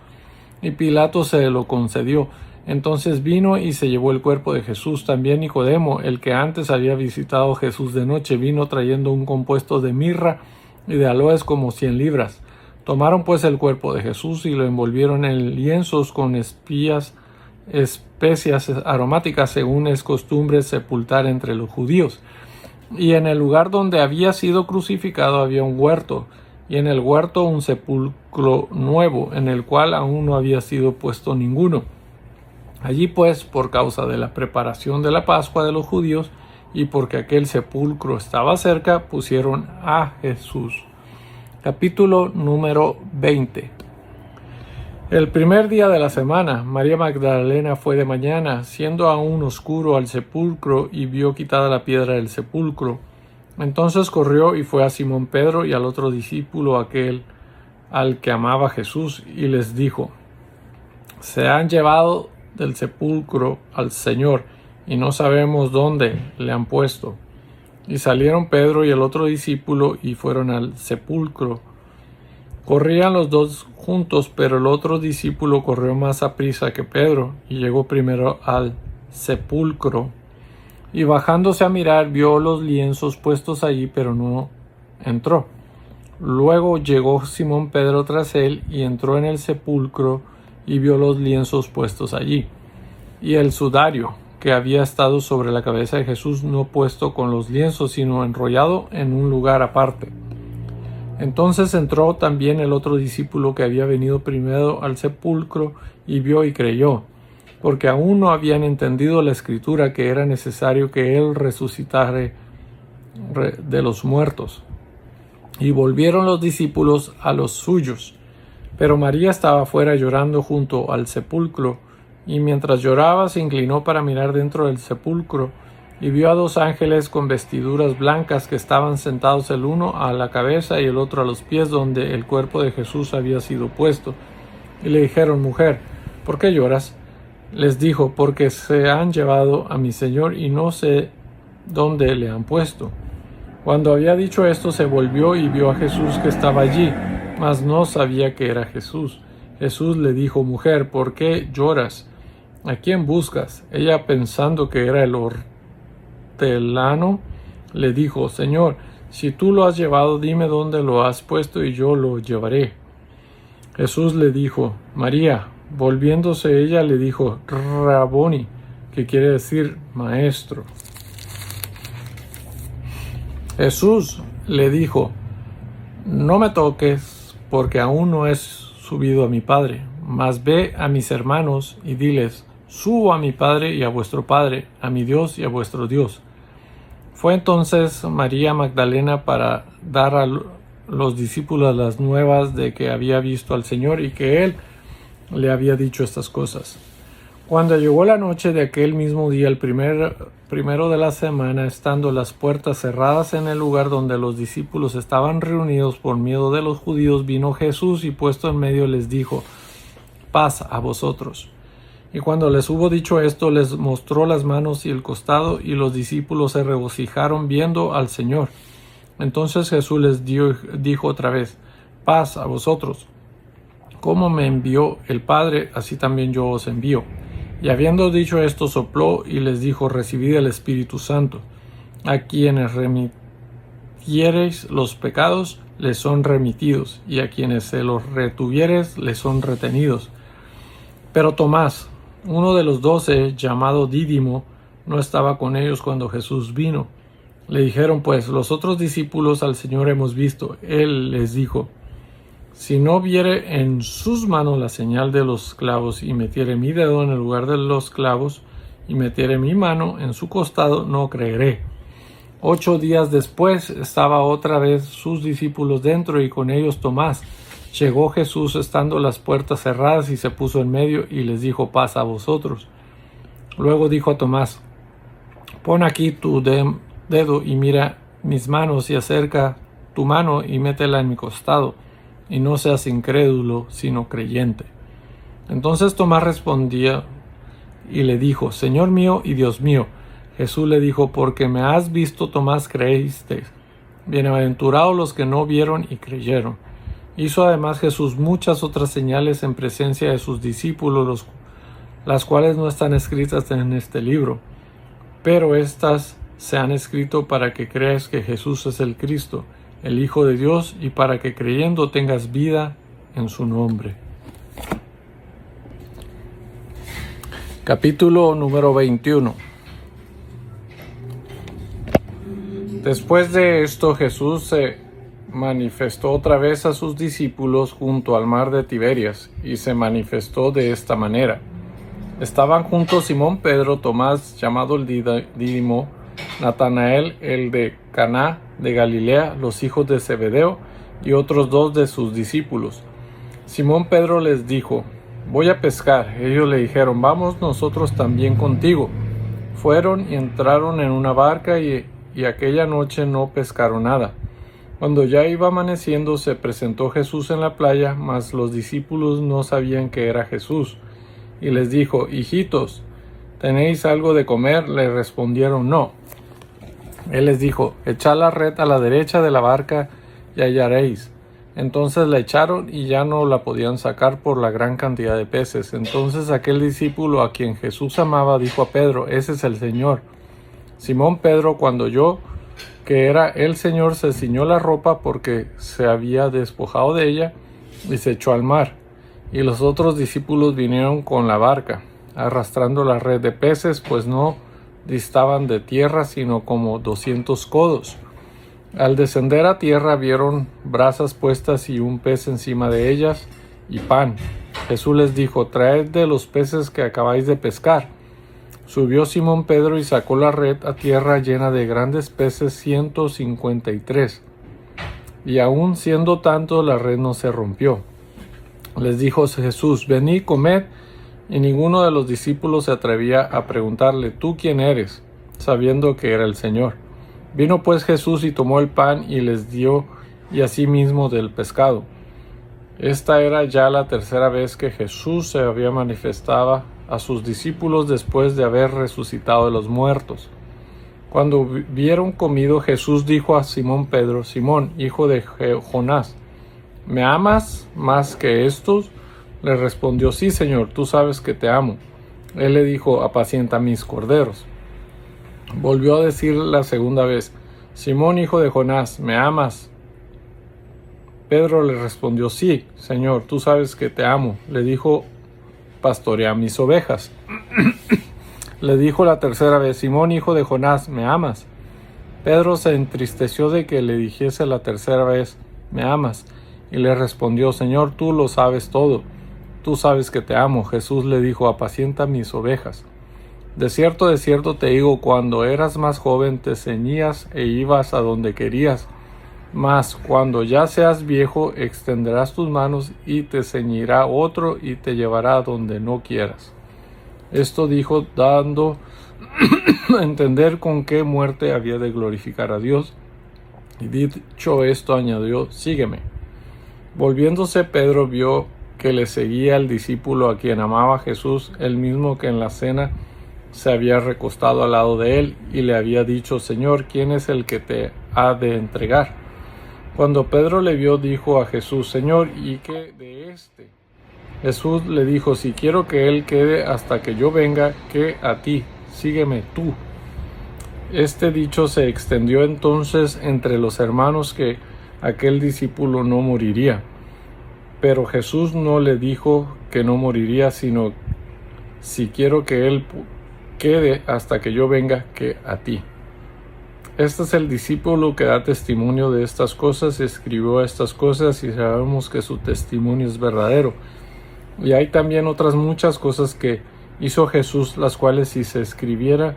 y Pilato se lo concedió. Entonces vino y se llevó el cuerpo de Jesús. También Nicodemo, el que antes había visitado a Jesús de noche, vino trayendo un compuesto de mirra y de aloes como 100 libras. Tomaron pues el cuerpo de Jesús y lo envolvieron en lienzos con especias aromáticas, según es costumbre sepultar entre los judíos. Y en el lugar donde había sido crucificado había un huerto, y en el huerto un sepulcro nuevo, en el cual aún no había sido puesto ninguno. Allí pues, por causa de la preparación de la Pascua de los judíos, y porque aquel sepulcro estaba cerca, pusieron a Jesús. Capítulo número 20. El primer día de la semana, María Magdalena fue de mañana, siendo aún oscuro, al sepulcro, y vio quitada la piedra del sepulcro. Entonces corrió y fue a Simón Pedro y al otro discípulo, aquel al que amaba Jesús, y les dijo: se han llevado del sepulcro al Señor, y no sabemos dónde le han puesto. Y salieron Pedro y el otro discípulo y fueron al sepulcro. Corrían los dos juntos, pero el otro discípulo corrió más aprisa que Pedro y llegó primero al sepulcro. Y bajándose a mirar, vio los lienzos puestos allí, pero no entró. Luego llegó Simón Pedro tras él y entró en el sepulcro y vio los lienzos puestos allí, y el sudario que había estado sobre la cabeza de Jesús no puesto con los lienzos, sino enrollado en un lugar aparte. Entonces entró también el otro discípulo que había venido primero al sepulcro y vio y creyó, porque aún no habían entendido la escritura que era necesario que él resucitase de los muertos. Y volvieron los discípulos a los suyos. Pero María estaba fuera llorando junto al sepulcro, y mientras lloraba se inclinó para mirar dentro del sepulcro, y vio a 2 ángeles con vestiduras blancas que estaban sentados, el uno a la cabeza y el otro a los pies, donde el cuerpo de Jesús había sido puesto. Y le dijeron: mujer, ¿por qué lloras? Les dijo: porque se han llevado a mi Señor y no sé dónde le han puesto. Cuando había dicho esto, se volvió y vio a Jesús que estaba allí, mas no sabía que era Jesús. Jesús le dijo: Mujer, ¿por qué lloras? ¿A quién buscas? Ella, pensando que era el hortelano, le dijo: Señor, si tú lo has llevado, dime dónde lo has puesto y yo lo llevaré. Jesús le dijo: María. Volviéndose ella le dijo: Raboni, que quiere decir maestro. Jesús le dijo: No me toques, porque aún no he subido a mi Padre, mas ve a mis hermanos y diles: Subo a mi Padre y a vuestro Padre, a mi Dios y a vuestro Dios. Fue entonces María Magdalena para dar a los discípulos las nuevas de que había visto al Señor y que Él le había dicho estas cosas. Cuando llegó la noche de aquel mismo día, el primero de la semana, estando las puertas cerradas en el lugar donde los discípulos estaban reunidos por miedo de los judíos, vino Jesús y puesto en medio les dijo: Paz a vosotros. Y cuando les hubo dicho esto, les mostró las manos y el costado, y los discípulos se regocijaron viendo al Señor. Entonces Jesús les dijo otra vez: Paz a vosotros. Como me envió el Padre, así también yo os envío. Y habiendo dicho esto, sopló y les dijo: Recibid el Espíritu Santo. A quienes remitiereis los pecados, les son remitidos, y a quienes se los retuviereis, les son retenidos. Pero Tomás, uno de los 12, llamado Dídimo, no estaba con ellos cuando Jesús vino. Le dijeron pues los otros discípulos: Al Señor hemos visto. Él les dijo: Si no viere en sus manos la señal de los clavos, y metiere mi dedo en el lugar de los clavos, y metiere mi mano en su costado, no creeré. 8 días después estaba otra vez sus discípulos dentro, y con ellos Tomás. Llegó Jesús estando las puertas cerradas, y se puso en medio, y les dijo: Paz a vosotros. Luego dijo a Tomás: Pon aquí tu dedo y mira mis manos, y acerca tu mano y métela en mi costado, y no seas incrédulo, sino creyente. Entonces Tomás respondía y le dijo: Señor mío y Dios mío. Jesús le dijo: Porque me has visto, Tomás, creíste. Bienaventurados los que no vieron y creyeron. Hizo además Jesús muchas otras señales en presencia de sus discípulos, las cuales no están escritas en este libro, pero estas se han escrito para que creas que Jesús es el Cristo, el Hijo de Dios, y para que creyendo tengas vida en su nombre. Capítulo número 21. Después de esto, Jesús se manifestó otra vez a sus discípulos junto al mar de Tiberias, y se manifestó de esta manera. Estaban juntos Simón Pedro, Tomás, llamado el Dídimo, Natanael, el de Caná de Galilea, los hijos de Zebedeo, y otros 2 de sus discípulos. Simón Pedro les dijo: Voy a pescar. Ellos le dijeron: Vamos nosotros también contigo. Fueron y entraron en una barca, y aquella noche no pescaron nada. Cuando ya iba amaneciendo, se presentó Jesús en la playa, mas los discípulos no sabían que era Jesús. Y les dijo: Hijitos, ¿tenéis algo de comer? Le respondieron: No. Él les dijo: Echad la red a la derecha de la barca y hallaréis. Entonces la echaron y ya no la podían sacar por la gran cantidad de peces. Entonces aquel discípulo a quien Jesús amaba dijo a Pedro: Ese es el Señor. Simón Pedro, cuando oyó que era el Señor, se ciñó la ropa porque se había despojado de ella, y se echó al mar. Y los otros discípulos vinieron con la barca, arrastrando la red de peces, pues no distaban de tierra sino como 200 codos. Al descender a tierra vieron brasas puestas y un pez encima de ellas, y pan. Jesús les dijo: Traed de los peces que acabáis de pescar. Subió Simón Pedro y sacó la red a tierra llena de grandes peces, 153. Y aun siendo tanto, la red no se rompió. Les dijo Jesús: Venid, comed. Y ninguno de los discípulos se atrevía a preguntarle: ¿Tú quién eres?, sabiendo que era el Señor. Vino pues Jesús y tomó el pan y les dio, y asimismo del pescado. Esta era ya la tercera vez que Jesús se había manifestado a sus discípulos después de haber resucitado de los muertos. Cuando vieron comido, Jesús dijo a Simón Pedro: Simón, hijo de Jonás, ¿me amas más que estos? Le respondió: sí, Señor, tú sabes que te amo. Él le dijo: apacienta mis corderos. Volvió a decir la segunda vez: Simón, hijo de Jonás, ¿me amas? Pedro le respondió: sí, Señor, tú sabes que te amo. Le dijo: pastorea mis ovejas. Le dijo la tercera vez: Simón, hijo de Jonás, ¿me amas? Pedro se entristeció de que le dijese la tercera vez: ¿me amas? Y le respondió: Señor, tú lo sabes todo. Tú sabes que te amo. Jesús le dijo: apacienta mis ovejas. De cierto te digo, cuando eras más joven te ceñías e ibas a donde querías. Mas cuando ya seas viejo, extenderás tus manos y te ceñirá otro y te llevará a donde no quieras. Esto dijo dando a entender con qué muerte había de glorificar a Dios. Y dicho esto añadió: sígueme. Volviéndose Pedro vio que le seguía el discípulo a quien amaba Jesús, el mismo que en la cena se había recostado al lado de él y le había dicho: Señor, ¿quién es el que te ha de entregar? Cuando Pedro le vio, dijo a Jesús: Señor, ¿y qué de este? Jesús le dijo: si quiero que él quede hasta que yo venga, ¿qué a ti? Sígueme tú. Este dicho se extendió entonces entre los hermanos que aquel discípulo no moriría. Pero Jesús no le dijo que no moriría, sino: si quiero que él quede hasta que yo venga, ¿qué a ti? Este es el discípulo que da testimonio de estas cosas, escribió estas cosas y sabemos que su testimonio es verdadero. Y hay también otras muchas cosas que hizo Jesús, las cuales si se escribiera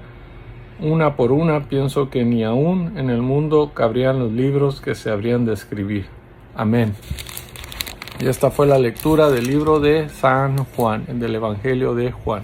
una por una, pienso que ni aún en el mundo cabrían los libros que se habrían de escribir. Amén. Y esta fue la lectura del libro de San Juan, del Evangelio de Juan.